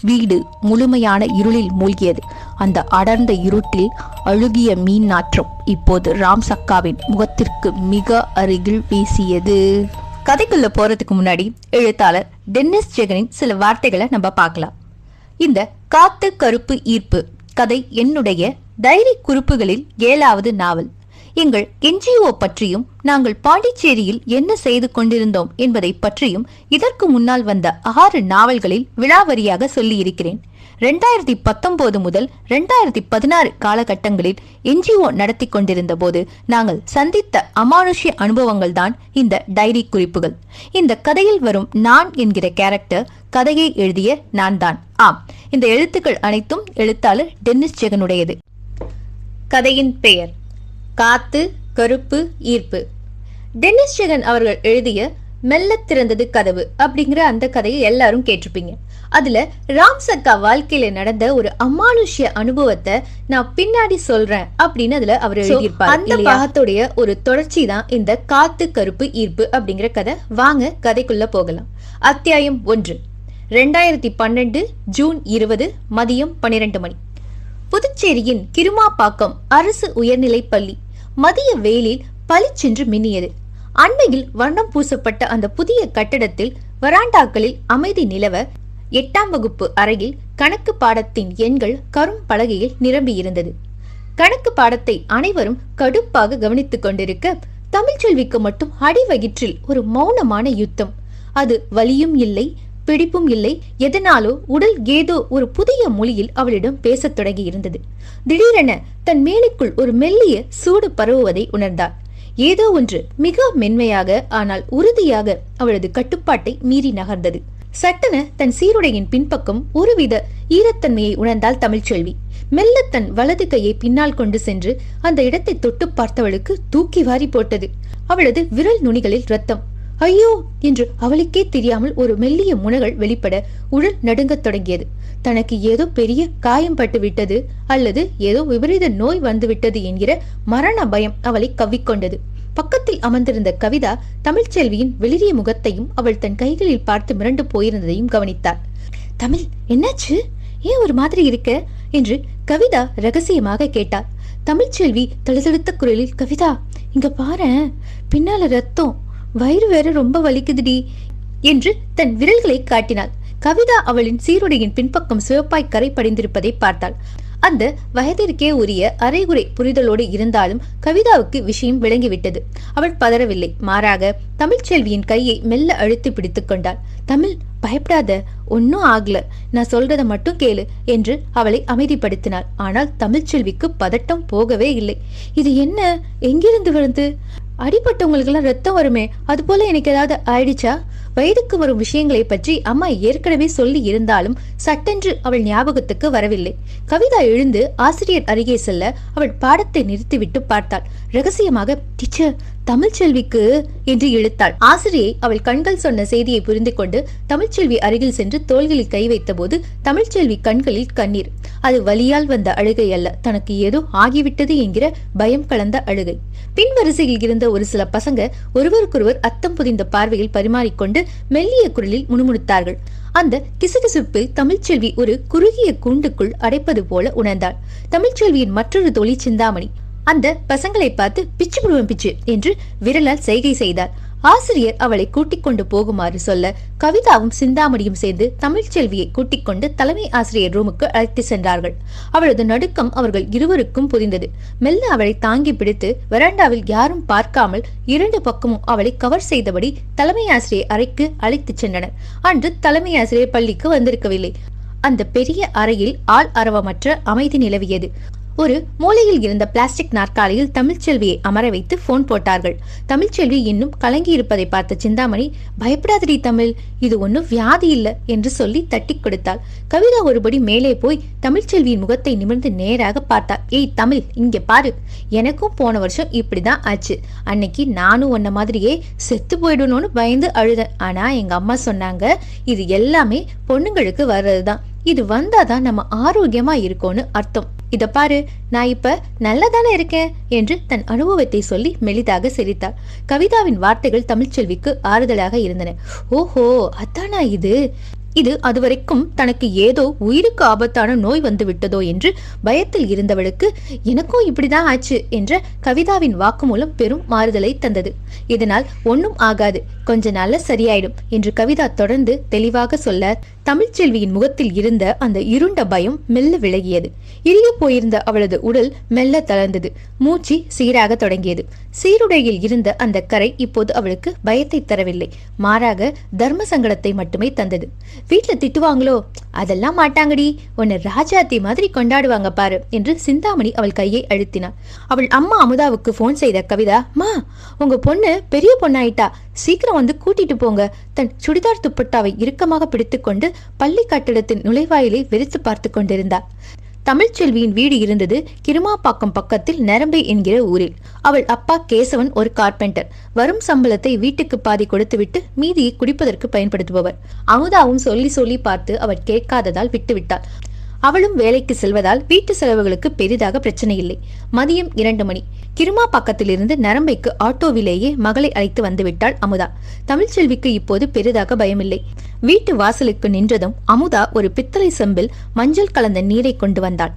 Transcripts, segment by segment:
வீடு முழுமையான இருளில் மூழ்கியது. அந்த அடர்ந்த இருட்டில் அழுகிய மீன் நாற்றம் இப்போது ராம்சக்காவின் முகத்திற்கு மிக அருகில் வீசியது. கதைக்குள்ள போறதுக்கு முன்னாடி எழுத்தாளர் டென்னிஸ் ஜெகனின் சில வார்த்தைகளை நம்ம பார்க்கலாம். இந்த காத்து கருப்பு ஈர்ப்பு கதை என்னுடைய டைரி குறிப்புகளில் 7வது நாவல். எங்கள் NGO பற்றியும் நாங்கள் பாண்டிச்சேரியில் என்ன செய்து கொண்டிருந்தோம் என்பதை பற்றியும் இதற்கு முன்னால் வந்த 6 நாவல்களில் விழாவரியாக சொல்லி இருக்கிறேன். 2019 முதல் 2016 காலகட்டங்களில் NGO நடத்தி கொண்டிருந்த போது நாங்கள் சந்தித்த அமானுஷ்ய அனுபவங்கள் தான் இந்த டைரி குறிப்புகள். இந்த கதையில் வரும் நான் என்கிற கேரக்டர் கதையை எழுதிய நான் தான். ஆம், இந்த எழுத்துக்கள் அனைத்தும் எழுத்தாளர் டென்னிஸ் ஜெகனுடையது. கதையின் பெயர் காத்து கருப்பு ஈர்ப்பு. டென்னிஸ் ஜெகன் அவர்கள் எழுதிய மெல்ல திறந்தது கதவு அப்படிங்கிற அந்த கதையை எல்லாரும் கேட்டிருப்பீங்க. அதுல ராம்சக்கா வாழ்க்கையில நடந்த ஒரு அமானுஷ்ய அனுபவத்தை நான் பின்னாடி சொல்றேன் அப்படின்னு அதுல அவர் எழுதியிருப்பார். அந்த பாகத்துடைய ஒரு தொடர்ச்சி தான் இந்த காத்து கருப்பு ஈர்ப்பு அப்படிங்கிற கதை. வாங்க கதைக்குள்ள போகலாம். அத்தியாயம் 1. 2012 ஜூன் 20 மதியம் 12 மணி. புதுச்சேரியின் கிருமாப்பாக்கம் அரசு உயர்நிலைப் பள்ளி மதிய வெயிலில் பளிச்சென்று மின்னியது. அண்மையில் வண்ணம் பூசப்பட்ட அந்த புதிய கட்டடத்தில் வராண்டாக்களில் அமைதி நிலவ 8ஆம் வகுப்பு அறையில் கணக்கு பாடத்தின் எண்கள் கரும் பலகையில் நிரம்பியிருந்தது. கணக்கு பாடத்தை அனைவரும் கடுப்பாக கவனித்துக் கொண்டிருக்க தமிழ்ச்செல்விக்கு மட்டும் அடிவயிற்றில் ஒரு மௌனமான யுத்தம். அது வலியும் இல்லை, பிடிப்பும் இல்லை. எதனாலோ உடல் ஏதோ ஒரு புதிய மொழியில் அவளிடம் பேசத் தொடங்கி இருந்தது. திடீரென தன் மேலுக்குள் ஒரு மெல்லிய சூடு பரவுவதை உணர்ந்தாள். ஏதோ ஒன்று மிக மென்மையாக ஆனால் உறுதியாக அவளது கட்டுப்பாட்டை மீறி நகர்ந்தது. சட்டென தன் சீருடையின் பின்பக்கம் ஒருவித ஈரத்தன்மையை உணர்ந்தாள் தமிழ்ச்செல்வி. மெல்ல தன் வலது கையை பின்னால் கொண்டு சென்று அந்த இடத்தை தொட்டு பார்த்தவளுக்கு தூக்கி வாரி போட்டது. அவளது விரல் நுனிகளில் ரத்தம். ஐயோ என்று அவளுக்கே தெரியாமல் ஒரு மெல்லிய முனகள் வெளிப்பட உடல் நடுங்கத் தொடங்கியது. தனக்கு ஏதோ பெரிய காயம் பட்டு விட்டது அல்லது ஏதோ விபரீத நோய் வந்துவிட்டது என்கிற மரண பயம் அவளை கவ்விக்கொண்டது. பக்கத்தில் அமர்ந்திருந்த கவிதா தமிழ்ச்செல்வியின் வெளிரிய முகத்தையும் அவள் தன் கைகளில் பார்த்து மிரண்டு போயிருந்ததையும் கவனித்தாள். தமிழ், என்னாச்சு? ஏன் ஒரு மாதிரி இருக்க என்று கவிதா ரகசியமாக கேட்டாள். தமிழ்ச்செல்வி தழுதழுத்த குரலில், கவிதா இங்க பாரேன், பின்னால ரத்தம், வயிறு வேற ரொம்ப வலிக்குதுடி என்று தன் விரல்களை காட்டினாள். கவிதா அவளின் சீருடையின் பின்பக்கம் சிவப்பாய் கரை படிந்திருப்பதை பார்த்தாள். அந்த வயதிற்கே உரிய அரைகுறை புரிதலோடு இருந்தாலும் கவிதாவுக்கு விஷயம் விளங்கிவிட்டது. அவள் பதறவில்லை. மாறாக தமிழ்ச்செல்வியின் கையை மெல்ல அழுத்தி பிடித்துக் கொண்டாள். தமிழ், பயப்படாத, ஒன்னும் ஆகல, நான் சொல்றத மட்டும் கேளு என்று அவளை அமைதிப்படுத்தினாள். ஆனால் தமிழ்ச்செல்விக்கு பதட்டம் போகவே இல்லை. இது என்ன? எங்கிருந்து வருது? அடிப்பட்டவங்களுக்கு எல்லாம் ரத்தம் வருமே, அது போல எனக்கு ஏதாவது ஆயிடுச்சா? வயதுக்கு வரும் விஷயங்களை பற்றி அம்மா ஏற்கனவே சொல்லி இருந்தாலும் சட்டென்று அவள் ஞாபகத்துக்கு வரவில்லை. கவிதா எழுந்து ஆசிரியர் அருகே செல்ல அவள் பாடத்தை நிறுத்திவிட்டு பார்த்தாள். ரகசியமாக, டீச்சர், தமிழ்ச்செல்விக்கு என்று இழுத்தாள். ஆசிரியை அவள் கண்கள் சொன்ன செய்தியை புரிந்து கொண்டு தமிழ்ச்செல்வி அருகில் சென்று தோள்களில் கை வைத்த போது தமிழ்ச்செல்வி கண்களில் கண்ணீர். அது வலியால் வந்த அழுகை அல்ல, தனக்கு ஏதோ ஆகிவிட்டது என்கிற பயம் கலந்த அழுகை. பின் வரிசையில் இருந்த ஒரு சில பசங்க ஒருவருக்கொருவர் அத்தம் புதிந்த பார்வையில் பரிமாறிக்கொண்டு மெல்லிய குரலில் முணுமுணுத்தார்கள். அந்த கிசுகிசுப்பில் தமிழ்ச்செல்வி ஒரு குறுகிய கூண்டுக்குள் அடைப்பது போல உணர்ந்தாள். தமிழ்ச்செல்வியின் மற்றொரு தோழி சிந்தாமணி அந்த பசங்களை பார்த்து பிச்சு புடுவன் பிச்சு என்று விரலால் செய்கை செய்தார். ஆசிரியர் அவளை கூட்டிக் கொண்டு போகுமாறு சொல்ல கவிதாவும் சிந்தாமணியும் சேர்ந்து தமிழ்ச்செல்வியை கூட்டிக் கொண்டு தலைமை ஆசிரியர் ரூமுக்கு அழைத்து சென்றார்கள். அவளது நடுக்கம் அவர்கள் இருவருக்கும் புரிந்தது. மெல்ல அவளை தாங்கி பிடித்து வராண்டாவில் யாரும் பார்க்காமல் 2 பக்கமும் அவளை கவர் செய்தபடி தலைமை ஆசிரியர் அறைக்கு அழைத்து சென்றனர். அன்று தலைமை ஆசிரியர் பள்ளிக்கு வந்திருக்கவில்லை. அந்த பெரிய அறையில் ஆள் அரவமற்ற அமைதி நிலவியது. ஒரு மூலையில் இருந்த பிளாஸ்டிக் நாற்காலியில் தமிழ்ச்செல்வியை அமர வைத்து போன் போட்டார்கள். தமிழ்ச்செல்வி இன்னும் கலங்கி இருப்பதை பார்த்த சிந்தாமணி, பயப்படாதடி தமிழ், இது ஒன்னும் வியாதி இல்ல என்று சொல்லி தட்டி கொடுத்தாள். கவிதா ஒருபடி மேலே போய் தமிழ்ச்செல்வியின் முகத்தை நிமிர்ந்து நேராக பார்த்தாள். ஏய் தமிழ், இங்க பாரு, எனக்கும் போன வருஷம் இப்படிதான் ஆச்சு. அன்னைக்கு நானும் உன்ன மாதிரியே செத்து போயிடணும்னு பயந்து அழுதேன். ஆனா எங்க அம்மா சொன்னாங்க, இது எல்லாமே பொண்ணுங்களுக்கு வர்றதுதான், இது வந்தாதான் நம்ம ஆரோக்கியமா இருக்கோன்னு அர்த்தம். இத பாரு, நான் இப்ப நல்லதானே இருக்கேன் என்று தன் அனுபவத்தை சொல்லி மெலிதாக சிரித்தாள். கவிதாவின் வார்த்தைகள் தமிழ்ச்செல்விக்கு ஆறுதலாக இருந்தன. ஓஹோ, அதானா இது? இது அதுவரைக்கும் தனக்கு ஏதோ உயிருக்கு ஆபத்தான நோய் வந்து விட்டதோ என்று பயத்தில் இருந்தவளுக்கு எனக்கும் இப்படிதான் ஆச்சு என்ற கவிதாவின் வாக்குமூலம் பெரும் மாறுதலை தந்தது. இதனால் ஒன்னும் ஆகாது, கொஞ்ச நாள்ல சரியாயிடும் என்று கவிதா தொடர்ந்து தெளிவாக சொல்ல தமிழ்ச்செல்வியின் முகத்தில் இருந்த அந்த இருண்ட பயம் மெல்ல விலகியது. இறுகி போயிருந்த அவளது உடல் மெல்ல தளர்ந்தது. மூச்சு சீராக தொடங்கியது. சீருடையில் இருந்த அந்த கரை இப்போது அவளுக்கு பயத்தை தரவில்லை, மாறாக தர்ம சங்கடத்தை மட்டுமே தந்தது. வீட்டுல திட்டுவாங்களோ? அதெல்லாம் மாட்டாங்கடி, உன்னை ராஜாத்தி மாதிரி கொண்டாடுவாங்க பாரு என்று சிந்தாமணி அவள் கையை அழுத்தினாள். அவள் அம்மா அமுதாவுக்கு போன் செய்த கவிதா, மா உங்க பொண்ணு பெரிய பொண்ணாயிட்டா, சீக்கிரம் வந்து கூட்டிட்டு போங்க. தன் சுடிதார் துப்பட்டாவை இறுக்கமாக பிடித்துக்கொண்டு பள்ளி கட்டிடத்தின் நுழைவாயிலை வெறித்து பார்த்து கொண்டிருந்தாள். தமிழ்ச்செல்வியின் வீடு இருந்தது கிருமாப்பாக்கம் பக்கத்தில் நரம்பை என்கிற ஊரில். அவள் அப்பா கேசவன் ஒரு கார்பெண்டர். வரும் சம்பளத்தை வீட்டுக்கு பாதி கொடுத்துவிட்டு மீதியை குடிப்பதற்கு பயன்படுத்துபவர். அமுதாவும் சொல்லி சொல்லி பார்த்து அவள் கேட்காததால் விட்டுவிட்டாள். அவளும் வேலைக்கு செல்வதால் வீட்டு செலவுகளுக்கு பெரிதாக பிரச்சனை இல்லை. மதியம் 2 மணி. கிருமா பக்கத்திலிருந்து நரம்பைக்கு ஆட்டோவிலேயே மகளை அழைத்து வந்துவிட்டாள் அமுதா. தமிழ்ச்செல்விக்கு இப்போது பெரிதாக பயமில்லை. வீட்டு வாசலுக்கு நின்றதும் அமுதா ஒரு பித்தளை செம்பில் மஞ்சள் கலந்த நீரை கொண்டு வந்தாள்.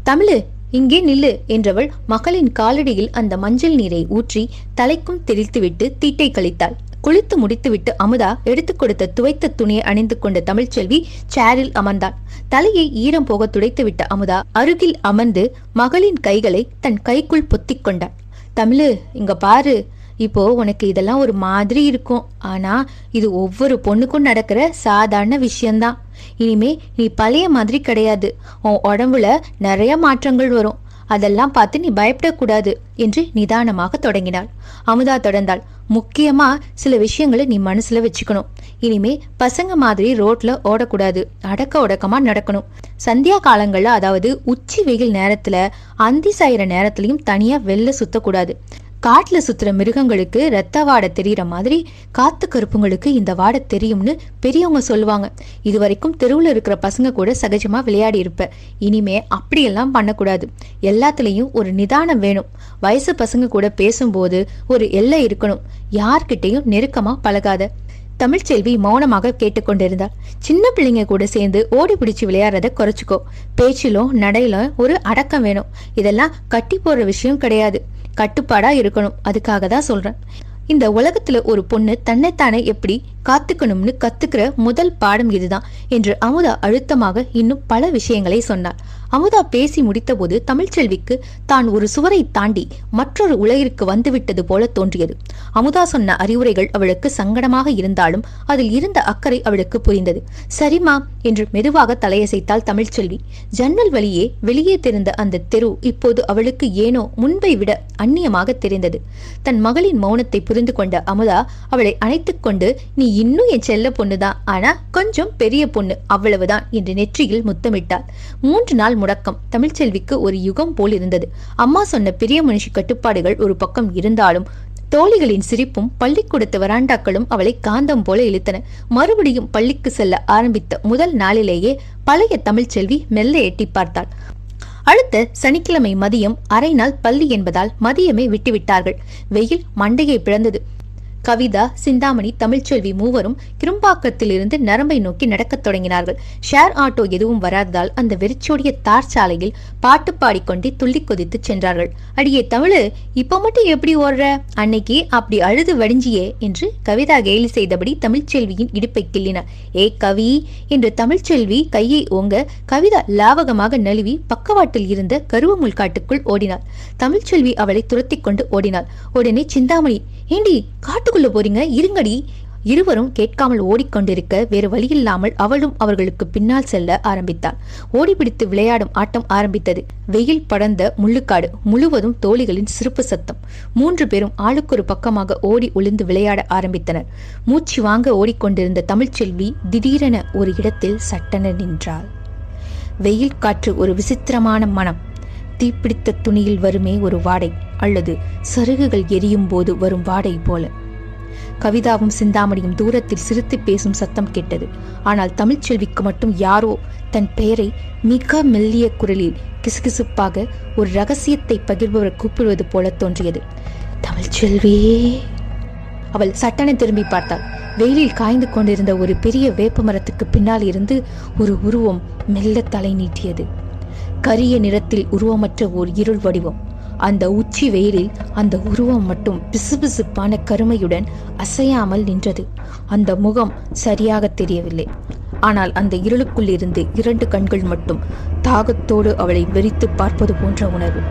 தமிழு, இங்கே நில்லு என்றவள் மகளின் காலடியில் அந்த மஞ்சள் நீரை ஊற்றி தலைக்கும் தெளித்துவிட்டு தீட்டை கழித்தாள். குளித்து முடித்துவிட்டு அமுதா எடுத்துக் கொடுத்த துவைத்த துணியை அணிந்து கொண்ட தமிழ்ச்செல்வி சேரில் அமர்ந்தாள். தலையை ஈரம் போக துடைத்துவிட்ட அமுதா அருகில் அமர்ந்து மகளின் கைகளை தன் கைக்குள் பொத்திக் கொண்டாள். தமிழு, இங்க பாரு, இப்போ உனக்கு இதெல்லாம் ஒரு மாதிரி இருக்கும், ஆனா இது ஒவ்வொரு பொண்ணுக்கும் நடக்கிற சாதாரண விஷயம்தான். இனிமே நீ பழைய மாதிரி கிடையாது. உன் உடம்புல நிறைய மாற்றங்கள் வரும். அதெல்லாம் பார்த்து நீ பயப்படக்கூடாது என்று நிதானமாக தொடங்கினாள். அமுதா தொடர்ந்தாள். முக்கியமா சில விஷயங்களை நீ மனசுல வச்சுக்கணும். இனிமே பசங்க மாதிரி ரோட்ல ஓடக்கூடாது, அடக்க ஒடக்கமா நடக்கணும். சந்தியா காலங்கள்ல, அதாவது உச்சி வெயில் நேரத்துல, அந்தி சாயிற நேரத்திலையும் தனியா வெளில சுத்தக்கூடாது. காட்டுல சுத்துற மிருகங்களுக்கு ரத்த வாடை தெரியற மாதிரி காத்து கருப்புங்களுக்கு இந்த வாடை தெரியும்னு பெரியவங்க சொல்லுவாங்க. இது வரைக்கும் தெருவுல இருக்கிற பசங்க கூட சகஜமா விளையாடி இருப்ப. இனிமே அப்படியெல்லாம் பண்ணக்கூடாது. எல்லாத்துலயும் ஒரு நிதானம் வேணும். வயசு பசங்க கூட பேசும்போது ஒரு எல்லை இருக்கணும். யார்கிட்டையும் நெருக்கமா பழகாத. தமிழ்ச்செல்வி மௌனமாக கேட்டுக்கொண்டிருந்தாள். சின்ன பிள்ளைங்க கூட சேர்ந்து ஓடி பிடிச்சு விளையாடுறத குறைச்சிக்கோ. பேச்சிலும் நடையிலும் ஒரு அடக்கம் வேணும். இதெல்லாம் கட்டி போடுற விஷயம் கிடையாது, கட்டுப்பாடா இருக்கணும். அதுக்காக தான் சொல்றேன். இந்த உலகத்துல ஒரு பொண்ணு தன்னைத்தானே எப்படி காத்துக்கணும்னு கத்துக்கிற முதல் பாடம் இதுதான் என்று அமுதா அழுத்தமாக இன்னும் பல விஷயங்களை சொன்னார். அமுதா பேசி முடித்த போது தமிழ்ச்செல்விக்கு தான் ஒரு சுவரை தாண்டி மற்றொரு உலகிற்கு வந்துவிட்டது போல தோன்றியது. அமுதா சொன்ன அறிவுரைகள் அவளுக்கு சங்கடமாக இருந்தாலும் அதில் இருந்த அக்கறை அவளுக்கு புரிந்தது. சரிமா என்று மெதுவாக தலையசைத்தாள் தமிழ்ச்செல்வி. ஜன்னல் வழியே வெளியே தெரிந்த அந்த தெரு இப்போது அவளுக்கு ஏனோ முன்பை விட அந்நியமாக தெரிந்தது. தன் மகளின் மௌனத்தை புரிந்து கொண்ட அமுதா அவளை அணைத்துக் கொண்டு, நீ இன்னும் என் செல்ல பொண்ணுதான், ஆனா கொஞ்சம் பெரிய பொண்ணு, அவ்வளவுதான் என்று நெற்றியில் முத்தமிட்டாள். 3 நாள் முடக்கம் தமிழ்ச்செல்விக்கு ஒரு யுகம் போல் இருந்தது. அம்மா சொன்ன பெரிய மனுஷி கட்டுப்பாடுகள் ஒரு பக்கம் இருந்தாலும் தோழிகளின் சிரிப்பும் பள்ளிக்கூடத்து வராண்டாக்களும் அவளை காந்தம் போல இழுத்தன. மறுபடியும் பள்ளிக்கு செல்ல ஆரம்பித்த முதல் நாளிலேயே பழைய தமிழ்ச்செல்வி மெல்ல எட்டி பார்த்தாள். அடுத்த சனிக்கிழமை மதியம் அரை நாள் பள்ளி என்பதால் மதியமே விட்டுவிட்டார்கள். வெயில் மண்டையை பிளந்தது. கவிதா, சிந்தாமணி, தமிழ்ச்செல்வி மூவரும் கிரும்பாக்கத்திலிருந்து நரம்பை நோக்கி நடக்கத் தொடங்கினார்கள். ஷேர் ஆட்டோ எதுவும் வராததால் அந்த வெறிச்சோடிய தார் சாலையில் பாட்டு பாடிக்கொண்டே துள்ளி கொதித்து சென்றார்கள். அடியே தமிழு, இப்ப மட்டும் எப்படி ஓடுற? அன்னைக்கு அப்படி அழுது வடிஞ்சியே என்று கவிதா கேலி செய்தபடி தமிழ்ச்செல்வியின் இடுப்பை கிள்ளினார். ஏ கவி என்று தமிழ்ச்செல்வி கையை ஓங்க கவிதா லாவகமாக நழுவி பக்கவாட்டில் இருந்த கருவமுள் காட்டுக்குள் ஓடினாள். தமிழ்ச்செல்வி அவளை துரத்தி கொண்டு ஓடினாள். உடனே சிந்தாமணி, ஏண்டி காட்டுக்குள்ள போறீங்க, இருங்கடி. இருவரும் கேட்காமல் ஓடிக்கொண்டிருக்க வேறு வழியில்லாமல் அவளும் அவர்களுக்கு பின்னால் செல்ல ஆரம்பித்தாள். ஓடிப்பிடித்து விளையாடும் ஆட்டம் ஆரம்பித்தது. வெயில் படர்ந்த முள்ளுக்காடு முழுவதும் தோழிகளின் சிரிப்பு சத்தம். 3 பேரும் ஆளுக்கொரு பக்கமாக ஓடி ஒளிந்து விளையாட ஆரம்பித்தனர். மூச்சு வாங்க ஓடிக்கொண்டிருந்த தமிழ்ச்செல்வி திடீரென ஒரு இடத்தில் சட்டென நின்றாள். வெயில் காற்று ஒரு விசித்திரமான மனம். தீப்பிடித்த துணியில் வருமே ஒரு வாடை, அல்லது சருகுகள் எரியும் போது வரும் வாடை போல. கவிதாவும் சிந்தாமணியும் தூரத்தில் சிரித்து பேசும் சத்தம் கேட்டது. ஆனால் தமிழ்ச்செல்விக்கு மட்டும் யாரோ தன் பெயரை மிக மெல்லிய குரலில் கிசுகிசுப்பாக ஒரு ரகசியத்தை பகிர்பவர் கூப்பிடுவது போல தோன்றியது. தமிழ்ச்செல்வி. அவள் சட்டென திரும்பி பார்த்தாள். வெயிலில் காய்ந்து கொண்டிருந்த ஒரு பெரிய வேப்ப மரத்துக்கு பின்னால் இருந்து ஒரு உருவம் மெல்ல தலை நீட்டியது. கரிய நிறத்தில் உருவமற்ற ஒரு இருள் வடிவம். அந்த உச்சி வெயிலில் அந்த உருவம் மட்டும் பிசுபிசுப்பான கருமையுடன் அசையாமல் நின்றது. அந்த முகம் சரியாக தெரியவில்லை. ஆனால் அந்த இருளுக்குள் இருந்து 2 கண்கள் மட்டும் தாகத்தோடு அவளை வெறித்து பார்ப்பது போன்ற உணர்வு.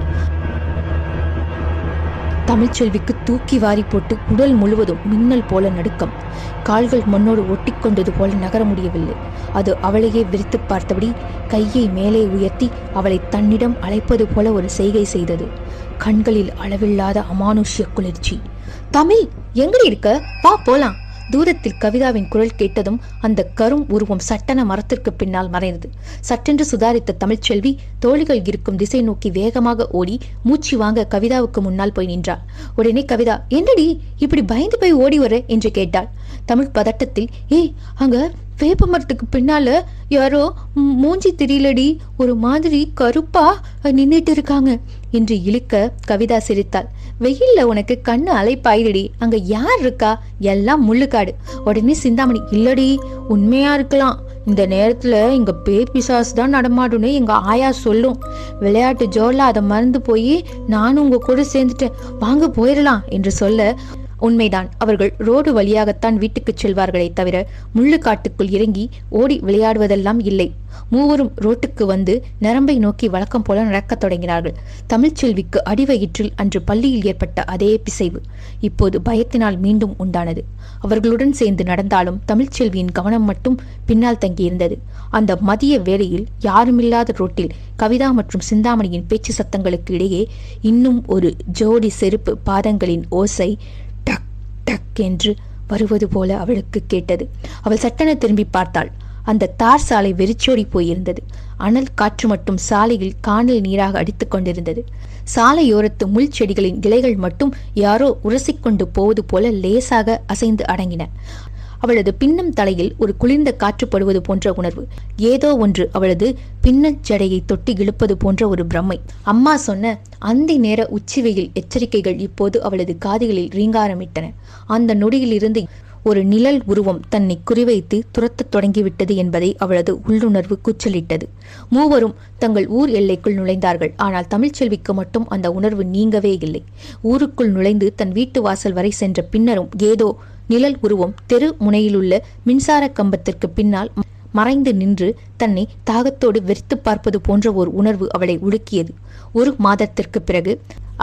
தமிழ்ச்செல்விக்கு தூக்கி வாரி போட்டு உடல் முழுவதும் மின்னல் போல நடுக்கம். கால்கள் மண்ணோடு ஒட்டிக்கொண்டது போல நகர முடியவில்லை. அது அவளையே விரித்து பார்த்தபடி கையை மேலே உயர்த்தி அவளை தன்னிடம் அழைப்பது போல ஒரு செய்கை செய்தது. கண்களில் அளவில்லாத அமானுஷ்ய குளிர்ச்சி. தமிழ், எங்கடி இருக்க? வா போலாம். தூரத்தில் கவிதாவின் குரல் கேட்டதும் அந்த கரும் உருவம் சட்டென மரத்திற்கு பின்னால் மறைந்தது. சட்டென்று சுதாரித்த தமிழ்ச்செல்வி தோழிகள் இருக்கும் திசை நோக்கி வேகமாக ஓடி மூச்சு வாங்க கவிதாவுக்கு முன்னால் போய் நின்றாள். உடனே கவிதா, என்னடி இப்படி பயந்து போய் ஓடி வர என்று கேட்டாள். தமிழ் பதட்டத்தில், ஏய், அங்க வேப்ப மரத்துக்கு பின்னால யாரோ மூஞ்சி தெரியலடி, ஒரு மாதிரி கருப்பா நின்றுட்டு இருக்காங்க என்று இழுக்க கவிதா சிரித்தாள். வெயில்ல உனக்கு கண்ணு அலைப்பாயிரடி, அங்க யார் இருக்கா? எல்லாம் முள்ளுக்காடு. உடனே சிந்தாமணி, இல்லடி, உண்மையா இருக்கலாம். இந்த நேரத்துல இங்க பேய் பிசாசு தான் நடமாடுன்னு எங்க ஆயா சொல்லும். விளையாட்டு ஜோர்ல அதை மறந்து போய் நானும் உங்க கூட சேர்ந்துட்டேன், வாங்க போயிடலாம் என்று சொல்ல, உண்மைதான். அவர்கள் ரோடு வழியாகத்தான் வீட்டுக்கு செல்வார்களே தவிர முள்ளுக்காட்டுக்குள் இறங்கி ஓடி விளையாடுவதெல்லாம் இல்லை. மூவரும் ரோட்டுக்கு வந்து நரம்பை நோக்கி வழக்கம் போல நடக்கத் தொடங்கினார்கள். தமிழ்ச்செல்விக்கு அடிவயிற்றில் அன்று பள்ளியில் ஏற்பட்ட அதே பிசைவு இப்போது பயத்தினால் மீண்டும் உண்டானது. அவர்களுடன் சேர்ந்து நடந்தாலும் தமிழ்ச்செல்வியின் கவனம் மட்டும் பின்னால் தங்கியிருந்தது. அந்த மதிய வேளையில் யாருமில்லாத ரோட்டில் கவிதா மற்றும் சிந்தாமணியின் பேச்சு சத்தங்களுக்கு இடையே இன்னும் ஒரு ஜோடி செருப்பு பாதங்களின் ஓசை டக் டக் என்று வருவது போல அவளுக்கு கேட்டது. அவள் சட்டென திரும்பி பார்த்தாள். அந்த தார் சாலை வெறிச்சோடி போயிருந்தது. அனல் காற்று மட்டும் சாலையில் காணல் நீராக அடித்துக் கொண்டிருந்தது. சாலையோரத்து முள் செடிகளின் இலைகள் மட்டும் யாரோ உரசிக்கொண்டு போவது போல லேசாக அசைந்து அடங்கின. அவளது பின்னம் தலையில் ஒரு குளிர்ந்த காற்றுப்படுவது போன்ற உணர்வு. ஏதோ ஒன்று அவளது பின்னச் ஜடையை தொட்டி இழுப்பது போன்ற ஒரு பிரம்மை. அம்மா சொன்ன அந்தி நேர உச்சிவெயில் எச்சரிக்கைகள் இப்போது அவளது காதுகளில் ரீங்காரமிட்டன. அந்த நொடியிலிருந்து ஒரு நிழல் உருவம் தன்னை குறிவைத்து துரத்தத் தொடங்கிவிட்டது என்பதை அவளது உள்ளுணர்வு கூச்சலிட்டது. மூவரும் தங்கள் ஊர் எல்லைக்குள் நுழைந்தார்கள். ஆனால் தமிழ்ச்செல்விக்கு மட்டும் அந்த உணர்வு நீங்கவே இல்லை. ஊருக்குள் நுழைந்து தன் வீட்டு வாசல் வரை சென்ற பின்னரும் ஏதோ நிழல் உருவம் தெரு முனையிலுள்ள மின்சார கம்பத்திற்கு பின்னால் மறைந்து நின்று தன்னை தாகத்தோடு வெறித்து பார்ப்பது போன்ற ஒரு உணர்வு அவளை உலுக்கியது. 1 மாதத்திற்கு பிறகு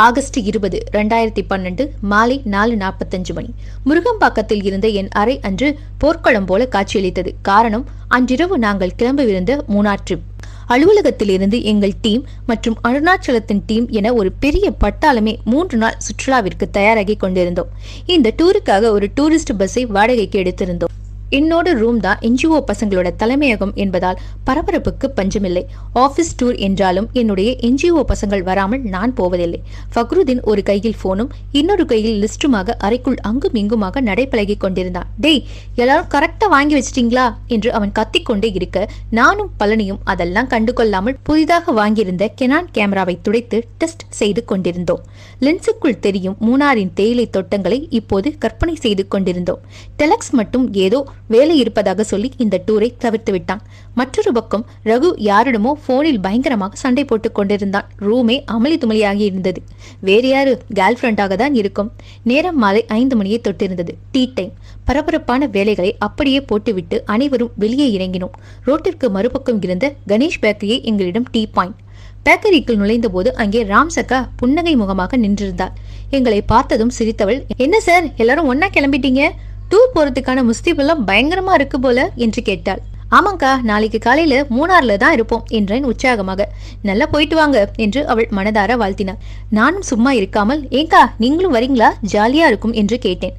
ஆகஸ்ட் 20, 2012 மாலை 4:45 மணி. முருகம்பாக்கத்தில் இருந்த என் அறை அன்று போர்க்களம் போல காட்சியளித்தது. காரணம், அன்றிரவு நாங்கள் கிளம்பவிருந்த மூணார் ட்ரிப். அலுவலகத்திலிருந்து எங்கள் டீம் மற்றும் அருணாச்சலத்தின் டீம் என ஒரு பெரிய பட்டாளமே 3 நாள் சுற்றுலாவிற்கு தயாராகி கொண்டிருந்தோம். இந்த டூருக்காக ஒரு டூரிஸ்ட் பஸ்ஸை வாடகைக்கு எடுத்திருந்தோம். என்னோட ரூம் தான் என்ஜிஓ பசங்களோட தலைமையகம் என்பதால் பரபரப்புக்கு பஞ்சமில்லை. ஆபீஸ் டூர் என்றாலும் என்னுடைய என்ஜிஓ பசங்கள் வராமல் நான் போவதில்லை. ஃபக்ருதீன் ஒரு கையில் போனும் இன்னொரு கையில் லிஸ்டுமாக அறைக்குள் அங்கும் இங்குமாக நடைபழகி கொண்டிருந்தான். டேய், எல்லாரும் கரெக்டா வாங்கி வச்சிட்டீங்களா என்று அவன் கத்திக்கொண்டே இருக்க, நானும் பழனியும் அதெல்லாம் கண்டுகொள்ளாமல் புதிதாக வாங்கியிருந்த கெனான் கேமராவை துடைத்து டெஸ்ட் செய்து கொண்டிருந்தோம். லென்ஸுக்குள் தெரியும் மூணாரின் தேயிலை தோட்டங்களை இப்போது கற்பனை செய்து கொண்டிருந்தோம். டெலக்ஸ் மட்டும் ஏதோ வேலை இருப்பதாக சொல்லி இந்த டூரை தவிர்த்து விட்டான். மற்றொரு பக்கம் ரகு யாரிடமோ போனில் பயங்கரமாக சண்டை போட்டுக் கொண்டிருந்தான். ரூமே அமளி துமளியாகி இருந்தது. வேறு யாரு, கேர்ள் ஃப்ரெண்டாக தான் இருக்கும். நேரம் மாலை 5 மணியை தொட்டிருந்தது. Tea time. பரபரப்பான வேலைகளை அப்படியே போட்டுவிட்டு அனைவரும் வெளியே இறங்கினோம். ரோட்டிற்கு மறுபக்கம் இருந்த கணேஷ் பேக்கரியை எங்களிடம் டீ பாயிண்ட். பேக்கரிக்குள் நுழைந்த போது அங்கே ராம்சக்கா புன்னகை முகமாக நின்றிருந்தாள். எங்களை பார்த்ததும் சிரித்தவள், என்ன சார் எல்லாரும் ஒன்னா கிளம்பிட்டீங்க? டூர் போறதுக்கான முஸ்தீபெல்லாம் பயங்கரமா இருக்கு போல என்று கேட்டாள். ஆமாங்கா, நாளைக்கு காலையில மூணார்ல தான் இருப்போம் என்றேன் உற்சாகமாக. நல்லா போயிட்டு வாங்க என்று அவள் மனதார வாழ்த்தினாள். நானும் சும்மா இருக்காமல், ஏங்கா நீங்களும் வரீங்களா, ஜாலியா இருக்கும் என்று கேட்டேன்.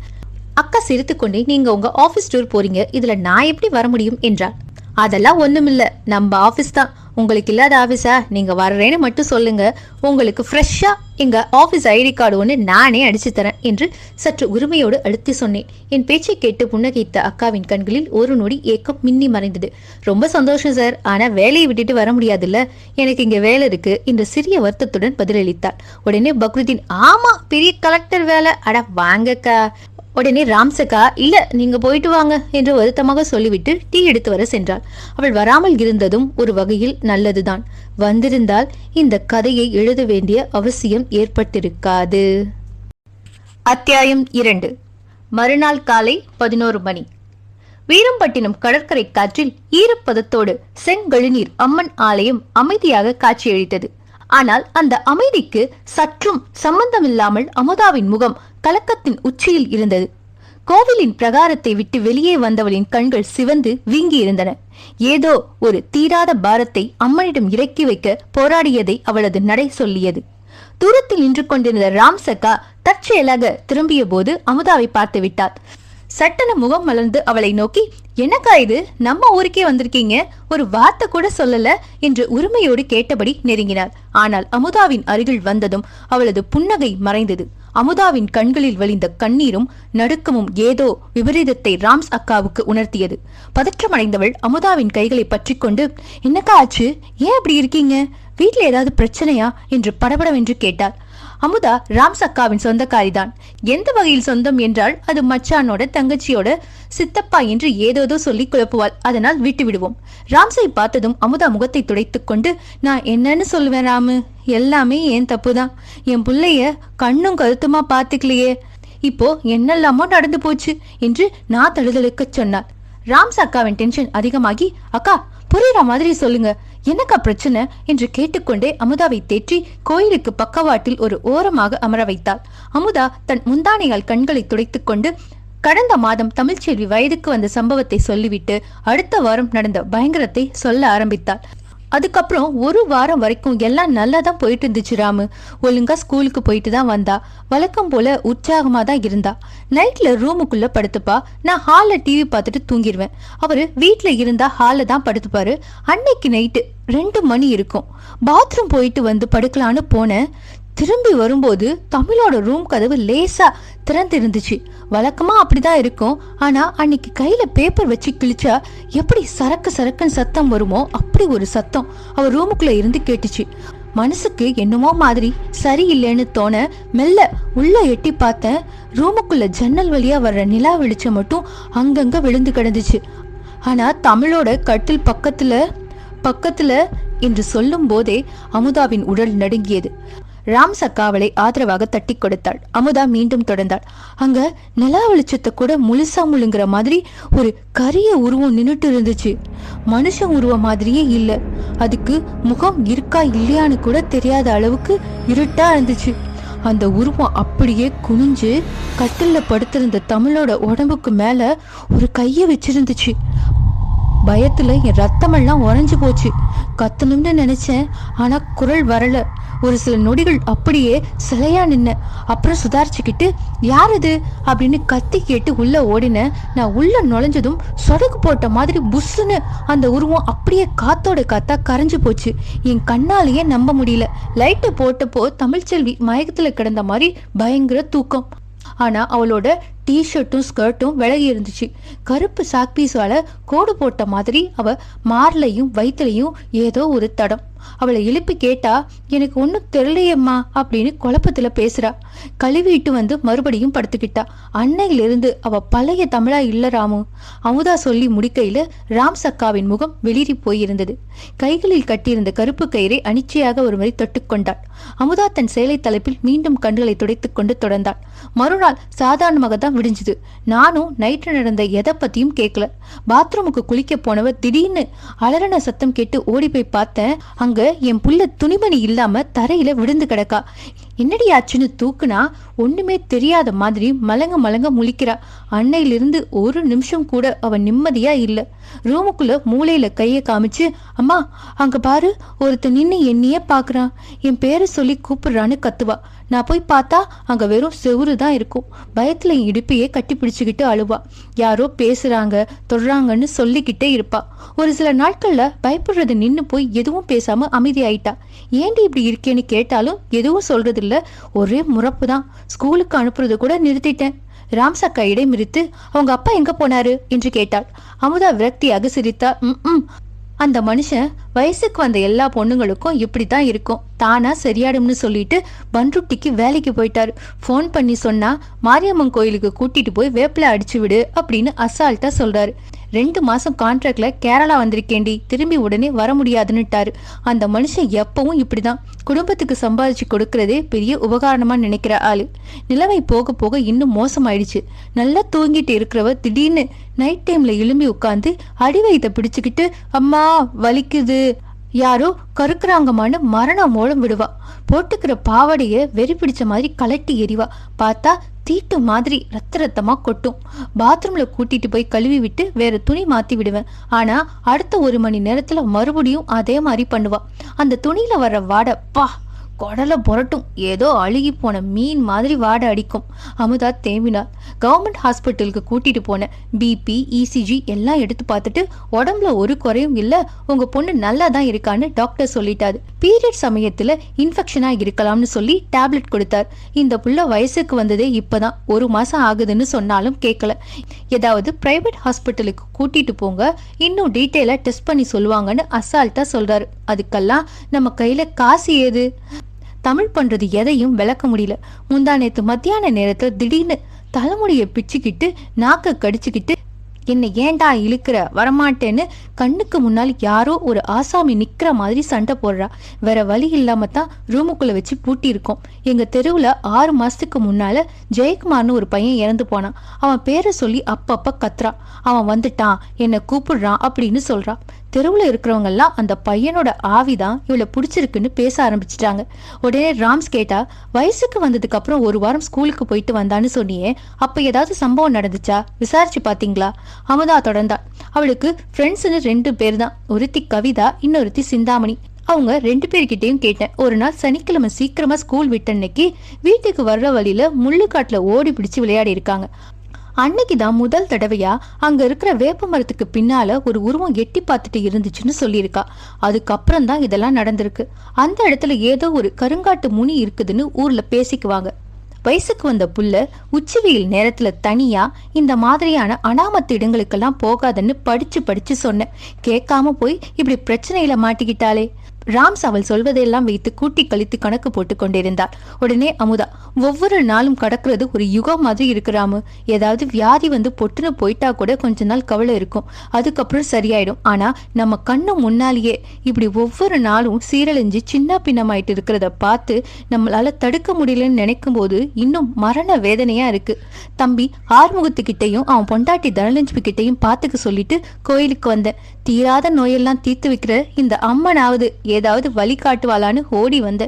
அக்கா சிரித்துக்கொண்டே, நீங்க உங்க ஆபீஸ் டூர் போறீங்க, இதுல நான் எப்படி வர முடியும் என்றாள். அதெல்லாம் ஒண்ணுமில்ல, நம்ம ஆபீஸ் தான், உங்களுக்கு இல்லாத ஆபீஸா? நீங்க வர்றேன்னு மட்டும் சொல்லுங்க, உங்களுக்கு ஃப்ரெஷ்ஷா எங்க ஆபீஸ் ஐடி கார்டு ஒன்று நானே அடிச்சு தரேன் என்று சற்று உரிமையோடு அழுத்தி சொன்னேன். என் பேச்சை கேட்டு புன்னகைத்த அக்காவின் கண்களில் ஒரு நொடி ஏக்கம் மின்னி மறைந்தது. ரொம்ப சந்தோஷம் சார், ஆனா வேலையை விட்டுட்டு வர முடியாதுல்ல, எனக்கு இங்க வேலை இருக்கு என்று சிறிய வருத்தத்துடன் பதிலளித்தாள். உடனே பக்ருதீன், ஆமா பெரிய கலெக்டர் வேலை, அட வாங்கக்கா. உடனே ராம்சக்கா, இல்ல நீங்க போயிட்டு வாங்க என்று வருத்தமாக சொல்லிவிட்டு டீ எடுத்து வர சென்றாள். அவள் வராமல் இருந்ததும் ஒரு வகையில் நல்லதுதான். வந்திருந்தால் இந்த கதையை எழுத வேண்டிய அவசியம் ஏற்பட்டிருக்காது. அத்தியாயம் 2. மறுநாள் காலை 11 மணி. வீரம்பட்டினம் கடற்கரை காற்றில் ஈரப்பதத்தோடு செங்கழுநீர் அம்மன் ஆலயம் அமைதியாக காட்சியளித்தது. ஆனால் அந்த அமைதிக்கு சற்றும் சம்பந்தமில்லாமல் அமுதாவின் முகம் கலக்கத்தின் உச்சியில் இருந்தது. கோவிலின் பிரகாரத்தை விட்டு வெளியே வந்தவளின் கண்கள் சிவந்து வீங்கி இருந்தன. ஏதோ ஒரு தீராத பாரத்தை அம்மனிடம் இறக்கி வைக்க போராடியதை அவளது நடை சொல்லியது. தூரத்தில் நின்று கொண்டிருந்த ராம்சக்கா தற்செயலாக திரும்பிய போது அமுதாவை பார்த்து விட்டார். சட்டன முகம் மலர்ந்து அவளை நோக்கி, என்னக்கா இது, நம்ம ஊருக்கே வந்திருக்கீங்க, ஒரு வார்த்தை கூட சொல்லல என்று உரிமையோடு கேட்டபடி நெருங்கினார். ஆனால் அமுதாவின் அருகில் வந்ததும் அவளது புன்னகை மறைந்தது. அமுதாவின் கண்களில் வழிந்த கண்ணீரும் நடுக்கமும் ஏதோ விபரீதத்தை ராம்ஸ் அக்காவுக்கு உணர்த்தியது. பதற்றமடைந்தவள் அமுதாவின் கைகளை பற்றி கொண்டு, என்னக்கா ஆச்சு, ஏன் அப்படி இருக்கீங்க, வீட்டுல ஏதாவது பிரச்சனையா என்று படபடவென்று கேட்டாள். அமுதா ராம்ஸ் அக்காவின் சொந்தக்காரிதான். எந்த வகையில் சொந்தம் என்றால் அது மச்சானோட தங்கச்சியோட சித்தப்பா என்று ஏதோதோ சொல்லி குழப்புவாள். அதனால் விட்டு விடுவோம். ராம்ஸை பார்த்ததும் அமுதா முகத்தை துடைத்துக் கொண்டு, நான் என்னன்னு சொல்லுவேன் ராமு, எல்லாமே ஏன் தப்புதான். என் பிள்ளைய கண்ணும் கருத்துமா பாத்துக்கலையே, இப்போ என்னெல்லாமோ நடந்து போச்சு என்று நான் தழுதலுக்கு சொன்னார். ராம்ஸ் அக்காவின் டென்ஷன் அதிகமாகி, அக்கா புரியுற மாதிரி சொல்லுங்க, என்னக்கா பிரச்சனை என்று கேட்டுக்கொண்டே அமுதாவை தேற்றி கோயிலுக்கு பக்கவாட்டில் ஒரு ஓரமாக அமர வைத்தாள். அமுதா தன் முந்தானையால் கண்களை துடைத்துக் கொண்டு கடந்த மாதம் தமிழ்ச்செல்வி வயதுக்கு வந்த சம்பவத்தை சொல்லிவிட்டு அடுத்த வாரம் நடந்த பயங்கரத்தை சொல்ல ஆரம்பித்தாள். அதுக்கப்புறம் ஒரு வாரம் வரைக்கும் எல்லாம் நல்லா தான் போயிட்டு இருந்துச்சு. ராமு ஒழுங்கா ஸ்கூலுக்கு போயிட்டு தான் வந்தா. வழக்கம் போல உற்சாகமா தான் இருந்தா. நைட்ல ரூமுக்குள்ள படுத்துப்பா, நான் ஹால்ல டிவி பார்த்துட்டு தூங்கிடுவேன். அவரு வீட்டுல இருந்தா ஹால்ல தான் படுத்துப்பாரு. அன்னைக்கு நைட்டு 2 மணி இருக்கும். பாத்ரூம் போயிட்டு வந்து படுக்கலான்னு போனேன். திரும்பி வரும்போது தமிழோட ரூம் கதவு லேசா திறந்து இருந்துச்சு. வழக்கமா அப்படிதான் இருக்கும். ஆனா அன்னைக்கு கையில பேப்பர் வச்சு கிழிச்சா எப்படி சரக்கு சரக்குன்னு சத்தம் வருமோ அப்படி ஒரு சத்தம் அவ ரூமுக்குள்ள இருந்து கேட்டுச்சு. மனசுக்கு என்னமோ மாதிரி சரியில்லைன்னு தோண மெல்ல உள்ள எட்டி பார்த்தேன். ரூமுக்குள்ள ஜன்னல் வழியா வர்ற நிலா வெளிச்சம் மட்டும் அங்கங்க விழுந்து கிடந்துச்சு. ஆனா தமிழோட கட்டில் பக்கத்துல என்று சொல்லும் போதே அமுதாவின் உடல் நடுங்கியது. ராம்ஸ் அக்கா அவளை ஆதரவாக தட்டி கொடுத்தாள். அமுதா மீண்டும் தொடர்ந்தாள். அங்க நிலா வெளிச்சத்தை கூட முழுசா முழுங்குற மாதிரி ஒரு கரிய உருவம் நின்னுட்டு இருந்துச்சு. மனுஷன் உருவம் மாதிரியே இல்ல. அதுக்கு முகம் இருக்கா இல்லையான்னு கூட தெரியாத அளவுக்கு இருட்டா இருந்துச்சு. அந்த உருவம் அப்படியே குனிஞ்சு கட்டில்ல படுத்திருந்த தமிழோட உடம்புக்கு மேல ஒரு கைய வச்சிருந்துச்சு. பயத்துல என் ரத்தமெல்லாம் உறைஞ்சு போச்சு. கத்தணும்னு நினைச்சேன், ஆனா குரல் வரல. ஒரு சில நொடிகள் அப்படியே சிலையா நின்ன. அப்புறம் சுதாரிச்சுக்கிட்டு, யார் இது அப்படின்னு கத்தி கேட்டு உள்ள ஓடின. நான் உள்ள நுழைஞ்சதும் சொடக்கு போட்ட மாதிரி புஷ்ஷுன்னு அந்த உருவம் அப்படியே காத்தோட காத்தா கரைஞ்சு போச்சு. என் கண்ணாலேயே நம்ப முடியல. லைட்டை போட்டப்போ தமிழ்ச்செல்வி மயக்கத்துல கிடந்த மாதிரி பயங்கர தூக்கம். ஆனா அவளோட டிஷர்ட்டும் ஸ்கர்ட்டும் விலகி இருந்துச்சு. கருப்பு சாக்பீஸால கோடு போட்ட மாதிரி அவ மார்லையும் வயிற்றுலையும் ஏதோ ஒரு தடம். அவளை எழுப்பி கேட்டா, எனக்கு ஒன்னும் தெரியலையம்மா அப்படின்னு குழப்பத்துல பேசுறா. கழுவிட்டு வந்து மறுபடியும் படுத்துக்கிட்டா. அன்னையிலிருந்து அவ பழைய தமிழா இல்ல ராமு. அமுதா சொல்லி முடிக்கையில ராம்ஸ் அக்காவின் முகம் வெளிரி போயிருந்தது. கைகளில் கட்டியிருந்த கருப்பு கயிறை அனிச்சையாக ஒரு முறை தொட்டுக்கொண்டாள். அமுதா தன் சேலை தலைப்பில் மீண்டும் கண்களை துடைத்துக் கொண்டு தொடர்ந்தாள். மறுநாள் சாதாரணமாக தான் விடிஞ்சுது. நானும் நைட்டு நடந்த எதை பத்தியும் கேட்கல. பாத்ரூமுக்கு குளிக்க போனவ திடீர்னு அலறன சத்தம் கேட்டு ஓடி போய் பார்த்தேன். அங்க என் புள்ள துணிமணி இல்லாம தரையில விழுந்து கிடக்கா. என்னடி ஆச்சுன்னு தூக்குனா ஒண்ணுமே தெரியாத மாதிரி மலங்க முழிக்கிறா. அன்னையிலிருந்து ஒரு நிமிஷம் கூட அவ நிம்மதியா இல்ல. ரூமுக்குள்ள மூளையில கைய காமிச்சு, அம்மா அங்க பாரு, ஒருத்த நின்னு என்னையே பாக்குறான், என் பேரை சொல்லி கூப்பிடுறான்னு கத்துவா. நான் போய் பார்த்தா அங்க வெறும் செவுரு தான் இருக்கும். பயத்துல என் இடுப்பையே கட்டி பிடிச்சுக்கிட்டு அழுவா. யாரோ பேசுறாங்க தொடுறாங்கன்னு சொல்லிக்கிட்டே இருப்பா. ஒரு சில நாட்கள்ல பயப்படுறது நின்னு போய் எதுவும் பேசாம அமைதியாயிட்டா. ஏண்டி இப்படி இருக்கேன்னு கேட்டாலும் எதுவும் சொல்றது இல்ல. தெரியல, ஒரே முறப்பு தான். ஸ்கூலுக்கு அனுப்புறது கூட நிறுத்திட்டேன். ராம்சக்கா இடைமறித்து, அவங்க அப்பா எங்க போனாரு என்று கேட்டாள். அமுதா விரக்தியாக சிரித்தா. அந்த மனுஷன் வயசுக்கு வந்த எல்லா பொண்ணுங்களுக்கும் இப்படித்தான் இருக்கும், தானா சரியாடும்னு சொல்லிட்டு பன்ருட்டிக்கு வேலைக்கு போயிட்டாரு. போன் பண்ணி சொன்னா மாரியம்மன் கோயிலுக்கு கூட்டிட்டு போய் வேப்பில அடிச்சு விடு அப்படின்னு அசால்ட்டா சொல்றாரு. 2 மாசம் கான்ட்ராக்ட்ல கேரளா வந்திருக்கேண்டி, திரும்பி உடனே வர முடியாதுன்னுட்டாரு. அந்த மனுஷன் எப்பவும் இப்படிதான், குடும்பத்துக்கு சம்பாதிச்சு கொடுக்கறதே பெரிய உபகாரணமா நினைக்கிற ஆளு. நிலைமை போக போக இன்னும் மோசமாயிடுச்சு. நல்லா தூங்கிட்டு இருக்கிறவ திடீர்னு நைட் டைம்ல எழும்பி உட்காந்து அடி வயித்தை பிடிச்சுக்கிட்டு அம்மா வலிக்குது, யாரோ கருக்குறாங்கம்மான்னு மரண மோளம் விடுவா. போட்டுக்கிற பாவடைய வெறி பிடிச்ச மாதிரி கலட்டி எறிவா. பார்த்தா தீட்டு மாதிரி ரத்தமா கொட்டும். பாத்ரூம்ல கூட்டிட்டு போய் கழுவி விட்டு வேற துணி மாத்தி விடுவேன். ஆனா அடுத்த 1 மணி நேரத்துல மறுபடியும் அதே மாதிரி பண்ணுவா. அந்த துணியில வர்ற வாடை பா, கொடலை புரட்டும். ஏதோ அழுகி போன மீன் மாதிரி வாடை அடிக்கும். அமுதா தேம்பினாள். கவர்மெண்ட் ஹாஸ்பிட்டலுக்கு கூட்டிட்டு போனேன். பிபி, இசிஜி எல்லாம் எடுத்து பார்த்துட்டு உடம்புல ஒரு குறையும் இல்ல, உங்க பொண்ணு நல்லா தான் இருக்கான்னு டாக்டர் சொல்லிட்டாரு. பீரியட் சமயத்துல இன்ஃபெக்ஷனா இருக்கலாம்னு சொல்லி டேப்லெட் கொடுத்தார். இந்த புள்ள வயசுக்கு வந்ததே இப்பதான் 1 மாசம் ஆகுதுன்னு சொன்னாலும் கேட்கல. ஏதாவது பிரைவேட் ஹாஸ்பிட்டலுக்கு கூட்டிட்டு போங்க, இன்னும் டீட்டெயிலா டெஸ்ட் பண்ணி சொல்லுவாங்கன்னு அசால்ட்டா சொல்றாரு. அதுக்கெல்லாம் நம்ம கையில காசு ஏது? தமிழ் பண்றது எதையும் விளக்க முடியல. முந்தா நேத்து மத்தியான நேரத்துல திடீர்னு தலைமுடிய பிச்சுக்கிட்டு நாக்க கடிச்சுக்கிட்டு என்னை ஏண்டா இழுக்கிற, வரமாட்டேன்னு கண்ணுக்கு முன்னால் யாரோ ஒரு ஆசாமி நிக்கிற மாதிரி சண்டை போடுறா. வேற வழி இல்லாம தான் ரூமுக்குள்ள வச்சு பூட்டி இருக்கோம். எங்க தெருவுல 6 மாசத்துக்கு முன்னால ஜெயக்குமார்னு ஒரு பையன் இறந்து போனான். அவன் பேரை சொல்லி அப்பப்ப கத்துறான். அவன் வந்துட்டான், என்னை கூப்பிடுறான் அப்படின்னு சொல்றான். தெருவுல இருக்கிறவங்க எல்லாம் அந்த பையனோட ஆவிதான் இவளை பிடிச்சிருக்குன்னு பேச ஆரம்பிச்சிட்டாங்க. உடனே ராம்ஸ் கேட்டா, வயசுக்கு வந்ததுக்கு அப்புறம் 1 வாரம் ஸ்கூலுக்கு போயிட்டு வந்தான்னு சொன்னியே, அப்ப ஏதாவது சம்பவம் நடந்துச்சா, விசாரிச்சு பாத்தீங்களா? அமுதா தொடர்ந்தா. அவளுக்கு ஃப்ரெண்ட்ஸ்னு 2 பேர் தான். ஒருத்தி கவிதா, இன்னொருத்தி சிந்தாமணி. அவங்க 2 பேர்கிட்டையும் கேட்டேன். ஒரு நாள் சனிக்கிழமை சீக்கிரமா ஸ்கூல் விட்ட அன்னைக்கு வீட்டுக்கு வர்ற வழியில முள்ளுக்காட்டுல ஓடி பிடிச்சு விளையாடி இருக்காங்க. அன்னைக்குதான் முதல் தடவையா அங்க இருக்கிற வேப்ப மரத்துக்கு பின்னால ஒரு உருவம் எட்டி பார்த்துட்டு இருந்துச்சுன்னு சொல்லியிருக்கா. அதுக்கப்புறம் தான் இதெல்லாம் நடந்திருக்கு. அந்த இடத்துல ஏதோ ஒரு கருங்காட்டு முனி இருக்குதுன்னு ஊர்ல பேசிக்குவாங்க. வயசுக்கு வந்த புள்ள உச்சி வெயில் நேரத்துல தனியா இந்த மாதிரியான அனாமத்து இடங்களுக்கெல்லாம் போகாதன்னு படிச்சு சொன்னேன். கேட்காம போய் இப்படி பிரச்சனையில மாட்டிக்கிட்டாளே. ராம்ஸ் அவள் சொல்வதையெல்லாம் வைத்து கூட்டி கழித்து கணக்கு போட்டு கொண்டிருந்தார். உடனே அமுதா, ஒவ்வொரு நாளும் கடக்கிறது ஒரு யுகம் மாதிரி இருக்கிறாமு. ஏதாவது வியாதி வந்து பொட்டுன்னு போயிட்டா கூட கொஞ்ச நாள் கவலை இருக்கும், அதுக்கப்புறம் சரியாயிடும். ஆனா நம்ம கண்ணு முன்னாலேயே இப்படி ஒவ்வொரு நாளும் சீரழிஞ்சு சின்ன பின்னமாயிட்டு இருக்கிறத பார்த்து நம்மளால தடுக்க முடியலன்னு நினைக்கும் போது இன்னும் மரண வேதனையா இருக்கு. தம்பி ஆறுமுகத்துக்கிட்டையும் அவன் பொண்டாட்டி தனலட்சுமி கிட்டையும் பார்த்துக்க சொல்லிட்டு கோயிலுக்கு வந்தேன். தீராத நோயெல்லாம் தீர்த்து வைக்கிற இந்த அம்மனாவது ஏதாவது வழி காட்டுவாளான்னு ஓடி வந்த.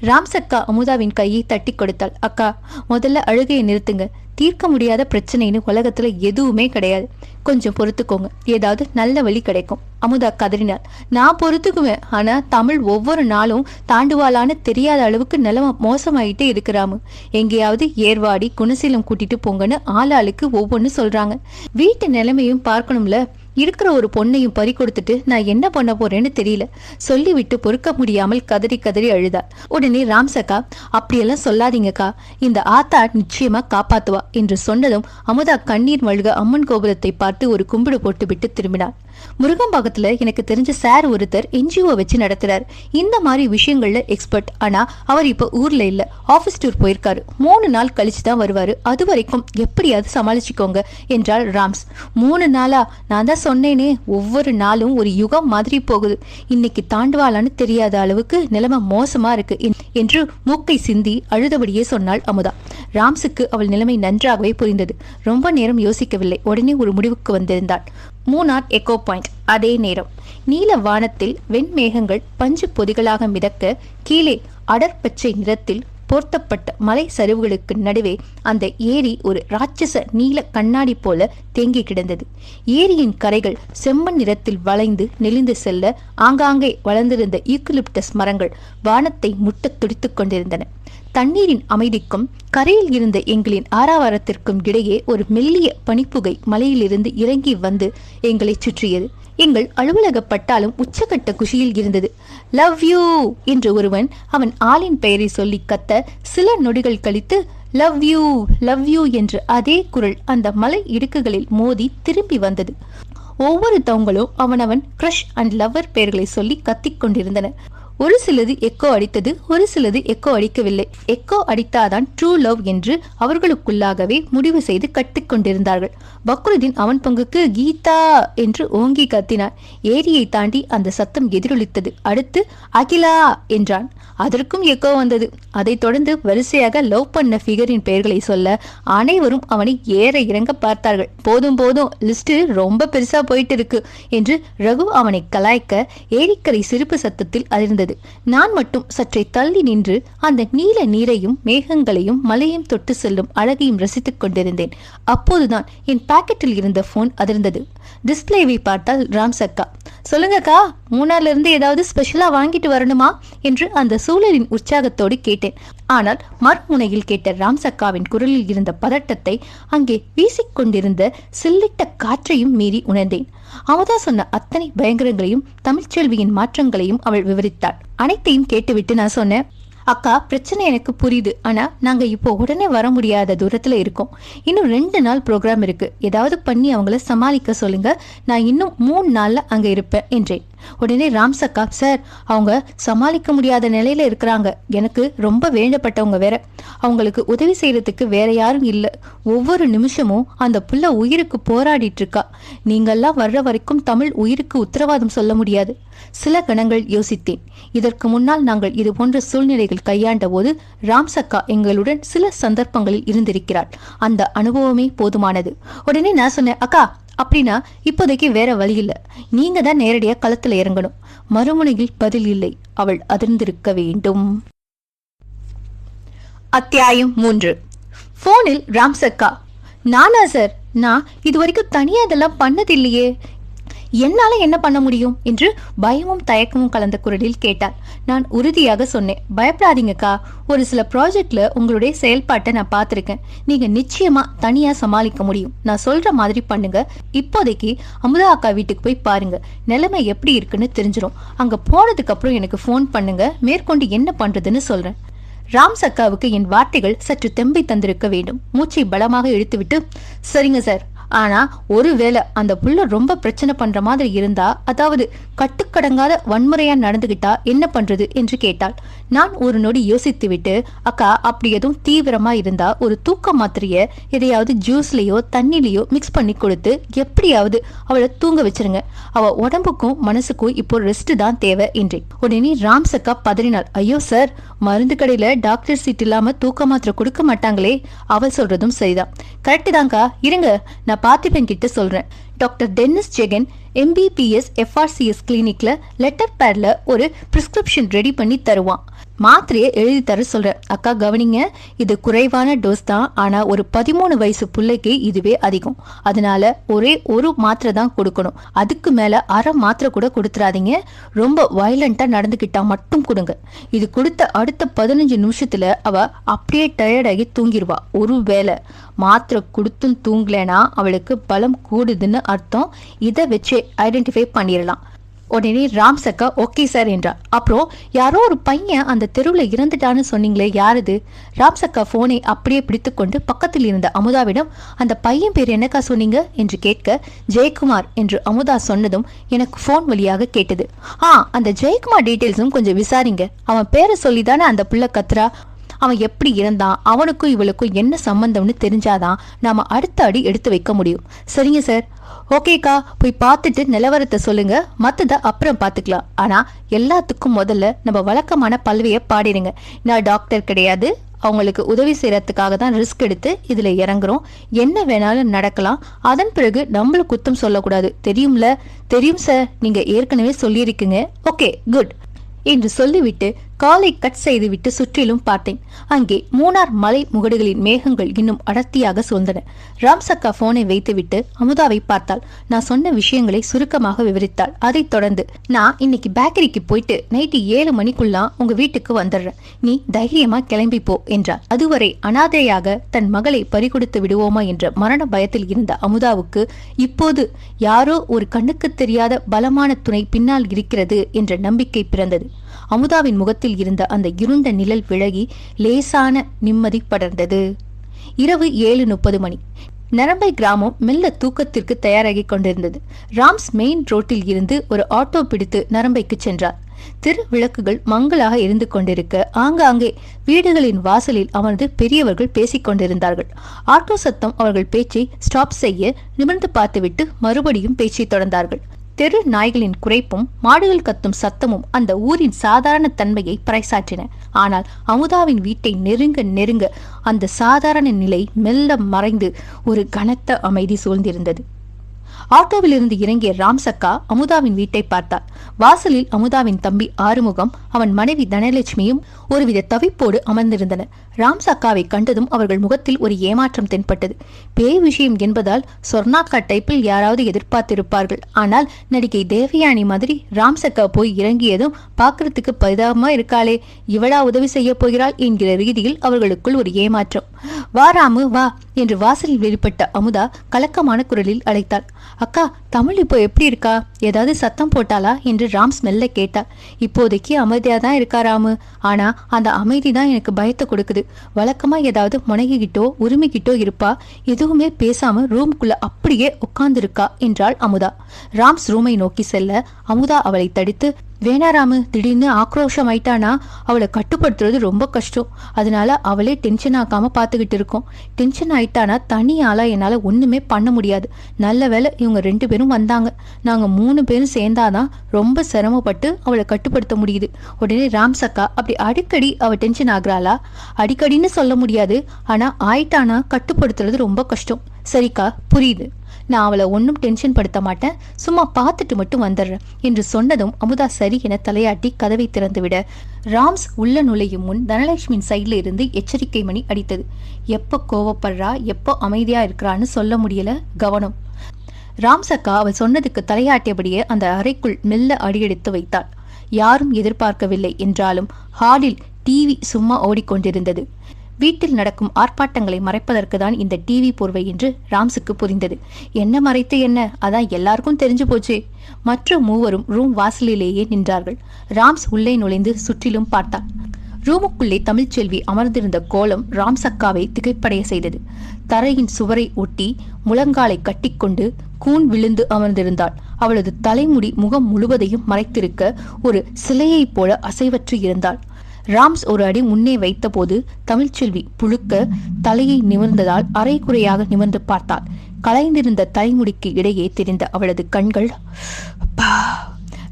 ராம்சக்கா அமுதாவின் கையை தட்டி கொடுத்தாள். அக்கா, முதல்ல அழுகையை நிறுத்துங்க. தீர்க்க முடியாத பிரச்சனைன்னு உலகத்துல எதுவுமே கிடையாது. கொஞ்சம் பொறுத்துக்கோங்க, ஏதாவது நல்ல வழி கிடைக்கும். அமுதா கதறினாள். நான் பொறுத்துக்குவேன், ஆனா தமிழ் ஒவ்வொரு நாளும் தாண்டுவாளான்னு தெரியாத அளவுக்கு நிலைமை மோசமாயிட்டே இருக்கிறாமு. எங்கேயாவது ஏர்வாடி குணசீலம் கூட்டிட்டு போங்கன்னு ஆளாளுக்கு ஒவ்வொன்னு சொல்றாங்க. வீட்டு நிலைமையும் பார்க்கணும்ல. இருக்கிற ஒரு பொண்ணையும் பறி கொடுத்துட்டு நான் என்ன பண்ண போறேன்னு தெரியல, சொல்லிவிட்டு பொறுக்க முடியாமல் கதறி கதறி அழுதாள். உடனே ராம்சக்கா, அப்படியெல்லாம் சொல்லாதீங்கக்கா, இந்த ஆத்தா நிச்சயமா காப்பாத்துவா என்று சொன்னதும் அமுதா கண்ணீர் மல்க அம்மன் கோபுரத்தை பார்த்து ஒரு கும்பிடு போட்டு விட்டு திரும்பினாள். முருகம்பாக்கத்துல எனக்கு தெரிஞ்ச சார் ஒருத்தர் என்ஜிஓ வச்சு நடத்துறாரு. இந்த மாதிரி விஷயங்கள்ல எக்ஸ்பர்ட். ஆனா அவர் இப்ப ஊர்ல இல்ல, ஆபீஸ் டூர் போயிருக்காரு. 3 நாள் கழிச்சுதான் வருவாரு. அது வரைக்கும் எப்படியாவது சமாளிச்சுக்கோங்க என்றாள் ராம்ஸ். 3 நாளா? நான் தான் சொன்னேனே, ஒவ்வொரு நாளும் ஒரு யுகம் மாதிரி போகுது. இன்னைக்கு தாண்டுவாளான்னு தெரியாத அளவுக்கு நிலைமை மோசமா இருக்கு என்று மூக்கை சிந்தி அழுதபடியே சொன்னாள் அமுதா. ராம்ஸுக்கு அவள் நிலைமை நன்றாகவே புரிந்தது. ரொம்ப நேரம் யோசிக்கவில்லை. உடனே ஒரு முடிவுக்கு வந்திருந்தாள். Munnar echo point. அதே நேரம் நீல வானத்தில் வெண்மேகங்கள் பஞ்சு பொதிகளாக மிதக்க, கீழே அடற்பச்சை நிறத்தில் போர்த்தப்பட்ட மலை சரிவுகளுக்கு நடுவே அந்த ஏரி ஒரு ராட்சச நீல கண்ணாடி போல தேங்கி கிடந்தது. ஏரியின் கரைகள் செம்மண் நிறத்தில் வளைந்து நெளிந்து செல்ல, ஆங்காங்கே வளர்ந்திருந்த யூக்கலிப்டஸ் மரங்கள் வானத்தை முட்ட துடித்துக் கொண்டிருந்தன. தண்ணீரின் அமைதிக்கும் கரையில் இருந்த எங்களின் ஆரவாரத்திற்கும் இடையே ஒரு மெல்லிய பனிப்புகை மலையிலிருந்து இறங்கி வந்து எங்களை சுற்றியது. எங்கள் அலுவலக பட்டாலும் உச்சகட்ட குஷியில் இருந்தது. லவ் யூ என்று ஒருவன் அவன் ஆளின் பெயரை சொல்லி கத்த, சில நொடிகள் கழித்து லவ் யூ லவ் யூ என்று அதே குரல் அந்த மலை இடுக்குகளில் மோதி திரும்பி வந்தது. ஒவ்வொரு தவங்களும் அவனவன் கிரஷ் அண்ட் லவ்வர் பெயர்களை சொல்லி கத்திக் கொண்டிருந்தனர். ஒரு சிலது எக்கோ அடித்தது, ஒரு சிலது எக்கோ அடிக்கவில்லை. எக்கோ அடித்தாதான் ட்ரூ லவ் என்று அவர்களுக்குள்ளாகவே முடிவு செய்து கட்டிக்கொண்டிருந்தார்கள். பக்ருதீன் அவன் பங்குக்கு கீதா என்று ஓங்கி கத்தினான். ஏரியை தாண்டி அந்த சத்தம் எதிரொலித்தது. அடுத்து அகிலா என்றான். அதற்கும் எக்கோ வந்தது. அதைத் தொடர்ந்து வரிசையாக லவ் பண்ண ஃபிகரின் பெயர்களை சொல்ல அனைவரும் அவனை ஏற இறங்க பார்த்தார்கள். போதும் போதும், லிஸ்ட் ரொம்ப பெருசா போயிட்டு இருக்கு என்று ரகு அவனை கலாய்க்க ஏரிக்கரை சிரிப்பு சத்தத்தில் அதிர்ந்தது. நான் மட்டும் சற்றே தள்ளி நின்று அந்த நீல நீரையும் மேகங்களையும் மலையும் தொட்டு செல்லும் அழகையும் ரசித்துக் கொண்டிருந்தேன். அப்போதுதான் என் பாக்கெட்டில் இருந்த போன் அதிர்ந்தது. டிஸ்பிளேவை பார்த்தால் ராம்ஸ் அக்கா. சொல்லுங்கக்கா, மூணார்ல இருந்து ஏதாவது ஸ்பெஷலா வாங்கிட்டு வரணுமா என்று அந்த சூழலின் உற்சாகத்தோடு கேட்டேன். ஆனால் மறுமுனையில் கேட்ட ராம்ஸ் அக்காவின் குரலில் இருந்த பதட்டத்தை, அங்கே வீசிக்கொண்டிருந்த சில்லிட்ட காற்றையும் மீறி உணர்ந்தேன். அமுதா சொன்ன அத்தனை பயங்கரங்களையும் தமிழ்ச்செல்வியின் மாற்றங்களையும் அவள் விவரித்தாள். அனைத்தையும் கேட்டுவிட்டு நான் சொன்னேன், அக்கா, பிரச்சனை எனக்கு புரியுது. ஆனா நாங்க இப்போ உடனே வர முடியாத தூரத்துல இருக்கோம். இன்னும் 2 நாள் ப்ரோக்ராம் இருக்கு. ஏதாவது பண்ணி அவங்கள சமாளிக்க சொல்லுங்க. நான் இன்னும் 3 நாள்ல அங்க இருப்பேன் என்றேன். உடனே ராம்ஸ் அக்கா, சார், அவங்க சமாளிக்க முடியாத நிலையில இருக்கிறாங்க. எனக்கு ரொம்ப வேண்டப்பட்டவங்க வேற. அவங்களுக்கு உதவி செய்யறதுக்கு வேற யாரும் இல்லை. ஒவ்வொரு நிமிஷமும் அந்த புள்ள உயிருக்கு போராடிட்டு இருக்கா. நீங்கெல்லாம் வர்ற வரைக்கும் தமிழ் உயிருக்கு உத்தரவாதம் சொல்ல முடியாது. சில கணங்கள் யோசித்தேன். இதற்கு முன்னால் நாங்கள் இது போன்ற சூழ்நிலைகள் கையாண்ட போது ராம்ஸ் அக்கா எங்களுடன் சில சந்தர்ப்பங்களில் இருந்திருக்கிறாள். அந்த அனுபவமே போதுமானது. உடனே நான் சொன்னேன், அக்கா, அப்படின்னா இப்போதைக்கு வேற வழி இல்ல, நீங்க தான் நேரடியா களத்துல இறங்கணும். மறுமுனையில் பதில் இல்லை. அவள் அதிர்ந்திருக்க வேண்டும். அத்தியாயம் 3. போனில் ராம்ஸ் அக்கா. நானா சார்? நான் இதுவரைக்கும் தனியா இதெல்லாம் பண்ணதில்லையே. என்னால என்ன பண்ண முடியும் என்று பயமும் தயக்கமும் கலந்த குரலில் கேட்டாள். நான் உறுதியாக சொன்னேன், பயப்படாதீங்கக்கா, ஒரு சில ப்ராஜெக்ட்ல உங்களுடைய செயல்பாட்டை நான் பார்த்திருக்கேன். நீங்க நிச்சயமா தனியா சமாளிக்க முடியும். நான் சொல்ற மாதிரி பண்ணுங்க. இப்போதைக்கு அமுதா அக்கா வீட்டுக்கு போய் பாருங்க. நிலைமை எப்படி இருக்குன்னு தெரிஞ்சிடும். அங்க போனதுக்கு அப்புறம் எனக்கு போன் பண்ணுங்க. மேற்கொண்டு என்ன பண்றதுன்னு சொல்றேன். ராம்ஸ் அக்காவுக்கு என் வார்த்தைகள் சற்று தெம்பை தந்திருக்க வேண்டும். மூச்சை பலமாக இழுத்துவிட்டு, சரிங்க சார், ஆனா ஒருவேளை அந்த புள்ள ரொம்ப பிரச்சனை பண்ற மாதிரி இருந்தா, அதாவது கட்டுக்கடங்காத வன்முறையா நடந்துகிட்டா என்ன பண்றது என்று கேட்டாள். நான் ஒரு நொடி யோசித்து விட்டு, அக்கா, அப்படி எதுவும் தீவிரமா இருந்தா ஒரு தூக்க மாத்திரைய எதையாவது ஜூஸ்லயோ தண்ணிலையோ மிக்ஸ் பண்ணி கொடுத்து எப்படியாவது அவளை தூங்க வச்சிருங்க. அவ உடம்புக்கும் மனசுக்கும் இப்போ ரெஸ்ட் தான் தேவை என்றேன். உடனே ராம்ஸ் அக்கா பதறினாள். ஐயோ சார், மருந்து கடையில டாக்டர் சீட் இல்லாம தூக்க மாத்திரை கொடுக்க மாட்டாங்களே. அவள் சொல்றதும் சரிதான். கரெக்ட் தான்க்கா, இருங்க, நான் பார்த்திபன் கிட்ட சொல்றேன். Doctor Dennis Jagan MBBS FRCS கிளினிக்ல லெட்டர் பேட்ல ஒரு பிரிஸ்கிரிப்ஷன் ரெடி பண்ணி தருவான். மாத்திரையை எழுதி தர சொல்றேன். அக்கா கவனிங்க, இது குறைவான டோஸ் தான். ஆனா ஒரு 13 வயசு பிள்ளைக்கு இதுவே அதிகம். அதனால ஒரே ஒரு மாத்திரை தான் கொடுக்கணும். அதுக்கு மேல அரை மாத்திரை கூட கொடுத்துறாதீங்க. ரொம்ப வயலண்டா நடந்துகிட்டா மட்டும் கொடுங்க. இது கொடுத்த அடுத்த 15 நிமிஷத்துல அவ அப்படியே டயர்டாகி தூங்கிடுவா. ஒரு வேளை மாத்திரை கொடுத்தும் தூங்கலைன்னா அவளுக்கு பலம் கூடுதுன்னு அர்த்தம். இதை வச்சு ஐடென்டிஃபை பண்ணிடலாம். உடனே ராம்ஸ் அக்கா ஓகே சார் என்றார். அப்புறம் யாரோ ஒரு பையன் அந்த தெருவில் இறந்துட்டான்னு சொன்னீங்களே, யாருது? ராம்ஸ் அக்கா போனை அப்படியே பிடித்து கொண்டு பக்கத்தில் இருந்த அமுதாவிடம், அந்த பையன் பேர் என்னக்கா சொன்னீங்க என்று கேட்க, ஜெயக்குமார் என்று அமுதா சொன்னதும் எனக்கு போன் வழியாக கேட்டது. அந்த ஜெயக்குமார் டீட்டெயில்ஸும் கொஞ்சம் விசாரிங்க. அவன் பேரை சொல்லிதானே அந்த புள்ள கத்துறா. அவன் எப்படி இருந்தான், அவனுக்கும் இவளுக்கும் என்ன சம்பந்தம்னு தெரிஞ்சாதான் நாம அடுத்த அடி எடுத்து வைக்க முடியும். சரிங்க சார். ஓகேக்கா, போய் பார்த்துட்டு நிலவரத்தை சொல்லுங்க. மற்றதை அப்புறம் பார்த்துக்கலாம். ஆனா எல்லாத்துக்கும் முதல்ல நம்ம வழக்கமான பல்வையை பாடிடுங்க. நான் டாக்டர் கிடையாது. அவங்களுக்கு உதவி செய்யறதுக்காக தான் ரிஸ்க் எடுத்து இதுல இறங்குறோம். என்ன வேணாலும் நடக்கலாம். அதன் பிறகு நம்மள குத்தம் சொல்லக்கூடாது. தெரியும்ல? தெரியும் சார், நீங்க ஏற்கனவே சொல்லியிருக்கீங்க. ஓகே, குட் என்று சொல்லிவிட்டு காலை கட் செய்துவிட்டு சுற்றிலும் பார்த்தேன். அங்கே மூணார் மலை முகடுகளின் மேகங்கள் இன்னும் அடர்த்தியாக சூழ்ந்தன. ராம்சக்கா போனை வைத்துவிட்டு அமுதாவை பார்த்தாள். நான் சொன்ன விஷயங்களை சுருக்கமாக விவரித்தாள். அதைத் தொடர்ந்து, நான் இன்னைக்கு பேக்கரிக்கு போயிட்டு நைட்டு 7 மணிக்குள்ளாம் உங்க வீட்டுக்கு வந்துடுறேன். நீ தைரியமா கிளம்பி போ என்றாள். அதுவரை அனாதையாக தன் மகளை பறிகொடுத்து விடுவோமா என்ற மரண பயத்தில் இருந்த அமுதாவுக்கு இப்போது யாரோ ஒரு கண்ணுக்கு தெரியாத பலமான துணை பின்னால் இருக்கிறது என்ற நம்பிக்கை பிறந்தது. அமுதாவின் முகத்தில் இருந்த அந்த இருண்ட நிழல் விலகி லேசான நிம்மதி படர்ந்தது. இரவு 7:30 மணி. நரம்பை கிராமம் மெல்ல தூக்கத்திற்கு தயாராகி கொண்டிருந்தது. ராம்ஸ் மெயின் ரோட்டில் இருந்து ஒரு ஆட்டோ பிடித்து நரம்பைக்கு சென்றார். திரு விளக்குகள் மங்களாக எரிந்து கொண்டிருக்க ஆங்காங்கே வீடுகளின் வாசலில் அமர்ந்து பெரியவர்கள் பேசிக் கொண்டிருந்தார்கள். ஆட்டோ சத்தம் அவர்கள் பேச்சை ஸ்டாப் செய்ய நிமிர்ந்து பார்த்துவிட்டு மறுபடியும் பேச்சை தொடர்ந்தார்கள். தெரு நாய்களின் குறைப்பும் மாடுகள் கத்தும் சத்தமும் அந்த ஊரின் சாதாரண தன்மையை பறைசாற்றின. ஆனால் அமுதாவின் வீட்டை நெருங்க நெருங்க அந்த சாதாரண நிலை மெல்ல மறைந்து ஒரு கனத்த அமைதி சூழ்ந்திருந்தது. ஆட்டோவில் இருந்து இறங்கிய ராம்சக்கா அமுதாவின் வீட்டை பார்த்தார். வாசலில் அமுதாவின் தம்பி ஆறுமுகம், அவன் மனைவி தனலட்சுமியும் ஒருவித தவிப்போடு அமர்ந்திருந்தனர். ராம்சக்காவை கண்டதும் அவர்கள் முகத்தில் ஒரு ஏமாற்றம் தென்பட்டது. பேய் விஷயம் என்பதால் சொர்ணாக்கா டைப்பில் யாராவது எதிர்பார்த்திருப்பார்கள். ஆனால் நடிகை தேவயானி மாதிரி ராம்சக்கா போய் இறங்கியதும் பார்க்கறதுக்கு பரிதாபமா இருக்காளே, இவளா உதவி செய்ய போகிறாள் என்கிற ரீதியில் அவர்களுக்குள் ஒரு ஏமாற்றம். வா ராமு வா என்று வாசலில் வெளிப்பட்ட அமுதா கலக்கமான குரலில் அழைத்தாள். அக்கா, தமிழ் இப்போ எப்படி இருக்கா? ஏதாவது சத்தம் போட்டாளா என்று ராம்ஸ் மெல்ல கேட்டார். இப்போதைக்கு அமைதியா தான் இருக்கா ராமு. ஆனா அந்த அமைதி தான் எனக்கு பயத்தை கொடுக்குது. வழக்கமா ஏதாவது முனகிக்கிட்டோ உரிமைக்கிட்டோ இருப்பா. எதுவுமே பேசாம ரூம்குள்ள அப்படியே உட்கார்ந்திருக்கா என்றாள் அமுதா. ராம்ஸ் ரூமை நோக்கி செல்ல அமுதா அவளை தடுத்து, வேணாராமு, திடீர்னு ஆக்ரோஷம் ஆயிட்டானா அவளை கட்டுப்படுத்துறது ரொம்ப கஷ்டம். அதனால அவளே டென்ஷன் ஆக்காம பாத்துக்கிட்டு இருக்கோம். டென்ஷன் ஆயிட்டானா தனி ஆளா என்னால ஒண்ணுமே பண்ண முடியாது. நல்ல வேலை இவங்க 2 பேரும் வந்தாங்க. நாங்க 3 பேரும் சேர்ந்தாதான் ரொம்ப சிரமப்பட்டு அவளை கட்டுப்படுத்த முடியுது. உடனே ராம்சக்கா, அப்படி அடிக்கடி அவ டென்ஷன் ஆகுறாளா? அடிக்கடின்னு சொல்ல முடியாது. ஆனா ஆயிட்டானா கட்டுப்படுத்துறது ரொம்ப கஷ்டம். சரிக்கா, புரியுது. நான் அவளை ஒன்னும் டென்ஷன் படுத்த மாட்டேன், சும்மா பார்த்துட்டு மட்டும் வந்துடுறேன் என்று சொன்னதும் அமுதா சரி என தலையாட்டி கதவை திறந்துவிட ராம்ஸ் உள்ள நுழையும் முன் தனலட்சுமியின் சைட்ல இருந்து எச்சரிக்கை மணி அடித்தது. எப்ப கோவப்படுறா, எப்போ அமைதியா இருக்கிறான்னு சொல்ல முடியல. கவனம். ராம்சக்கா அவள் சொன்னதுக்கு தலையாட்டியபடியே அந்த அறைக்குள் மெல்ல அடியெடுத்து வைத்தாள். யாரும் எதிர்பார்க்கவில்லை என்றாலும் ஹாலில் டிவி சும்மா ஓடிக்கொண்டிருந்தது. வீட்டில் நடக்கும் ஆர்ப்பாட்டங்களை மறைப்பதற்கு தான் இந்த டிவி போர்வை என்று ராம்ஸுக்கு புரிந்தது. என்ன மறைத்து என்ன, அதான் எல்லாருக்கும் தெரிஞ்சு போச்சே. மற்ற மூவரும் ரூம் வாசலிலேயே நின்றார்கள். ராம்ஸ் உள்ளே நுழைந்து சுற்றிலும் பார்த்தாள். ரூமுக்குள்ளே தமிழ்ச்செல்வி அமர்ந்திருந்த கோலம் ராம்சக்காவை திகைப்படைய செய்தது. தரையின் சுவரை ஒட்டி முழங்காலை கட்டிக்கொண்டு கூன் விழுந்து அமர்ந்திருந்தாள். அவளது தலைமுடி முகம் முழுவதையும் மறைத்திருக்க ஒரு சிலையைப் போல அசைவற்று இருந்தாள். ராம்ஸ் ஒரு அடி முன்னே வைத்த போது தமிழ்ச்செல்வி புழுக்க தலையை நிமிர்ந்ததால் அரைக்குறையாக நிமிர்ந்து பார்த்தாள். கலைந்திருந்த தலைமுடிக்கு இடையே தெரிந்த அவளது கண்கள்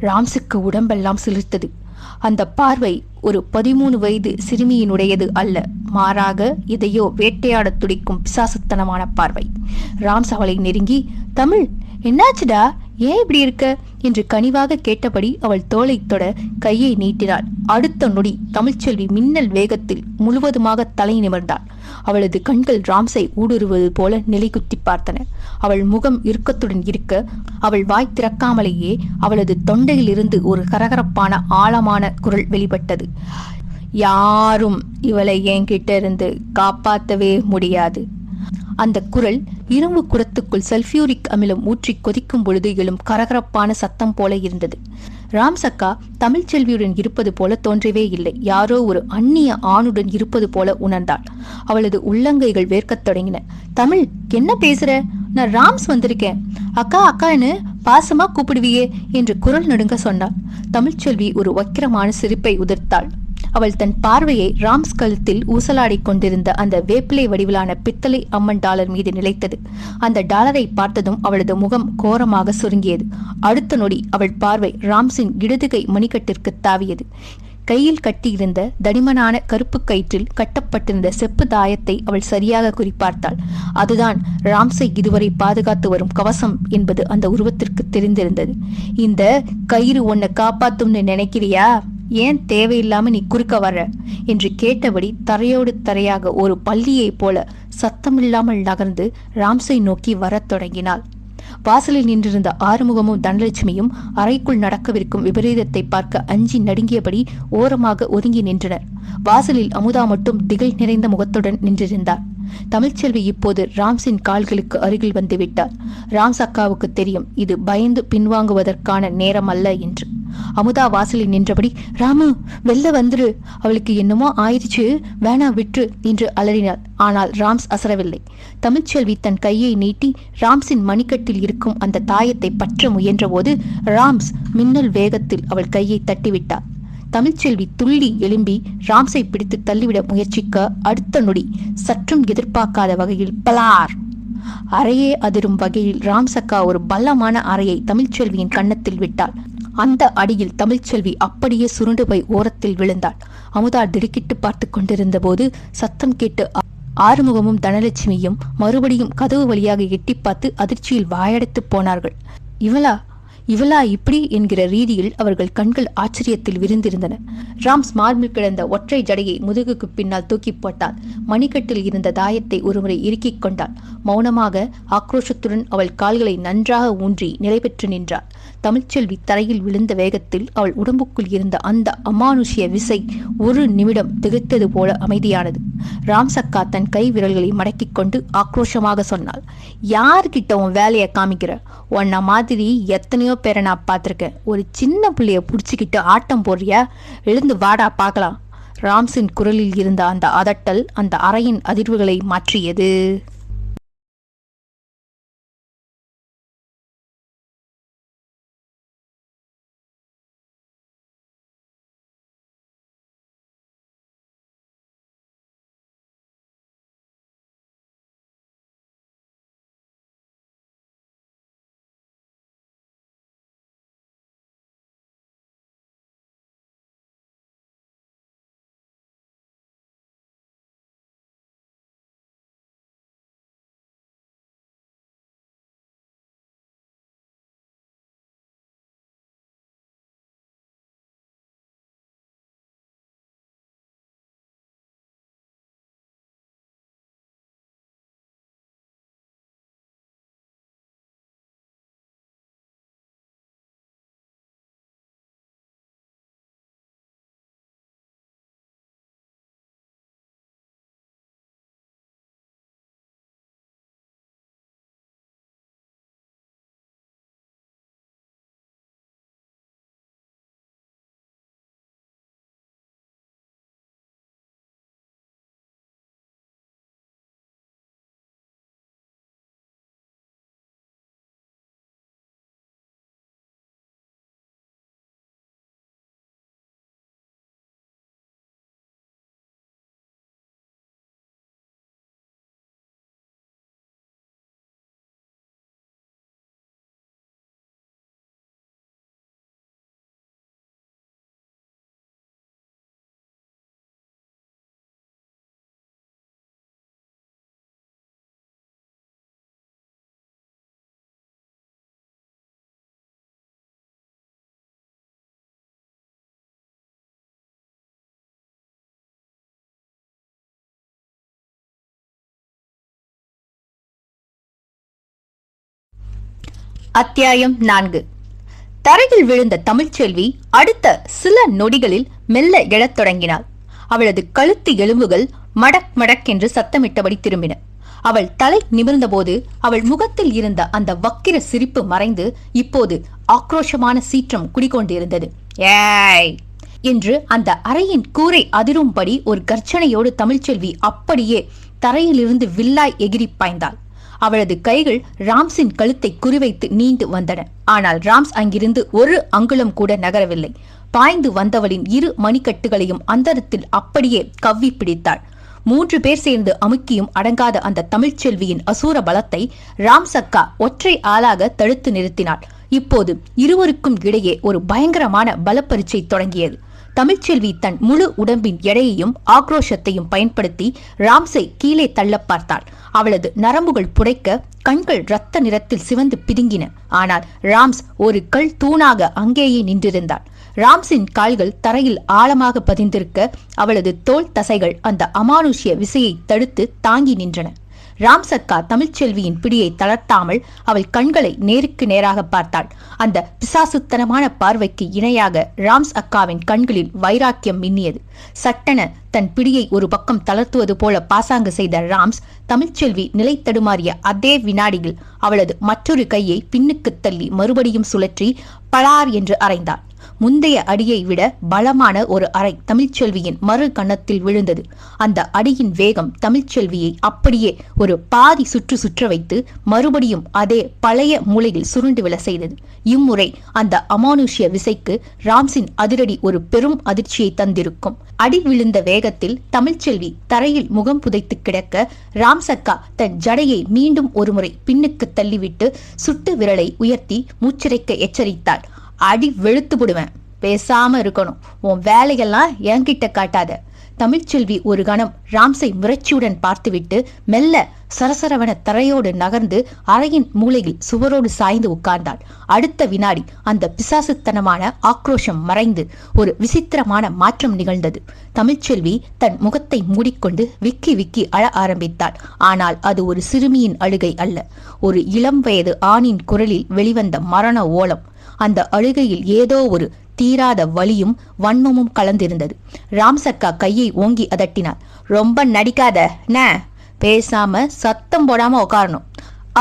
ராம்ஸுக்கு உடம்பெல்லாம் சிலிர்த்தது. அந்த பார்வை ஒரு 13 வயது சிறுமியினுடையது அல்ல, மாறாக எதையோ வேட்டையாட துடிக்கும் பிசாசுத்தனமான பார்வை. ராம்ஸ் அவளை நெருங்கி, தமிழ் என்னாச்சுடா, ஏன் இப்படி இருக்க என்று கனிவாக கேட்டபடி அவள் தோளை தொட கையை நீட்டினாள். அடுத்த நொடி தமிழ்ச்செல்வி மின்னல் வேகத்தில் முழுவதுமாக தலை நிமிர்ந்தாள். அவளது கண்கள் ராம்ஸை ஊடுருவது போல நிலைக்குத்தி பார்த்தன. அவள் முகம் இறுக்கத்துடன் இருக்க அவள் வாய் திறக்காமலேயே அவளது தொண்டையில் இருந்து ஒரு கரகரப்பான ஆழமான குரல் வெளிப்பட்டது. யாரும் இவளை என்கிட்ட இருந்து காப்பாற்றவே முடியாது. அந்த குரல் இரும்பு குடத்துக்குள் சல்பியூரிக் அமிலம் ஊற்றி கொதிக்கும் பொழுது எழும் கரகரப்பான சத்தம் போல இருந்தது. ராம்சக்கா தமிழ்ச்செல்வியுடன் இருப்பது போல தோன்றவே இல்லை. யாரோ ஒரு அந்நிய ஆணுடன் இருப்பது போல உணர்ந்தாள். அவளது உள்ளங்கைகள் வேர்க்கத் தொடங்கின. தமிழ், என்ன பேசுற? நான் ராம்ஸ் வந்திருக்கேன். அக்கா அக்கான்னு பாசமா கூப்பிடுவியே என்று குரல் நடுங்க சொன்னாள். தமிழ்ச்செல்வி ஒரு வக்கிரமான சிரிப்பை உதிர்த்தாள். அவள் தன் பார்வையை ராம்ஸ் கழுத்தில் ஊசலாடி கொண்டிருந்த அந்த வேப்பிலை வடிவிலான பித்தளை அம்மன் டாலர் மீது நிலைத்தது. அந்த டாலரை பார்த்ததும் அவளது முகம் கோரமாக சுருங்கியது. அடுத்த நொடி அவள் பார்வை ராம்ஸின் இடதுகை மணிக்கட்டிற்கு தாவியது. கையில் கட்டியிருந்த தடிமனான கருப்பு கயிற்றில் கட்டப்பட்டிருந்த செப்பு தாயத்தை அவள் சரியாக குறிப்பார்த்தாள். அதுதான் ராம்ஸை இதுவரை பாதுகாத்து வரும் கவசம் என்பது அந்த உருவத்திற்கு தெரிந்திருந்தது. இந்த கயிறு உன்னை காப்பாத்தும்னு நினைக்கிறியா ஏன் தேவையில்லாம நீ குறுக்க வர்ற என்று கேட்டபடி தரையோடு தரையாக ஒரு பள்ளியைப் போல சத்தமில்லாமல் நகர்ந்து ராம்ஸை நோக்கி வரத் தொடங்கினாள். வாசலில் நின்றிருந்த ஆறுமுகமும் தனலட்சுமியும் அறைக்குள் நடக்கவிருக்கும் விபரீதத்தை பார்க்க அஞ்சி நடுங்கியபடி ஓரமாக ஒதுங்கி நின்றனர். வாசலில் அமுதா மட்டும் திகழ் நிறைந்த முகத்துடன் நின்றிருந்தார். தமிழ்ச்செல்வி இப்போது ராம்ஸின் கால்களுக்கு அருகில் வந்து விட்டார். ராம்ஸ் அக்காவுக்கு தெரியும் இது பயந்து பின்வாங்குவதற்கான நேரம் அல்ல என்று. அமுதா வாசலில் நின்றபடி, ராமு வெளில வந்துரு, அவளுக்கு என்னமோ ஆயிடுச்சு, வேணா விற்று என்று அலறினாள். ஆனால் ராம்ஸ் அசரவில்லை. தமிழ்ச்செல்வி தன் கையை நீட்டி ராம்ஸின் மணிக்கட்டில் இருக்கும் அந்த தாயத்தை பற்ற முயன்றபோது ராம்ஸ் மின்னல் வேகத்தில் அவள் கையை தட்டிவிட்டார். தமிழ்ச்செல்வி துள்ளி எழும்பி ராம்ஸை பிடித்து தள்ளிவிட முயற்சிக்க அடுத்த நொடி சற்றும் எதிர்பார்க்காத வகையில் பலார்! அறையே அதிரும் வகையில் ராம்ஸ் அக்கா ஒரு பலமான அறையை தமிழ்ச்செல்வியின் கன்னத்தில் விட்டாள். அந்த அடியில் தமிழ்ச்செல்வி அப்படியே சுருண்டு போய் ஓரத்தில் விழுந்தாள். அமுதா திடுக்கிட்டு பார்த்து கொண்டிருந்த போது சத்தம் கேட்டு ஆறுமுகமும் தனலட்சுமியும் மறுபடியும் கதவு வழியாக எட்டி பார்த்து அதிர்ச்சியில் வாயடைத்து போனார்கள். இவளா இப்படி என்கிற ரீதியில் அவர்கள் கண்கள் ஆச்சரியத்தில் விரிந்திருந்தன. ராம்ஸ் மார்பில் கிடந்த ஒற்றை ஜடையை முதுகுக்கு பின்னால் தூக்கி போட்டாள். மணிக்கட்டில் இருந்த தாயத்தை ஒருமுறை இறுக்கிக் கொண்டாள். மௌனமாக ஆக்ரோஷத்துடன் அவள் கால்களை நன்றாக ஊன்றி நிலை பெற்று நின்றாள். தமிழ்ச்செல்வி தரையில் விழுந்த வேகத்தில் அவள் உடம்புக்குள் இருந்த அந்த அமானுஷ்ய விசை ஒரு நிமிடம் திகைத்தது போல அமைதியானது. ராம்ஸ் அக்கா தன் கை விரல்களை மடக்கிக் கொண்டு ஆக்ரோஷமாக சொன்னாள், யார்கிட்ட உன் வேலையை காமிக்கிற? உன்ன மாதிரி எத்தனையோ பேரை நான் பார்த்திருக்கேன். ஒரு சின்ன பிள்ளைய புடிச்சுக்கிட்டு ஆட்டம் போடுறியா? எழுந்து வாடா பார்க்கலாம். ராம்ஸின் குரலில் இருந்த அந்த அதட்டல் அந்த அறையின் அதிர்வுகளை மாற்றியது. அத்தியாயம் 4. தரையில் விழுந்த தமிழ்ச்செல்வி அடுத்த சில நொடிகளில் மெல்ல எழத் தொடங்கினாள். அவளது கழுத்து எலும்புகள் மடக் மடக் என்று சத்தமிட்டபடி திரும்பின. அவள் தலை நிமிர்ந்த போது அவள் முகத்தில் இருந்த அந்த வக்கிர சிரிப்பு மறைந்து இப்போது ஆக்ரோஷமான சீற்றம் குடிகொண்டிருந்தது. ஏய் என்று அந்த அறையின் கூரை அதிரும்படி ஒரு கர்ச்சனையோடு தமிழ்ச்செல்வி அப்படியே தரையிலிருந்து வில்லாய் எகிரி பாய்ந்தாள். அவளது கைகள் ராம்ஸின் கழுத்தை குறிவைத்து நீண்டு வந்தன. ஆனால் ராம்ஸ் அங்கிருந்து ஒரு அங்குலம் கூட நகரவில்லை. பாய்ந்து வந்தவளின் இரு மணிக்கட்டுகளையும் அந்தரத்தில் அப்படியே கவ்வி பிடித்தாள். 3 பேர் சேர்ந்து அமுக்கியும் அடங்காத அந்த தமிழ்ச்செல்வியின் அசூர பலத்தை ராம்ஸ் அக்கா ஒற்றை ஆளாக தடுத்து நிறுத்தினாள். இப்போது இருவருக்கும் இடையே ஒரு பயங்கரமான பலப்பரீட்சை தொடங்கியது. தமிழ்ச்செல்வி தன் முழு உடம்பின் எடையையும் ஆக்ரோஷத்தையும் பயன்படுத்தி ராம்ஸை கீழே தள்ள பார்த்தாள். அவளது நரம்புகள் புடைக்க, கண்கள் இரத்த நிறத்தில் சிவந்து பிதுங்கின. ஆனால் ராம்ஸ் ஒரு கல் தூணாக அங்கேயே நின்றிருந்தாள். ராம்ஸின் கால்கள் தரையில் ஆழமாக பதிந்திருக்க அவளது தோள் தசைகள் அந்த அமானுஷ்ய விசையை தடுத்து தாங்கி நின்றன. ராம்சக்கா தமிழ்ச்செல்வியின் பிடியை தளர்த்தாமல் அவள் கண்களை நேருக்கு நேராக பார்த்தாள். அந்த பிசாசுத்தனமான பார்வைக்கு இணையாக ராம்ஸ் அக்காவின் கண்களில் வைராக்கியம் மின்னியது. சட்டென தன் பிடியை ஒரு பக்கம் தளர்த்துவது போல பாசாங்கு செய்த ராம்ஸ் தமிழ்ச்செல்வி நிலை தடுமாறிய அதே வினாடியில் அவளது மற்றொரு கையை பின்னுக்கு தள்ளி மறுபடியும் சுழற்றி பளார் என்று அறைந்தாள். முந்தைய அடியை விட பலமான ஒரு அறை தமிழ்ச்செல்வியின் மறு கன்னத்தில் விழுந்தது. அந்த அடியின் வேகம் தமிழ்ச்செல்வியை அப்படியே ஒரு பாதி சுற்ற வைத்து மறுபடியும் அதே பழைய மூலையில் சுருண்டு விழ செய்தது. இம்முறை அந்த அமானுஷ்ய விசைக்கு ராம்ஸின் அதிரடி ஒரு பெரும் அதிர்ச்சியை தந்திருக்கும். அடி விழுந்த வேகத்தில் தமிழ்ச்செல்வி தரையில் முகம் புதைத்து கிடக்க ராம்சக்கா தன் ஜடையை மீண்டும் ஒருமுறை பின்னுக்கு தள்ளிவிட்டு சுட்டு விரலை உயர்த்தி மூச்சிறைக்க எச்சரித்தாள். அடி வெளுத்து போடுவேன், பேசாம இருக்கணும், உன் வேலையெல்லாம் என்கிட்ட காட்டாத. தமிழ்ச்செல்வி ஒரு கணம் ராம்ஸை முறைச்சியுடன் பார்த்துவிட்டு மெல்ல சரசரவன தரையோடு நகர்ந்து அறையின் மூலையில் சுவரோடு சாய்ந்து உட்கார்ந்தாள். அடுத்த வினாடி அந்த பிசாசுத்தனமான ஆக்ரோஷம் மறைந்து ஒரு விசித்திரமான மாற்றம் நிகழ்ந்தது. தமிழ்ச்செல்வி தன் முகத்தை மூடிக்கொண்டு விக்கி விக்கி அழ ஆரம்பித்தாள். ஆனால் அது ஒரு சிறுமியின் அழுகை அல்ல, ஒரு இளம் வயது ஆணின் குரலில் வெளிவந்த மரண ஓலம். அந்த அழுகையில் ஏதோ ஒரு தீராத வலியும் வன்மமும் கலந்திருந்தது. ராம்சக்கா கையை ஓங்கி அதட்டினார். ரொம்ப நடிக்காத, பேசாம சத்தம் போடாம உட்காரணும்.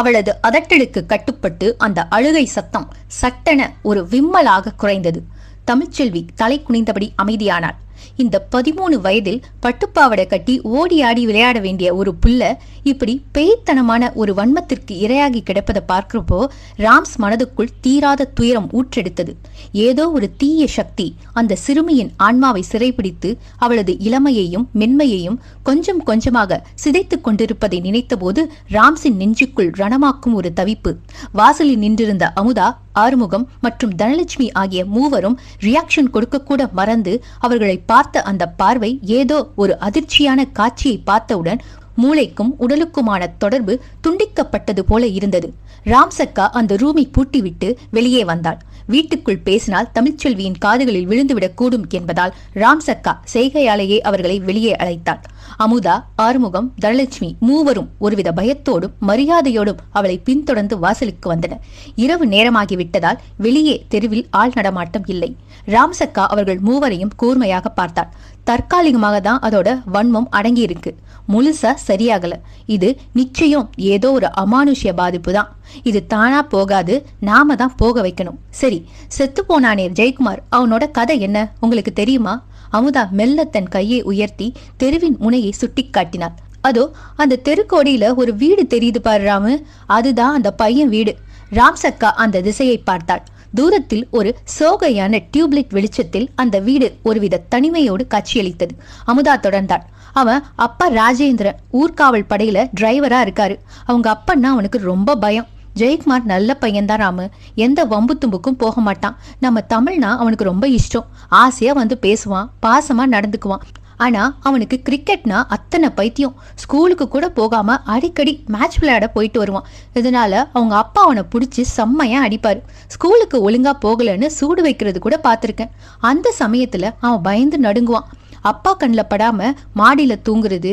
அவளது அதட்டலுக்கு கட்டுப்பட்டு அந்த அழுகை சத்தம் சட்டென ஒரு விம்மலாக குறைந்தது. தமிழ்ச்செல்வி தலை குனிந்தபடி அமைதியானாள். இந்த 13 வயதில் பட்டுப்பாவடை கட்டி ஓடி ஆடி விளையாட வேண்டிய ஒரு புள்ள இப்படி பேய்த்தனமான ஒரு வன்மத்திற்கு இரையாகி கிடப்பதை பார்க்கிறப்போ ராம்ஸ் மனதுக்குள் தீராத துயரம் ஊற்றெடுத்தது. ஏதோ ஒரு தீய சக்தி அந்த சிறுமியின் ஆன்மாவை சிறைபிடித்து அவளது இளமையையும் மென்மையையும் கொஞ்சம் கொஞ்சமாக சிதைத்துக் கொண்டிருப்பதை நினைத்தபோது ராம்ஸின் நெஞ்சுக்குள் ரணமாக்கும் ஒரு தவிப்பு. வாசலில் நின்றிருந்த அமுதா, ஆறுமுகம் மற்றும் தனலட்சுமி ஆகிய மூவரும் ரியாக்ஷன் கொடுக்கக்கூட மறந்து அவர்களை பார்த்த அந்த பார்வை ஏதோ ஒரு அதிர்ச்சியான காட்சியை பார்த்தவுடன் மூளைக்கும் உடலுக்குமான தொடர்பு துண்டிக்கப்பட்டது போல இருந்தது. ராம்சக்கா அந்த ரூமை பூட்டிவிட்டு வெளியே வந்தாள். வீட்டுக்குள் பேசினால் தமிழ்ச்செல்வியின் காதுகளில் விழுந்துவிடக் கூடும் என்பதால் ராம்சக்கா செய்கையாலேயே அவர்களை வெளியே அழைத்தாள். அமுதா, ஆறுமுகம், தனலட்சுமி மூவரும் ஒருவித பயத்தோடும் மரியாதையோடும் அவளை பின்தொடர்ந்து வாசலுக்கு வந்தனர். இரவு நேரமாகிவிட்டதால் வெளியே தெருவில் ஆள் நடமாட்டம் இல்லை. ராம்சக்கா அவர்கள் மூவரையும் கூர்மையாக பார்த்தாள். தற்காலிகமாக தான் அதோட வன்மம் அடங்கியிருக்கு, முழுசா சரியாகல. இது நிச்சயம் ஏதோ ஒரு அமானுஷ்ய பாதிப்பு தான். இது தானா போகாது, நாம தான் போக வைக்கணும். சரி, செத்து போனானே ஜெயக்குமார், அவனோட கதை என்ன உங்களுக்கு தெரியுமா? அமுதா மெல்ல தன் கையை உயர்த்தி தெருவின் முனையை சுட்டி காட்டினாள். அதோ அந்த தெருக்கோடியில ஒரு வீடு தெரியுது பாரு ராமு, அதுதான் அந்த பையன் வீடு. ராம்சக்கா அந்த திசையை பார்த்தாள். தூரத்தில் ஒரு சோகையான டியூப்லைட் வெளிச்சத்தில் அந்த வீடு ஒருவித தனிமையோடு காட்சியளித்தது. அமுதா தொடர்ந்தாள். அவன் அப்பா ராஜேந்திரன் ஊர்காவல் படையில டிரைவரா இருக்காரு. அவங்க அப்பன்னா அவனுக்கு ரொம்ப பயம். ஜெயக்குமார் நல்ல பையன்தான் ராமு, எந்த வம்பு தும்புக்கும் போக மாட்டான். நம்ம தமிழ்னா அவனுக்கு ரொம்ப இஷ்டம். ஆசையா வந்து பேசுவான், பாசமா நடந்துக்குவான். ஆனா அவனுக்கு கிரிக்கெட்னா அத்தனை பைத்தியம். ஸ்கூலுக்கு கூட போகாம அடிக்கடி மேட்ச் விளையாட போயிட்டு வருவான். இதனால அவங்க அப்பா அவனை பிடிச்சி செம்மையா அடிப்பாரு. ஸ்கூலுக்கு ஒழுங்கா போகலன்னு சூடு வைக்கிறது கூட பார்த்திருக்கேன். அந்த சமயத்துல அவன் பயந்து நடுங்குவான். அப்பா கண்ணில் படாம மாடியில தூங்குறது,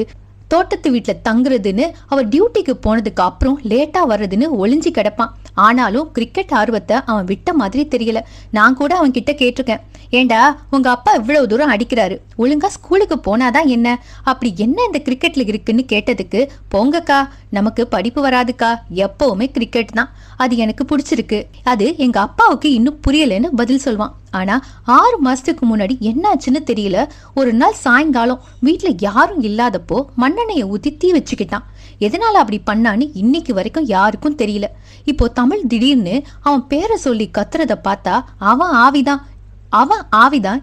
தோட்டத்து வீட்டுல தங்குறதுன்னு அவர் டியூட்டிக்கு போனதுக்கு அப்புறம் லேட்டா வர்றதுன்னு ஒளிஞ்சு கிடப்பான். ஆனாலும் கிரிக்கெட் ஆர்வத்தை அவன் விட்ட மாதிரி தெரியல. நான் கூட அவன் கிட்ட கேட்டிருக்கேன், ஏண்டா உங்க அப்பா இவ்வளவு தூரம் அடிக்கிறாரு, ஒழுங்கா ஸ்கூலுக்கு போனாதான் என்ன, அப்படி என்ன இந்த கிரிக்கெட்ல இருக்குன்னு கேட்டதுக்கு, போங்கக்கா நமக்கு படிப்பு வராதுக்கா, எப்பவுமே கிரிக்கெட் தான், அது எனக்கு பிடிச்சிருக்கு, அது எங்க அப்பாவுக்கு இன்னும் புரியலன்னு பதில் சொல்வான். ஆனா 6 மாசத்துக்கு முன்னாடி என்னாச்சுன்னு தெரியல, ஒரு நாள் சாயங்காலம் வீட்டுல யாரும் இல்லாதப்போ மண்ணெண்ணெயை ஊத்தி தீ வச்சுக்கிட்டான். எதனால அப்படி பண்ணான்னு இன்னைக்கு வரைக்கும் யாருக்கும் தெரியல. இப்போ தமிழ் திடீர்னு அவன் பேரை சொல்லி கத்துறத பார்த்தா அவன் ஆவிதான்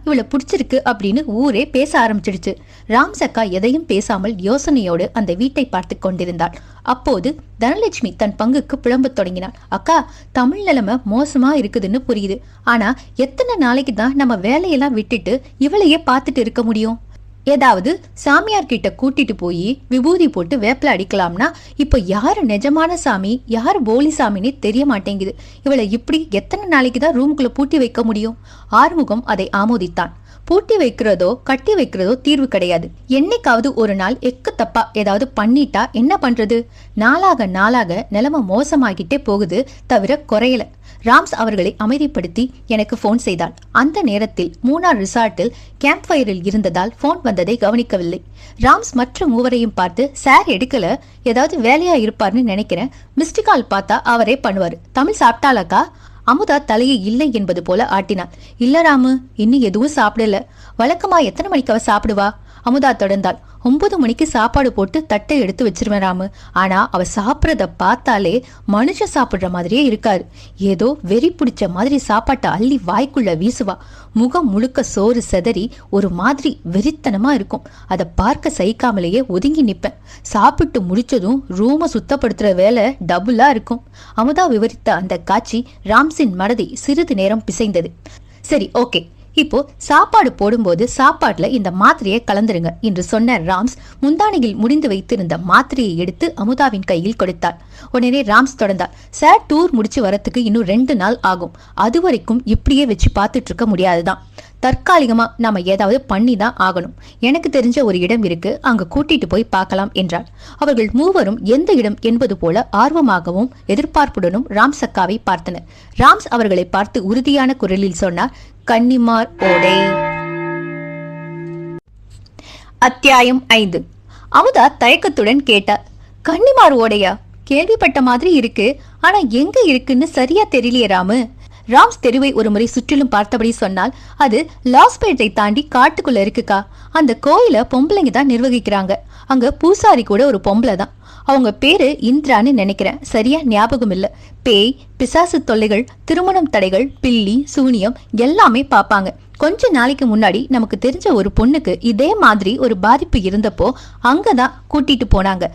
இவளை பிடிச்சிருக்கு அப்படின்னு ஊரே பேச ஆரம்பிச்சிடுச்சு. ராம்சக்கா எதையும் பேசாமல் யோசனையோடு அந்த வீட்டை பார்த்து கொண்டிருந்தாள். அப்போது தனலட்சுமி தன் பங்குக்கு புலம்பத் தொடங்கினாள். அக்கா, தமிழ் நிலைமை மோசமா இருக்குதுன்னு புரியுது. ஆனா எத்தனை நாளைக்கு தான் நம்ம வேலையெல்லாம் விட்டுட்டு இவளையே பார்த்துட்டு இருக்க முடியும்? ஏதாவது சாமியார் கிட்ட கூட்டிட்டு போய் விபூதி போட்டு வேப்பில அடிக்கலாம்னா இப்ப யாரு நிஜமான சாமி யாரு போலி சாமின்னு தெரிய மாட்டேங்குது. இவளை இப்படி எத்தனை நாளைக்கு தான் ரூமுக்குள்ள பூட்டி வைக்க முடியும்? ஆறுமுகம் அதை ஆமோதித்தான். பூட்டி வைக்கிறதோ கட்டி வைக்கிறதோ தீர்வு கிடையாது. என்னைக்காவது ஒரு நாள் எக்கு தப்பா ஏதாவது பண்ணிட்டா என்ன பண்றது? நாளாக நாளாக நிலைமை மோசமாகிட்டே போகுது, தவிர குறையல. ராம்ஸ் அவர்களை அமைதிப்படுத்தி எனக்கு போன் செய்தாள். அந்த நேரத்தில் மூணார் ரிசார்ட்டில் கேம்ப் ஃபயரில் இருந்ததால் போன் வந்ததை கவனிக்கவில்லை. ராம்ஸ் மற்ற மூவரையும் பார்த்து, சார் எடுக்கல, ஏதாவது வேலையா இருப்பார்னு நினைக்கிறேன், மிஸ்டு கால் பார்த்தா அவரே பண்ணுவாரு. தமிழ் சாப்பிட்டாலக்கா? அமுதா தலையை இல்லை என்பது போல ஆட்டினாள். இல்ல ராமு, இன்னும் எதுவும் சாப்பிடல. வழக்கமா எத்தனை மணிக்கு அவ சாப்பிடுவா? அமுதா தொடர்ந்தாள். 9 மணிக்கு சாப்பாடு போட்டு தட்டை எடுத்து வச்சிருவேன் ராமு. ஆனா அவ சாப்பிட்றத பார்த்தாலே மனுஷ சாப்பிடுற மாதிரியே இருக்காரு. ஏதோ வெறி பிடிச்ச மாதிரி சாப்பாட்டை அள்ளி வாய்க்குள்ள வீசுவா. முகம் முழுக்க சோறு செதறி ஒரு மாதிரி வெறித்தனமா இருக்கும். அதை பார்க்க சகிக்காமலேயே ஒதுங்கி நிப்பேன். சாப்பிட்டு முடிச்சதும் ரூமை சுத்தப்படுத்துற வேலை டபுளா இருக்கும். அமுதா விவரித்த அந்த காட்சி ராம்ஸின் மனதை சிறிது நேரம் பிசைந்தது. சரி, ஓகே, இப்போ சாப்பாடு போடும்போது சாப்பாட்டுல இந்த மாத்திரையை கலந்துருங்க என்று சொன்ன ராம்ஸ் முந்தானையில் முடிந்து வைத்திருந்த மாத்திரையை எடுத்து அமுதாவின் கையில் கொடுத்தார். உடனே ராம்ஸ் தொடர்ந்தார். சார் டூர் முடிச்சு வரத்துக்கு இன்னும் 2 நாள் ஆகும். அது வரைக்கும் இப்படியே வச்சு பார்த்துட்டு இருக்க முடியாதுதான். தற்காலிகமா நாம ஏதாவது பண்ணி தான் ஆகணும். எனக்கு தெரிஞ்ச ஒரு இடம் இருக்கு, அங்க கூட்டிட்டு போய் பார்க்கலாம் என்றார். அவர்கள் மூவரும் எந்த இடம் என்பது போல ஆர்வமாகவும் எதிர்பார்ப்புடனும் ராம்ஸ் அக்காவை பார்த்தனர். ராம்ஸ் அவர்களை பார்த்து உறுதியான குரலில் சொன்னார், கன்னிமார் ஓடை. அத்தியாயம் 5. அமுதா தயக்கத்துடன் கேட்டார். கன்னிமார் ஓடையா? கேள்விப்பட்ட மாதிரி இருக்கு, ஆனா எங்க இருக்குன்னு சரியா தெரியலையே ராமு. ராம்ஸ் தெருவை ஒரு முறை சுற்றிலும் பார்த்தபடி சொன்னால், அது லாஸ்பேட்டை தாண்டி காட்டுக்குள்ள இருக்குக்கா. அந்த கோயில பொம்பளைங்க தான் நிர்வகிக்கிறாங்க. அங்க பூசாரி கூட ஒரு பொம்பளை தான். அவங்க பேரு இந்திரான்னு நினைக்கிறேன், சரியா ஞாபகம் இல்ல. பேய் பிசாசு தொல்லைகள், திருமணம் தடைகள், பில்லி சூனியம் எல்லாமே பாப்பாங்க. கொஞ்ச நாளைக்கு முன்னாடி நமக்கு தெரிஞ்ச ஒரு பொண்ணுக்கு இதே மாதிரி ஒரு பாதிப்பு இருந்தப்போ அங்கதான் கூட்டிட்டு போனாங்க.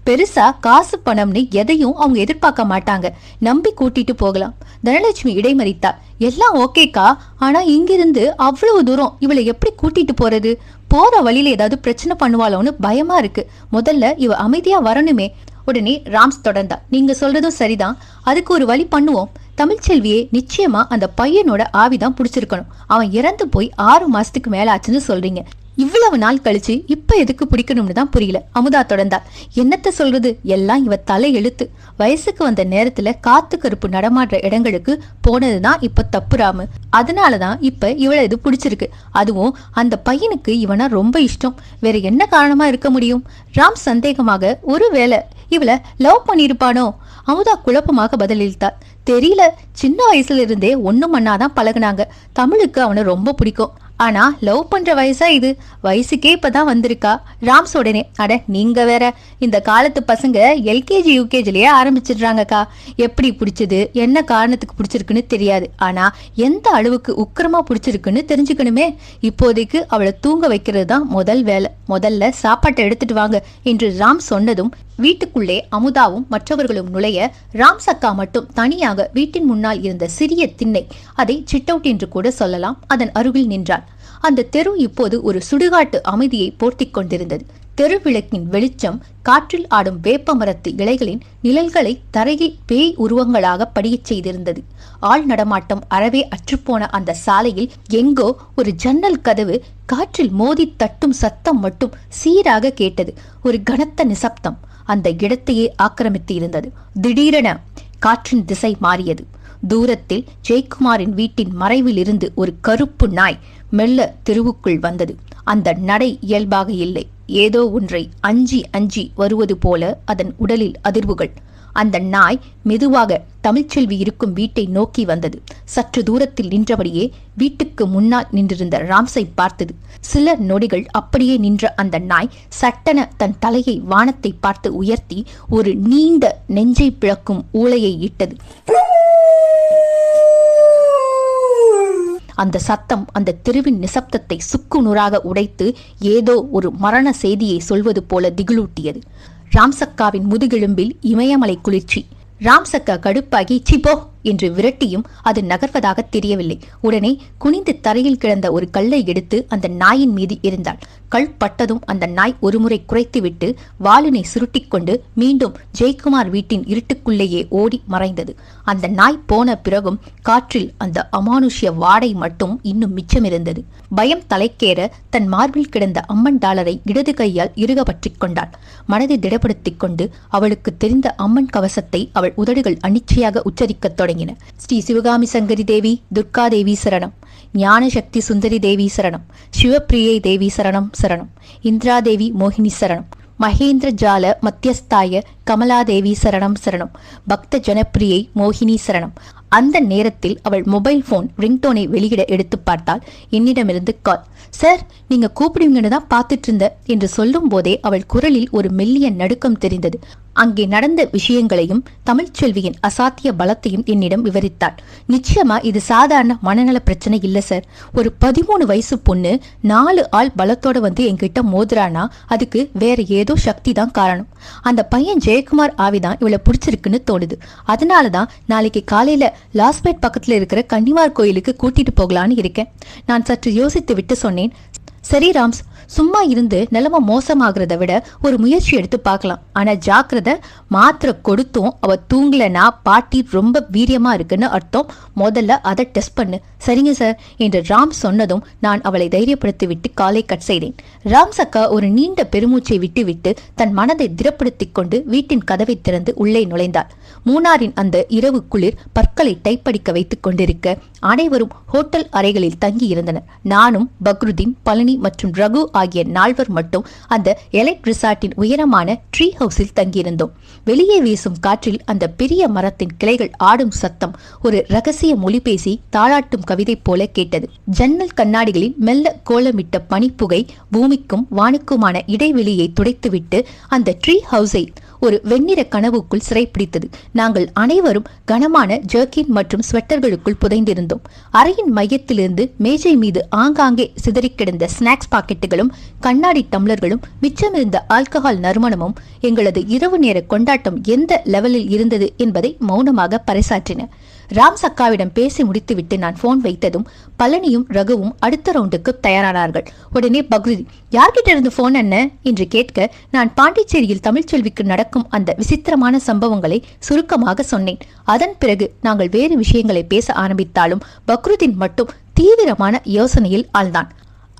பெருசா காசு பணம்னு எதையும் அவங்க எதிர்பார்க்க மாட்டாங்க, நம்பி கூட்டிட்டு போகலாம். தனலட்சுமி இடைமறித்தா. எல்லாம் ஓகேக்கா, ஆனா இங்கிருந்து அவ்வளவு தூரம் இவளை எப்படி கூட்டிட்டு போறது? போற வழியில ஏதாவது பிரச்சனை பண்ணுவாளோன்னு பயமா இருக்கு. முதல்ல இவ அமைதியா வரணுமே. உடனே ராம்ஸ் தொடர்ந்தா. நீங்க சொல்றதும் சரிதான், அதுக்கு ஒரு வழி பண்ணுவோம். தமிழ்ச்செல்வியே நிச்சயமா அந்த பையனோட ஆவிதான் பிடிச்சிருக்கணும். அவன் இறந்து போய் 6 மாசத்துக்கு மேல ஆச்சுன்னு சொல்றீங்க. இவ்வளவு நாள் கழிச்சு இப்ப எதுக்கு பிடிக்கணும்னு தான் புரியல. அமுதா தொடர்ந்தாள். என்னத்த சொல்றது, எல்லாம் இவ தலை எழுத்து. வயசுக்கு வந்த நேரத்துல காத்து கருப்பு நடமாடுற இடங்களுக்கு போனதுதான் இப்ப தப்பு ராமு. அதனாலதான் இப்ப இவளை இது பிடிச்சிருக்கு. அதுவும் அந்த பையனுக்கு இவனா ரொம்ப இஷ்டம். வேற என்ன காரணமா இருக்க முடியும்? ராம் சந்தேகமாக, ஒருவேளை இவளை லவ் பண்ணிருப்பானோ? அமுதா குழப்பமாக பதிலளித்தாள். தெரியல, சின்ன வயசுல இருந்தே ஒண்ணும் மண்ணாதான் பழகுனாங்க. தமிழுக்கு அவனை ரொம்ப பிடிக்கும். ஆனா லவ் பண்ற வயசா இது? வயசுக்கே இப்பதான் வந்திருக்கா. ராம்ஸ் உடனே, அட நீங்க வேற, இந்த காலத்து பசங்க LKG UKGலயே ஆரம்பிச்சிடுறாங்கக்கா. எப்படி பிடிச்சது, என்ன காரணத்துக்கு பிடிச்சிருக்குன்னு தெரியாது, ஆனா எந்த அளவுக்கு உக்கிரமா பிடிச்சிருக்குன்னு தெரிஞ்சுக்கணுமே. இப்போதைக்கு அவளை தூங்க வைக்கிறது தான் முதல் வேலை. முதல்ல சாப்பாட்டை எடுத்துட்டு வாங்க என்று ராம் சொன்னதும் வீட்டுக்குள்ளே அமுதாவும் மற்றவர்களும் நுழைய, ராம்ஸ் அக்கா மட்டும் தனியாக வீட்டின் முன்னால் இருந்த சிறிய திண்ணை, அதை சிட் அவுட் என்று கூட சொல்லலாம், அதன் அருகில் நின்றாள். அந்த தெரு இப்போது ஒரு சுடுகாட்டு அமைதியை போர்த்திக் கொண்டிருந்தது. தெருவிளக்கின் வெளிச்சம் காற்றில் ஆடும் வேப்ப மரத்து இலைகளின் நிழல்களை தரையில் பேய் உருவங்களாக படியச் செய்திருந்தது. ஆள் நடமாட்டம் அறவே அற்றுப்போன அந்த சாலையில் எங்கோ ஒரு ஜன்னல் கதவு காற்றில் மோதி தட்டும் சத்தம் மட்டும் சீராக கேட்டது. ஒரு கனத்த நிசப்தம் அந்த இடத்தையே ஆக்கிரமித்து இருந்தது. திடீரென காற்றின் திசை மாறியது. தூரத்தில் ஜெயக்குமாரின் வீட்டின் மறைவில் இருந்து ஒரு கருப்பு நாய் மெல்ல தெருவுக்குள் வந்தது. அந்த நடை இயல்பாக இல்லை. ஏதோ ஒன்றை அஞ்சி அஞ்சி வருவது போல அதன் உடலில் அதிர்வுகள். அந்த நாய் மெதுவாக தமிழ்ச்செல்வி இருக்கும் வீட்டை நோக்கி வந்தது. சற்று தூரத்தில் நின்றபடியே வீட்டுக்கு முன்னால் நின்றிருந்த ராம்ஸை பார்த்தது. சில நொடிகள் அப்படியே நின்ற அந்த நாய் சட்டென தன் தலையை வானத்தை பார்த்து உயர்த்தி ஒரு நீண்ட நெஞ்சை பிளக்கும் ஊளையை இட்டது. அந்த சத்தம் அந்த தெருவின் நிசப்தத்தை சுக்கு நூறாக உடைத்து ஏதோ ஒரு மரண செய்தியை சொல்வது போல திகிலூட்டியது. ராம்சக்காவின் முதுகெலும்பில் இமயமலை குளிர்ச்சி. ராம்சக்கா கடுப்பாகி, சிப்போ என்று விரட்டியும் அது நகர்வதாக தெரியவில்லை. உடனே குனிந்து தரையில் கிடந்த ஒரு கல்லை எடுத்து அந்த நாயின் மீது எறிந்தாள். கல் பட்டதும் அந்த நாய் ஒருமுறை குறைத்துவிட்டு வாளினை சுருட்டிக்கொண்டு மீண்டும் ஜெயக்குமார் வீட்டின் இருட்டுக்குள்ளேயே ஓடி மறைந்தது. அந்த நாய் போன பிறகும் காற்றில் அந்த அமானுஷ்ய வாடை மட்டும் இன்னும் மிச்சமிருந்தது. பயம் தலைக்கேற தன் மார்பில் கிடந்த அம்மன் டாலரை இடது கையால் இறுக பற்றிக் கொண்டாள். மனதை திடப்படுத்திக் கொண்டு அவளுக்கு தெரிந்த அம்மன் கவசத்தை அவள் உதடுகள் அனிச்சையாக உச்சரிக்கத் தொடங்கின. ஸ்ரீ சிவகாமி சங்கரி தேவி துர்கா தேவி சரணம், ஞான சக்தி சுந்தரி தேவி சரணம், சிவப்பிரியை தேவி சரணம் சரணம், இந்திராதேவி மோகினி சரணம், மகேந்திர ஜால மத்தியஸ்தாய கமலாதேவி சரணம் சரணம், பக்த ஜனப்பிரியை மோகினி சரணம். அந்த நேரத்தில் அவள் மொபைல் போன் ரிங்டோனை வெளியிட எடுத்து பார்த்தால் என்னிடமிருந்து கால். சார், நீங்க கூப்பிடுவீங்கன்னு தான் பார்த்துட்டு இருந்த என்று சொல்லும் போதே அவள் குரலில் ஒரு மெல்லிய நடுக்கம் தெரிந்தது. அங்கே நடந்த விஷயங்களையும் தமிழ்ச்செல்வியின் அசாத்திய பலத்தையும் என்னிடம் விவரித்தாள். நிச்சயமா இது சாதாரண மனநல பிரச்சனை இல்ல சார். ஒரு 13 வயசு பொண்ணு 4 ஆள் பலத்தோட வந்து என்கிட்ட மோதுறானா அதுக்கு வேற ஏதோ சக்தி தான் காரணம். அந்த பையன் ஜெயக்குமார் ஆவிதான் இவளை பிடிச்சிருக்குன்னு தோணுது. அதனாலதான் நாளைக்கு காலையில லாஸ்பேட் பக்கத்துல இருக்கிற கன்னிவார் கோயிலுக்கு கூட்டிட்டு போகலான்னு இருக்கேன். நான் சற்று யோசித்து விட்டு சொன்னேன், சரி ராம்ஸ், சும்மா இருந்து நிலைமை மோசமாகிறத விட ஒரு முயற்சி எடுத்து பார்க்கலாம். ஆனா ஜாக்கிரதை, மாத்திரை கொடுத்தும் அவ தூங்கலனா பாட்டி ரொம்ப வீரியமா இருக்குன்னு அர்த்தம். முதல்ல அதை டெஸ்ட் பண்ணு. சரிங்க சார் என்று ராம் சொன்னதும் நான் அவளை தைரியப்படுத்தி விட்டு காலை கட் செய்தேன். ராம்ஸ் அக்கா ஒரு நீண்ட பெருமூச்சை விட்டுவிட்டு தன் மனதை திடப்படுத்திக் கொண்டு வீட்டின் கதவை திறந்து உள்ளே நுழைந்தாள். மூணாரின் அந்த இரவு குளிர் பற்களை டைப்படிக்க வைத்துக் கொண்டிருக்க அனைவரும் ஹோட்டல் அறைகளில் தங்கி இருந்தனர். நானும் பக்ருதீன், பழனி மற்றும் ரகு ஆகிய 4 மட்டும் அந்த எலைட் ரிசார்ட்டின் உயரமான ட்ரீ ஹவுஸில் தங்கியிருந்தோம். வெளியே வீசும் காற்றில் அந்த பெரிய மரத்தின் கிளைகள் ஆடும் சத்தம் ஒரு ரகசிய மொழி பேசி தாளாட்டும் கவிதை போல கேட்டது. ஜன்னல் கண்ணாடிகளில் மெல்ல கோலமிட்ட பனிப்புகை பூமிக்கும் வானுக்குமான இடைவெளியை துடைத்துவிட்டு அந்த ட்ரீ ஹவுஸை ஒரு வெண்ணிற கனவுக்குள் சிறைப்பிடித்தது. நாங்கள் அனைவரும் கனமான ஜர்கின் மற்றும் ஸ்வெட்டர்களுக்குள் புதைந்திருந்தோம். அறையின் மையத்திலிருந்து மேஜை மீது ஆங்காங்கே சிதறி கிடந்த ஸ்நாக்ஸ் பாக்கெட்டுகளும் கண்ணாடி டம்ளர்களும் மிச்சமிருந்த ஆல்கஹால் நறுமணமும் எங்களது இரவு நேர கொண்டாட்டம் எந்த லெவலில் இருந்தது என்பதை மௌனமாக பறைசாற்றின. ராம்ஸ் அக்காவிடம் பேசி முடித்துவிட்டு நான் போன் வைத்ததும் பழனியும் ரகுவும் அடுத்த ரவுண்டுக்கு தயாரானார்கள். உடனே பக்ருதி, யார்கிட்ட இருந்து போன் என்ன என்று கேட்க நான் பாண்டிச்சேரியில் தமிழ்ச்செல்விக்கு நடக்கும் அந்த விசித்திரமான சம்பவங்களை சுருக்கமாக சொன்னேன். அதன் பிறகு நாங்கள் வேறு விஷயங்களை பேச ஆரம்பித்தாலும் பக்ருதீன் மட்டும் தீவிரமான யோசனையில் ஆழ்ந்தான்.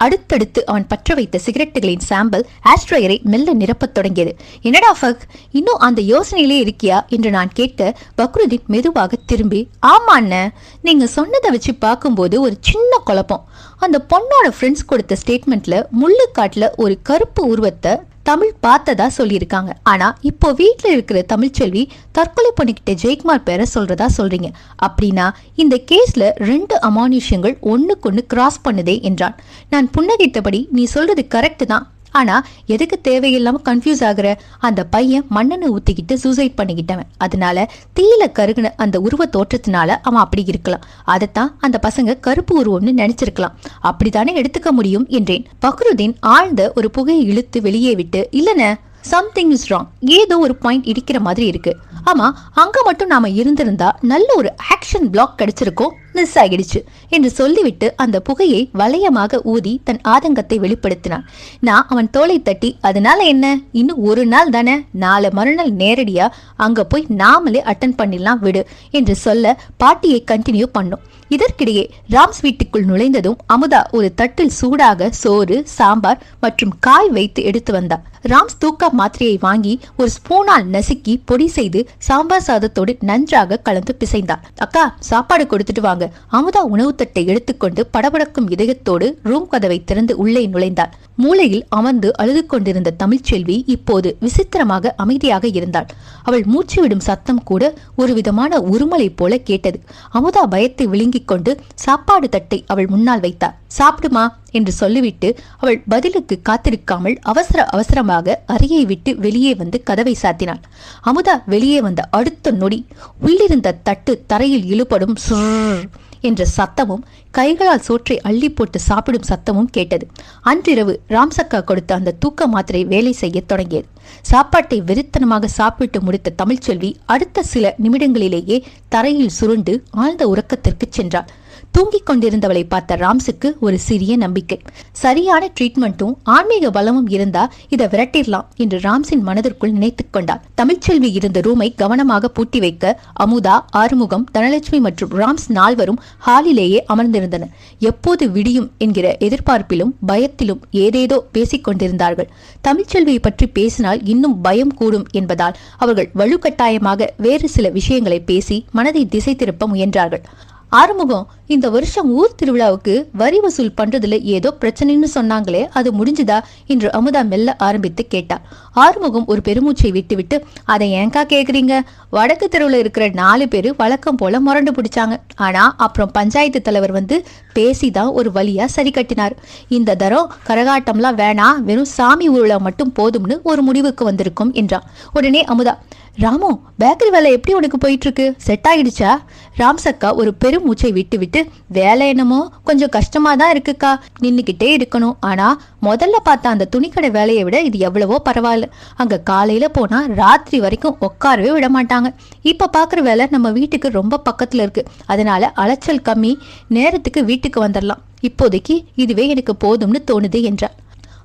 அடுத்தடுத்து அவன் பற்ற வைத்த சிகரெட்டுகளின் சாம்பிள் ஆஸ்ட்ரேயரை மெல்ல நிரப்பத் தொடங்கியது. என்னடா ஃபக், இன்னும் அந்த யோசனையிலே இருக்கியா என்று நான் கேட்க பக்ருதீன் மெதுவாக திரும்பி, ஆமா அண்ணன், நீங்க சொன்னதை வச்சு பார்க்கும்போது ஒரு சின்ன குழப்பம். அந்த பொண்ணோட ஃப்ரெண்ட்ஸ் கொடுத்த ஸ்டேட்மெண்ட்ல முள்ளுக்காட்டுல ஒரு கருப்பு உருவத்தை தமிழ் பார்த்ததா சொல்லியிருக்காங்க. ஆனா இப்போ வீட்டுல இருக்கிற தமிழ்ச்செல்வி தற்கொலை பண்ணிக்கிட்ட ஜெயக்குமார் பேரை சொல்றதா சொல்றீங்க. அப்படின்னா இந்த கேஸ்ல 2 அமானுஷ்யங்கள் ஒண்ணுக்கொன்னு கிராஸ் பண்ணுதே என்றான். நான் புன்னகைத்தபடி, நீ சொல்றது கரெக்ட் தான், ஆனா எதுக்கு தேவையில்லாம கன்ஃபியூஸ் ஆகுற? அந்த பையன் மண்ணெண்ணை ஊத்திக்கிட்டு சூசைட் பண்ணிக்கிட்டவன். அதனால தீயில கருகுன அந்த உருவ தோற்றத்தினால அவன் அப்படி இருக்கலாம். அதைத்தான் அந்த பசங்க கருப்பு உருவம்னு நினைச்சிருக்கலாம். அப்படித்தானே எடுத்துக்க முடியும் என்றேன். பக்ருதீன் ஆழ்ந்த ஒரு புகையை இழுத்து வெளியே விட்டு, இல்லன, சம்திங் இஸ் ராங், ஏதோ ஒரு பாயிண்ட் இடிக்கிற மாதிரி இருக்கு. ஆமா, அங்க மட்டும் நாம இருந்திருந்தா நல்ல ஒரு ஆக்ஷன் பிளாக் கிடைச்சிருக்கோம், மிஸ் ஆகிடுச்சு என்று சொல்லிவிட்டு அந்த புகையை வளையமாக ஊதி தன் ஆதங்கத்தை வெளிப்படுத்தினான். நான் அவன் தோளை தட்டி, அதனால என்ன, இன்னும் ஒரு நாள் தானே, நாளை மறுநாள் நேரடியா அங்க போய் நாமளே அட்டன் பண்ணிடலாம் விடு என்று சொல்ல பாட்டியை கண்டினியூ பண்ணோம். இதற்கிடையே ராம்ஸ் வீட்டுக்குள் நுழைந்ததும் அமுதா ஒரு தட்டில் சூடாக சோறு, சாம்பார் மற்றும் காய் வைத்து எடுத்து வந்தார். ராம்ஸ் தூக்கா மாத்திரையை வாங்கி ஒரு ஸ்பூனால் நசுக்கி பொடி செய்து சாம்பார் சாதத்தோடு நன்றாக கலந்து பிசைந்தார். அக்கா, சாப்பாடு கொடுத்துட்டு வாங்க. அமுதா உணவு தட்டை எடுத்துக்கொண்டு படபடக்கும் இதயத்தோடு ரூம் கதவை திறந்து உள்ளே நுழைந்தாள். மூளையில் அமர்ந்து அழுது கொண்டிருந்த தமிழ்ச்செல்வி இப்போது விசித்திரமாக அமைதியாக இருந்தாள். அவள் மூச்சு விடும் சத்தம் கூட ஒரு விதமான உருமலை போல கேட்டது. அமுதா பயத்தை விழுங்கிக் கொண்டு சாப்பாடு தட்டை அவள் முன்னால் வைத்தார். சாப்பிடுமா என்று சொல்லிவிட்டு அவள் பதிலுக்கு காத்திருக்காமல் அவசர அவசரமாக அறையை விட்டு வெளியே வந்து கதவை சாத்தினாள். அமுதா வெளியே வந்த அடுத்த நொடி உள்ளிருந்த தட்டு தரையில் இழுபடும் சுர் என்ற சத்தமும் கைகளால் சோற்றை அள்ளி போட்டு சாப்பிடும் சத்தமும் கேட்டது. அன்றிரவு ராம்சக்கா கொடுத்த அந்த தூக்க மாத்திரை வேலை செய்ய தொடங்கியது. சாப்பாட்டை வெறித்தனமாக சாப்பிட்டு முடித்த தமிழ்ச்செல்வி அடுத்த சில நிமிடங்களிலேயே தரையில் சுருண்டு ஆழ்ந்த உறக்கத்திற்கு சென்றாள். தூங்கிக் கொண்டிருந்தவளை பார்த்த ராம்ஸுக்கு ஒரு சிறிய நம்பிக்கை. சரியான ட்ரீட்மெண்ட்டும் ஆன்மீக பலமும் இருந்தா இதை விரட்டிடலாம் என்று ராம்ஸின் மனதிற்குள் நினைத்துக் கொண்டார். தமிழ்ச்செல்வி இருந்த ரூமை கவனமாக பூட்டி வைக்க அமுதா, ஆறுமுகம், தனலட்சுமி மற்றும் ராம்ஸ் நால்வரும் ஹாலிலேயே அமர்ந்திருந்தனர். எப்போது விடியும் என்கிற எதிர்பார்ப்பிலும் பயத்திலும் ஏதேதோ பேசிக் கொண்டிருந்தார்கள். தமிழ்ச்செல்வியை பற்றி பேசினால் இன்னும் பயம் கூடும் என்பதால் அவர்கள் வலுக்கட்டாயமாக வேறு சில விஷயங்களை பேசி மனதை திசை திருப்ப முயன்றார்கள். ஆறுமுகம், இந்த வருஷம் ஊர் திருவிழாவுக்கு வரி வசூல் பண்றதுல ஏதோ பிரச்சனைன்னு சொன்னாங்களே, அது முடிஞ்சுதா என்று அமுதா மெல்ல ஆரம்பித்து கேட்டார். ஆறுமுகம் ஒரு பெருமூச்சை விட்டுவிட்டு, அதை ஏங்கா கேக்குறீங்க? வடக்கு தெருவில் இருக்கிற 4 பேரு வழக்கம் போல முரண்டு பிடிச்சாங்க. ஆனா அப்புறம் பஞ்சாயத்து தலைவர் வந்து பேசிதான் ஒரு வழியா சரி கட்டினார். இந்த தரம் கரகாட்டம்லாம் வேணாம், வெறும் சாமி ஊழல் மட்டும் போதும்னு ஒரு முடிவுக்கு வந்திருக்கும் என்றான். உடனே அமுதா, ராமு, பேக்கரி வேலை எப்படி உனக்கு போயிட்டு இருக்கு? செட் ஆகிடுச்சா? ராம்சக்கா ஒரு பெருமூச்சை விட்டு விட்டு, வேலை என்னமோ கொஞ்சம் கஷ்டமா தான் இருக்குக்கா, நின்னுக்கிட்டே இருக்கணும். ஆனா முதல்ல பார்த்த அந்த துணிக்கடை வேலையை விட இது எவ்வளவோ பரவாயில்ல. அங்க காலையில போனா ராத்திரி வரைக்கும் உட்காரவே விட மாட்டாங்க. இப்ப பாக்குற வேலை நம்ம வீட்டுக்கு ரொம்ப பக்கத்துல இருக்கு, அதனால அலைச்சல் கம்மி, நேரத்துக்கு வீட்டுக்கு வந்துடலாம். இப்போதைக்கு இதுவே எனக்கு போதும்னு தோணுது என்றார்.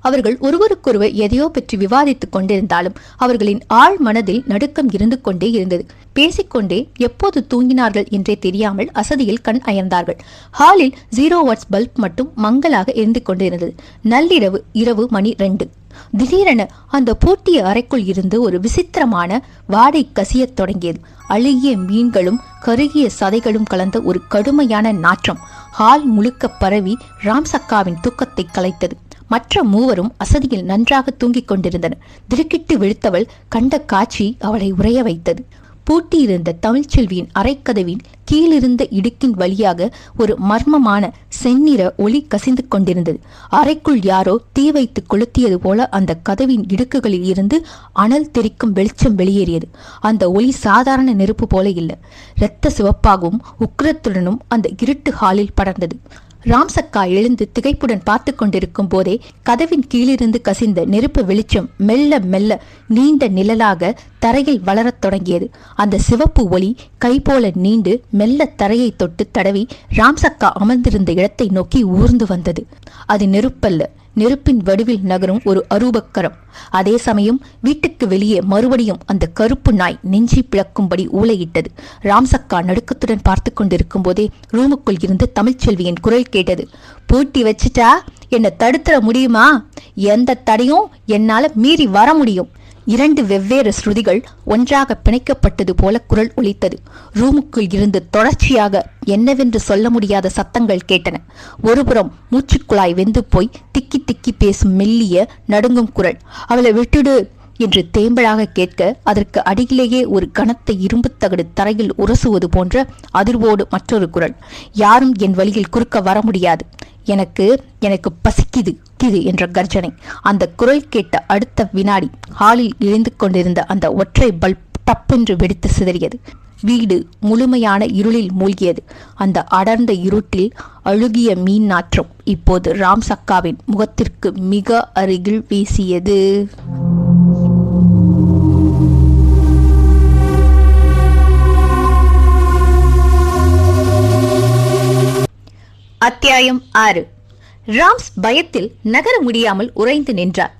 அவர்கள் ஒருவருக்கொருவர் எதையோ பற்றி விவாதித்துக் கொண்டிருந்தாலும் அவர்களின் ஆழ் மனதில் நடுக்கம் இருந்து கொண்டே இருந்தது. பேசிக்கொண்டே எப்போது தூங்கினார்கள் என்றே தெரியாமல் அசதியில் கண் அயர்ந்தார்கள். ஹாலில் 0 வாட்ஸ் பல்ப் மட்டும் மங்கலாக எரிந்து கொண்டிருந்தது. நள்ளிரவு, இரவு மணி 2. திடீரென அந்த பூட்டிய அறைக்குள் இருந்து ஒரு விசித்திரமான வாடை கசியத் தொடங்கியது. அழுகிய மீன்களும் கருகிய சதைகளும் கலந்த ஒரு கடுமையான நாற்றம் ஹால் முழுக்க பரவி ராம்சக்காவின் தூக்கத்தை கலைத்தது. மற்ற மூவரும் அசதியில் நன்றாக தூங்கிக் கொண்டிருந்தனர். திடுக்கிட்டு விழுத்தவள் கண்ட காட்சி அவளை உறைய வைத்தது. பூட்டியிருந்த தமிழ்ச்செல்வியின் அரைக்கதவின் கீழிருந்த இடுக்கின் வழியாக ஒரு மர்மமான செந்நிற ஒளி கசிந்து கொண்டிருந்தது. அறைக்குள் யாரோ தீ வைத்து கொளுத்தியது போல அந்த கதவின் இடுக்குகளில் இருந்து அனல் தெரிக்கும் வெளிச்சம் வெளியேறியது. அந்த ஒளி சாதாரண நெருப்பு போல இல்லை, இரத்த சிவப்பாகவும் உக்கிரத்துடனும் அந்த இருட்டு ஹாலில் படர்ந்தது. ராம்சக்கா எழுந்து திகைப்புடன் பார்த்து கொண்டிருக்கும் போதே கதவின் கீழிருந்து கசிந்த நெருப்பு வெளிச்சம் மெல்ல மெல்ல நீண்ட நிழலாக தரையில் வளரத் தொடங்கியது. அந்த சிவப்பு ஒளி கை போல நீண்டு மெல்ல தரையை தொட்டு தடவி ராம்சக்கா அமர்ந்திருந்த இடத்தை நோக்கி ஊர்ந்து வந்தது. அது நெருப்பல்ல, நெருப்பின் வடிவில் நகரும் ஒரு அரூபக்கரம். அதே சமயம் வீட்டுக்கு வெளியே மறுபடியும் அந்த கருப்பு நாய் நெஞ்சி பிளக்கும்படி ஊளையிட்டது. ராம்சக்கா நடுக்கத்துடன் பார்த்து கொண்டிருக்கும் போதே ரூமுக்குள் இருந்து தமிழ்ச்செல்வியின் குரல் கேட்டது. பூட்டி வச்சுட்டா என்ன தடுத்துற முடியுமா? எந்த தடையும் என்னால மீறி வர முடியும். 2 வெவ்வேறு ஸ்ருதிகள் ஒன்றாக பிணைக்கப்பட்டது போல குரல் ஒலித்தது. ரூமுக்குள் இருந்து தொடர்ச்சியாக என்னவென்று சொல்ல முடியாத சத்தங்கள் கேட்டன. ஒருபுறம் மூச்சுக்குழாய் வெந்து போய் திக்கி திக்கி பேசும் மெல்லிய நடுங்கும் குரல், அவளை விட்டுடு என்று தேம்பலாக கேட்க, அதற்கு அடியிலேயே ஒரு கனத்த இரும்பு தகடு தரையில் உரசுவது போன்ற அதிர்வோடு மற்றொரு குரல், யாரும் என் வழியில் குறுக்க வர முடியாது, எனக்கு பசிக்குது என்ற கர்ஜனை. அந்த குரல் கேட்ட அடுத்த வினாடி ஹாலில் இழைந்து கொண்டிருந்த அந்த ஒற்றை பல்ப் டப்பென்று வெடித்து சிதறியது. வீடு முழுமையான இருளில் மூழ்கியது. அந்த அடர்ந்த இருட்டில் அழுகிய மீன் நாற்றம் இப்போது ராம்சக்காவின் முகத்திற்கு மிக அருகில் வீசியது. அத்தியாயம் 6. ராம்ஸ் பயத்தில் நகர முடியாமல் உறைந்து நின்றார்.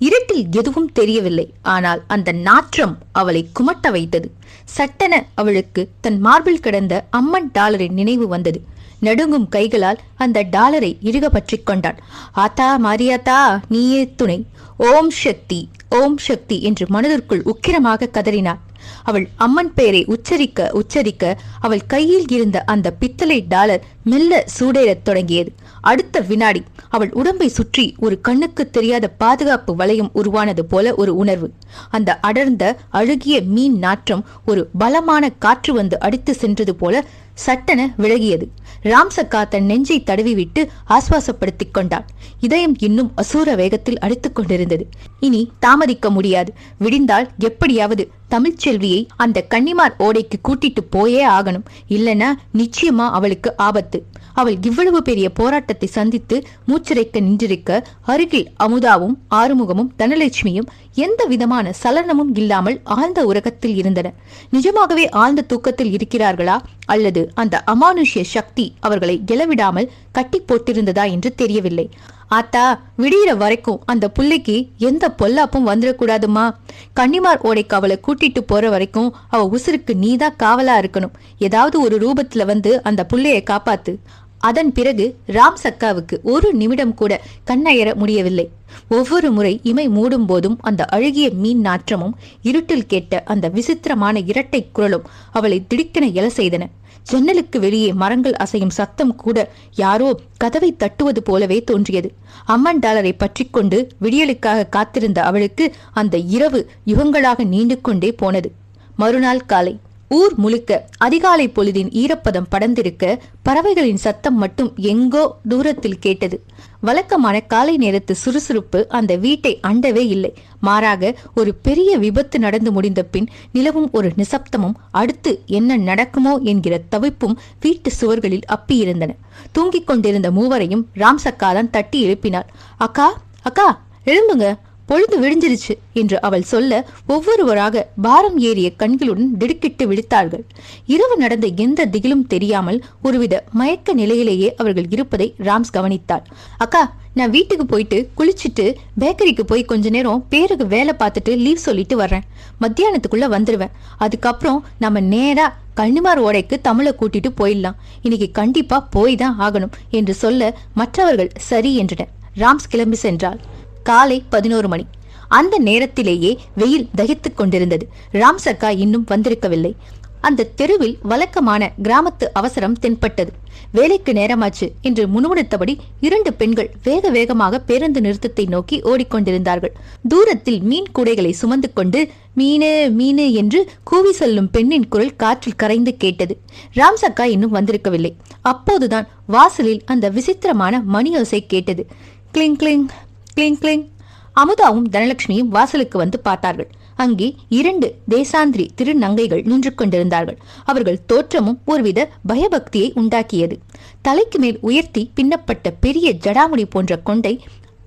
இருட்டில் எதுவும் தெரியவில்லை, ஆனால் அந்த நாற்றம் அவளை குமட்ட வைத்தது. சட்டென அவளுக்கு தன் மார்பில் கிடந்த அம்மன் டாலரின் நினைவு வந்தது. நடுங்கும் கைகளால் அந்த டாலரை இறுக பற்றி கொண்டாள். ஆத்தா மாரியாத்தா, நீயே துணை, ஓம் சக்தி ஓம் சக்தி என்று மனதிற்குள் உக்கிரமாக கதறினாள். அவள் அம்மன் பெயரை உச்சரிக்க உச்சரிக்க அவள் கையில் இருந்த அந்த பித்தளை டாலர் மெல்ல சூடேறத் தொடங்கியது. அடுத்த வினாடி அவள் உடம்பை சுற்றி ஒரு கண்ணுக்கு தெரியாத பாதுகாப்பு வளையம் உருவானது போல ஒரு உணர்வு. அந்த அடர்ந்த அழுகிய மீன் நாற்றம் ஒரு பலமான காற்று வந்து அடித்து சென்றது போல சட்டென விலகியது. ராம்சக்கா தன் நெஞ்சை தடவிவிட்டு ஆஸ்வாசப்படுத்திக் கொண்டாள். இதயம் இன்னும் அசூர வேகத்தில் அடித்துக் கொண்டிருந்தது. இனி தாமதிக்க முடியாது. விடிந்தால் எப்படியாவது தமிழ்ச்செல்வியை அந்த கன்னிமார் ஓடைக்கு கூட்டிட்டு போயே ஆகணும். இல்லனா நிச்சயமா அவளுக்கு ஆபத்து. அவள் இவ்வளவு பெரிய போராட்டத்தை சந்தித்து மூச்சிறைக்க நின்றிருக்க அருகில் அமுதாவும் ஆறுமுகமும் தனலட்சுமியும் எந்த விதமான சலனமும் இல்லாமல் ஆழ்ந்த உறக்கத்தில் இருந்தனர். நிஜமாகவே ஆழ்ந்த தூக்கத்தில் இருக்கிறார்களா அல்லது அந்த அமானுஷ்ய சக்தி அவர்களை எழவிடாமல் கட்டி போட்டிருந்ததா என்று தெரியவில்லை. ஆத்தா, விடிகிற வரைக்கும் அந்த புள்ளைக்கு எந்த பொல்லாப்பும் வந்துடக்கூடாதுமா. கன்னிமார் ஓடைக்கு அவளை கூட்டிட்டு போற வரைக்கும் அவ உசுருக்கு நீதான் காவலா இருக்கணும். ஏதாவது ஒரு ரூபத்துல வந்து அந்த புள்ளைய காப்பாத்து. அதன் பிறகு ராம் சக்காவுக்கு ஒரு நிமிடம் கூட கண்ணயர முடியவில்லை. ஒவ்வொரு முறை இமை மூடும் போதும் அந்த அழுகிய மீன் நாற்றமும் இருட்டில் கேட்ட அந்த விசித்திரமான இரட்டை குரலும் அவளை திடுக்கென எழ செய்தன. ஜன்னலுக்கு வெளியே மரங்கள் அசையும் சத்தம் கூட யாரோ கதவை தட்டுவது போலவே தோன்றியது. அம்மன் டாலரை பற்றி கொண்டு விடியலுக்காக காத்திருந்த அவளுக்கு அந்த இரவு யுகங்களாக நீண்டு கொண்டே போனது. மறுநாள் காலை ஊர் முழுக்க அதிகாலை பொழுதின் ஈரப்பதம் படர்ந்திருக்க பறவைகளின் சத்தம் மட்டும் எங்கோ தூரத்தில் கேட்டது. வழக்கமான காலை நேரத்து சுறுசுறுப்பு அந்த வீட்டை அண்டவே இல்லை. மாறாக ஒரு பெரிய விபத்து நடந்து முடிந்த பின் நிலவும் ஒரு நிசப்தமும் அடுத்து என்ன நடக்குமோ என்கிற தவிப்பும் வீட்டு சுவர்களில் அப்பியிருந்தன. தூங்கிக் கொண்டிருந்த மூவரையும் ராம் சக்காதான் தட்டி எழுப்பினாள். அக்கா, அக்கா, எழும்புங்க, பொழுது விடிஞ்சிருச்சு என்று அவள் சொல்ல ஒவ்வொருவராக பாரம் ஏறிய கண்களுடன் திடுக்கிட்டு விழித்தார்கள். இரவு நடந்த எந்த திகிலும் தெரியாமல் ஒருவித மயக்க நிலையிலேயே அவர்கள் இருப்பதை ராம்ஸ் கவனித்தாள். அக்கா, நான் வீட்டுக்கு போயிட்டு குளிச்சுட்டு பேக்கரிக்கு போய் கொஞ்ச நேரம் பேருக்கு வேலை பார்த்துட்டு லீவ் சொல்லிட்டு வர்றேன். மத்தியானத்துக்குள்ள வந்துடுவேன். அதுக்கப்புறம் நம்ம நேரா கன்னிமார் ஓடைக்கு தமிழை கூட்டிட்டு போயிடலாம். இன்னைக்கு கண்டிப்பா போய் தான் ஆகணும் என்று சொல்ல மற்றவர்கள் சரி என்றனர். ராம்ஸ் கிளம்பி சென்றாள். காலை 11 மணி. அந்த நேரத்திலேயே வெயில் தகித்துக் கொண்டிருந்தது. ராம் சக்கா இன்னும் வந்திருக்கவில்லை. அந்த தெருவில் வழக்கமான கிராமத்து அவசரம் தென்பட்டது. வேலைக்கு நேரமாச்சு என்று முணுமுணுத்தபடி 2 பெண்கள் வேக வேகமாக பேருந்து நிறுத்தத்தை நோக்கி ஓடிக்கொண்டிருந்தார்கள். தூரத்தில் மீன் கூடைகளை சுமந்து கொண்டு மீனு மீனு என்று கூவி சொல்லும் பெண்ணின் குரல் காற்றில் கரைந்து கேட்டது. ராம் சக்கா இன்னும் வந்திருக்கவில்லை. அப்போதுதான் வாசலில் அந்த விசித்திரமான மணியோசை கேட்டது. கிளிங் கிளிங் கிளிங் கிளிங். அமுதாவும் தனலட்சுமியும் வாசலுக்கு வந்து பார்த்தார்கள். அங்கே 2 தேசாந்திரி திருநங்கைகள் நின்று கொண்டிருந்தார்கள். அவர்கள் தோற்றமும் ஒருவித பயபக்தியை உண்டாக்கியது. தலைக்கு மேல் உயர்த்தி பின்னப்பட்ட பெரிய ஜடாமுடி போன்ற கொண்டை,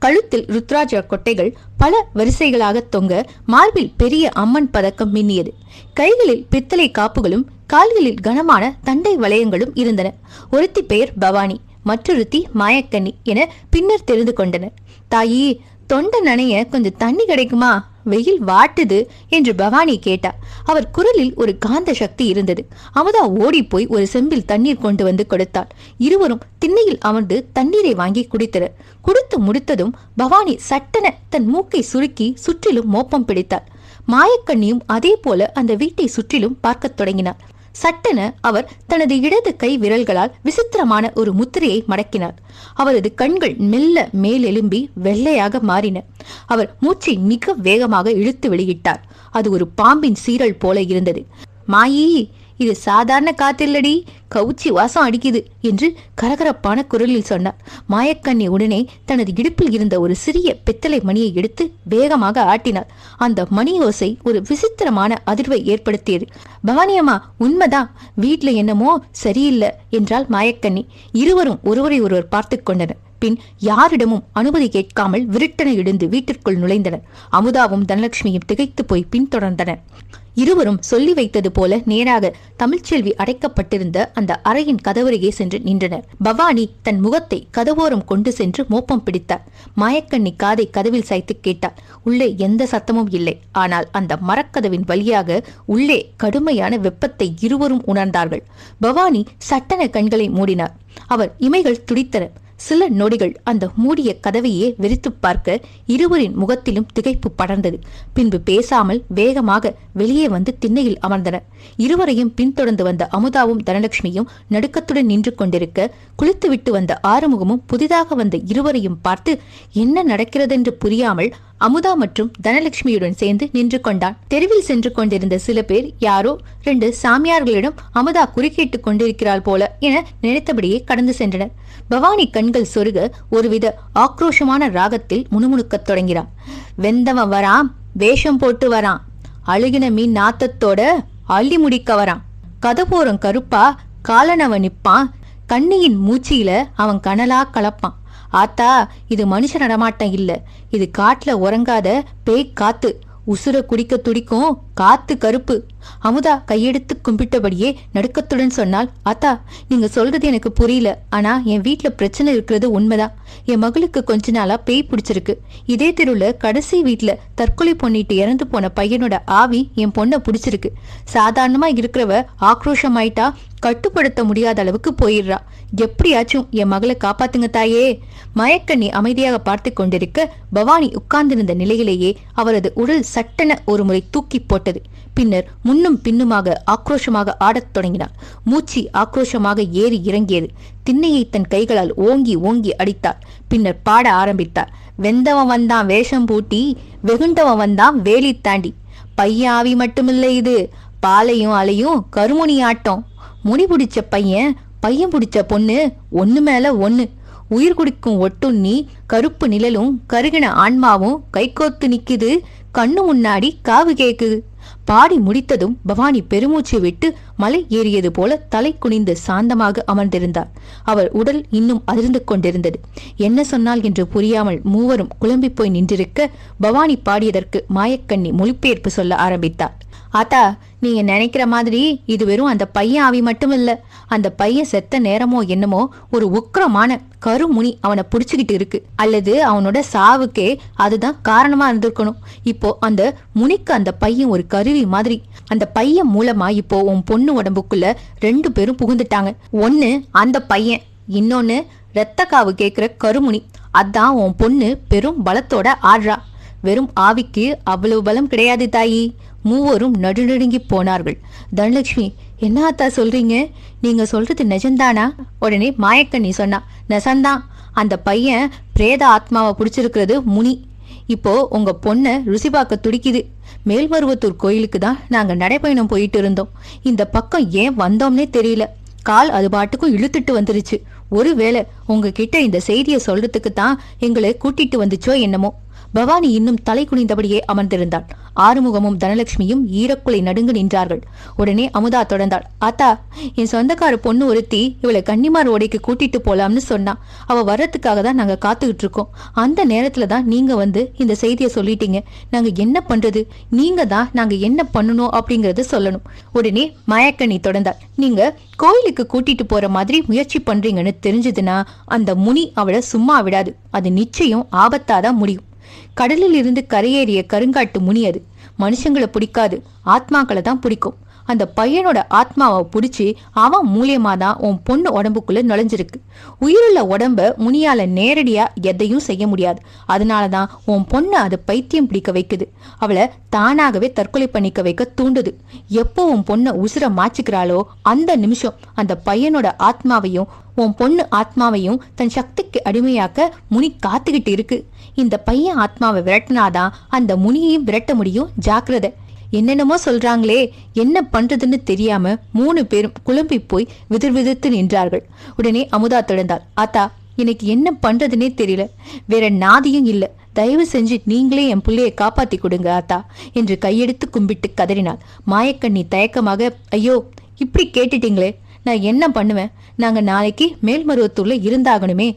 கழுத்தில் ருத்ராஜ கொட்டைகள் பல வரிசைகளாக தொங்க, மார்பில் பெரிய அம்மன் பதக்கம் மின்னியது. கைகளில் பித்தளை காப்புகளும் கால்களில் கனமான தண்டை வளையங்களும் இருந்தன. ஒருத்தி பெயர் பவானி, மற்றொருத்தி மாயக்கண்ணி என பின்னர் தெரிந்து கொண்டனர். தாயி, தொண்டை நனைய கொஞ்சம் தண்ணி கிடைக்குமா? வெயில் வாட்டுது என்று பவானி கேட்டார். அவர் குரலில் ஒரு காந்த சக்தி இருந்தது. அமுதா ஓடி போய் ஒரு செம்பில் தண்ணீர் கொண்டு வந்து கொடுத்தாள். இருவரும் திண்ணையில் அமர்ந்து தண்ணீரை வாங்கி குடித்தனர். குடித்து முடித்ததும் பவானி சட்டென தன் மூக்கை சுருக்கி சுற்றிலும் மோப்பம் பிடித்தாள். மாயக்கண்ணியும் அதே போல அந்த வீட்டை சுற்றிலும் பார்க்கத் தொடங்கினார். சட்டென அவர் தனது இடது கை விரல்களால் விசித்திரமான ஒரு முத்திரையை மடக்கினார். அவரது கண்கள் மெல்ல மேலெலும்பி வெள்ளையாக மாறின. அவர் மூச்சை மிக வேகமாக இழுத்து வெளியிட்டார். அது ஒரு பாம்பின் சீரல் போல இருந்தது. மாயி, இது சாதாரண காத்தில்லடி, கவுச்சி வாசம் அடிக்குது என்று கரகரப்பான குரலில் சொன்னார். மாயக்கண்ணி உடனே தனது இடுப்பில் இருந்த ஒரு சிறிய பித்தளை மணியை எடுத்து வேகமாக ஆட்டினார். அந்த மணி ஓசை ஒரு விசித்திரமான அதிர்வை ஏற்படுத்தியது. பவானியம்மா, உண்மைதான், வீட்டுல என்னமோ சரியில்லை என்றால் மாயக்கண்ணி. இருவரும் ஒருவரை ஒருவர் பார்த்து கொண்டனர். பின் யாரிடமும் அனுமதி கேட்காமல் விருட்டனை இடிந்து வீட்டிற்குள் நுழைந்தனர். அமுதாவும் தனலட்சுமியும் திகைத்து போய் பின்தொடர்ந்தனர். இருவரும் சொல்லி வைத்தது போல நேராக தமிழ்ச்செல்வி அடைக்கப்பட்டிருந்த அந்த அறையின் கதவருகே சென்று நின்றனர். பவானி தன் முகத்தை கதவோரம் கொண்டு சென்று மோப்பம் பிடித்தார். மாயக்கண்ணி காதை கதவில் சாய்த்து கேட்டார். உள்ளே எந்த சத்தமும் இல்லை. ஆனால் அந்த மரக்கதவின் வழியாக உள்ளே கடுமையான வெப்பத்தை இருவரும் உணர்ந்தார்கள். பவானி சட்டென கண்களை மூடினார். அவர் இமைகள் துடித்தன. சில நொடிகள் அந்த மூடிய கதவையே வெறித்து பார்க்க இருவரின் முகத்திலும் திகைப்பு படர்ந்தது. பின்பு பேசாமல் வேகமாக வெளியே வந்து திண்ணையில் அமர்ந்தனர். இருவரையும் பின்தொடர்ந்து வந்த அமுதாவும் தனலட்சுமியும் நடுக்கத்துடன் நின்று கொண்டிருக்க, குளித்துவிட்டு வந்த ஆறுமுகமும் புதிதாக வந்த இருவரையும் பார்த்து என்ன நடக்கிறதென்று புரியாமல் அமுதா மற்றும் தனலட்சுமியுடன் சேர்ந்து நின்று கொண்டான். தெருவில் சென்று கொண்டிருந்த சில பேர் யாரோ 2 சாமியார்களிடம் அமுதா குறுக்கிட்டுக் கொண்டிருக்கிறாள் போல என நினைத்தபடியே கடந்து சென்றனர். பவானி கண்கள் சொருக ஒருவித ஆக்ரோஷமான ராகத்தில் முணுமுணுக்கத் தொடங்கினார். வெந்தவன் வரான், வேஷம் போட்டு வரான், அழுகின மீன் நாத்தத்தோட அள்ளி முடிக்க வரான். கதபோரம் கருப்பா காலனவன் நிப்பான், கண்ணியின் மூச்சியில அவன் கனலா கலப்பான். ஆத்தா, இது மனுஷ நடமாட்டம் இல்ல, இது காட்டுல உறங்காத பேய் காத்து, உசுர குடிக்க துடிக்கும் காத்து கருப்பு. அமுதா கையெடுத்து கும்பிட்டபடியே நடுக்கத்துடன் சொன்னால், ஆத்தா, நீங்க சொல்றது எனக்கு புரியல. ஆனா என் வீட்டுல பிரச்சனை இருக்கிறது உண்மைதான். என் மகளுக்கு கொஞ்ச நாளா பேய் பிடிச்சிருக்கு. இதே தெருவுல கடைசி வீட்டுல தற்கொலை பண்ணிட்டு இறந்து போன பையனோட ஆவி என் பொண்ணை பிடிச்சிருக்கு. சாதாரணமா இருக்கிறவ ஆக்ரோஷமாயிட்டா கட்டுப்படுத்த முடியாத அளவுக்கு போயிடுறா. எப்படியாச்சும் என் மகளை காப்பாத்துங்க தாயே. மயக்கண்ணி அமைதியாக பார்த்து கொண்டிருக்க பவானி உட்கார்ந்திருந்த நிலையிலேயே அவரது உடல் சட்டென ஒரு முறை தூக்கி போட்டது. பின்னர் முன்னும் பின்னுமாக ஆக்ரோஷமாக ஆடத் தொடங்கினார். மூச்சு ஆக்ரோஷமாக ஏறி இறங்கியது. திண்ணையை தன் கைகளால் ஓங்கி ஓங்கி அடித்தார். பின்னர் பாட ஆரம்பித்தார். வெந்தவன் வந்தான் வேஷம் பூட்டி, வெகுண்டவன் வந்தான் வேலி தாண்டி. பையன் ஆவி மட்டுமில்லை இது, பாலையும் அலையும் கருமுனி ஆட்டம். முனி பிடிச்ச பையன், பையன் பிடிச்ச பொண்ணு, ஒண்ணு மேல ஒண்ணு. உயிர் குடிக்கும் ஒட்டுண்ணி, கருப்பு நிழலும் கருகின ஆன்மாவும் கைகோத்து நிக்குது, கண்ணு முன்னாடி காவு கேக்குது. பாடி முடித்ததும் பவானி பெருமூச்சு விட்டு மலை ஏறியது போல தலை குனிந்து சாந்தமாக அமர்ந்திருந்தார். அவர் உடல் இன்னும் அதிர்ந்து கொண்டிருந்தது. என்ன சொன்னால் என்று புரியாமல் மூவரும் குழம்பி போய் நின்றிருக்க பவானி பாடியதற்கு மாயக்கண்ணி மொழிபெயர்ப்பு சொல்ல ஆரம்பித்தார். ஆத்தா, நீங்க நினைக்கிற மாதிரி இது வெறும் அந்த பையன் ஆவி மட்டும் இல்ல. அந்த பையன் செத்த நேரமோ என்னமோ ஒரு உக்கிரமான கருமுனி அவனை புடிச்சுக்கிட்டு இருக்கு. அல்லது அவனோட சாவுக்கே அதுதான் காரணமா இருந்திருக்கணும். இப்போ அந்த முனிக்கு அந்த பையன் ஒரு கருவி மாதிரி. அந்த பையன் மூலமா இப்போ உன் பொண்ணு உடம்புக்குள்ள 2 பேரும் புகுந்துட்டாங்க. ஒன்னு அந்த பையன், இன்னொன்னு ரத்த காவு கேக்குற கருமுனி. அதான் உன் பொண்ணு பெரும் பலத்தோட ஆடுறா. வெறும் ஆவிக்கு அவ்வளவு பலம் கிடையாது தாயி. மூவரும் நடுநடுங்கி போனார்கள். தனலட்சுமி, என்ன ஆத்தா சொல்றீங்க? நீங்க சொல்றது நிஜம்தானா? உடனே மாயக்கண்ணி சொன்னா, நெசந்தான். அந்த பையன் பிரேத ஆத்மாவை பிடிச்சிருக்கிறது முனி. இப்போ உங்க பொண்ணை ருசி பார்க்க துடிக்குது. மேல்மருவத்தூர் கோயிலுக்கு தான் நாங்க நடைபயணம் போயிட்டு இருந்தோம். இந்த பக்கம் ஏன் வந்தோம்னே தெரியல. கால் அது பாட்டுக்கும் இழுத்துட்டு வந்துருச்சு. ஒருவேளை உங்ககிட்ட இந்த செய்தியை சொல்றதுக்கு தான் எங்களை கூட்டிட்டு வந்துச்சோ என்னமோ. பவானி இன்னும் தலை குனிந்தபடியே அமர்ந்திருந்தாள். ஆறுமுகமும் தனலட்சுமியும் ஈரக்குலை நடுங்கு நின்றார்கள். உடனே அமுதா தொடர்ந்தாள். ஆத்தா, என் சொந்தக்கார பொண்ணு ஒருத்தி இவளை கன்னிமார் ஓடைக்கு கூட்டிட்டு போலாம்னு சொன்னா. அவ வர்றதுக்காக தான் நாங்க காத்துக்கிட்டு இருக்கோம். அந்த நேரத்துல தான் நீங்க வந்து இந்த செய்தியை சொல்லிட்டீங்க. நாங்க என்ன பண்றது? நீங்க தான் நாங்க என்ன பண்ணணும் அப்படிங்கறத சொல்லணும். உடனே மாயக்கண்ணி தொடர்ந்தாள். நீங்க கோயிலுக்கு கூட்டிட்டு போற மாதிரி முயற்சி பண்றீங்கன்னு தெரிஞ்சதுன்னா அந்த முனி அவளை சும்மா விடாது. அது நிச்சயம் ஆபத்தாதான் முடியும். கடலில் இருந்து கரையேறிய கருங்காட்டு முனி அது. மனுஷங்களை பிடிக்காது, ஆத்மாக்களை தான் பிடிக்கும். அந்த பையனோட ஆத்மாவை பிடிச்சி அவன் மூலியமா தான் உன் பொண்ணு உடம்புக்குள்ள நுழைஞ்சிருக்கு. உயிருள்ள உடம்ப முனியால நேரடியா எதையும் செய்ய முடியாது. அதனாலதான் உன் பொண்ணு அதை பைத்தியம் பிடிக்க வைக்குது. அவளை தானாகவே தற்கொலை பண்ணிக்க வைக்க தூண்டுது. எப்போ உன் பொண்ணை உசுர மாச்சுக்கிறாளோ அந்த நிமிஷம் அந்த பையனோட ஆத்மாவையும் உன் பொண்ணு ஆத்மாவையும் தன் சக்திக்கு அடிமையாக்க முனி காத்துக்கிட்டு இருக்கு. இந்த பையன் ஆத்மாவை விரட்டினாதான் அந்த முனியையும் விரட்ட முடியும். ஜாக்கிரதை. என்னென்னமோ சொல்றாங்களே, என்ன பண்றதுன்னு தெரியாம 3 பேரும் குழம்பி போய் விதிர்விதித்து நின்றார்கள். உடனே அமுதா தொடர்ந்தாள். ஆத்தா, எனக்கு என்ன பண்றதுன்னே தெரியல. வேற நாதியும் இல்ல. தயவு செஞ்சு நீங்களே என் பிள்ளையை காப்பாத்தி கொடுங்க ஆத்தா என்று கையெடுத்து கும்பிட்டு கதறினாள். மாயக்கண்ணி தயக்கமாக, ஐயோ, இப்படி கேட்டுட்டீங்களே, நான் என்ன பண்ணுவேன்? நாங்க நாளைக்கு மேல்மருவத்தூர்ல இருந்தாகணுமே,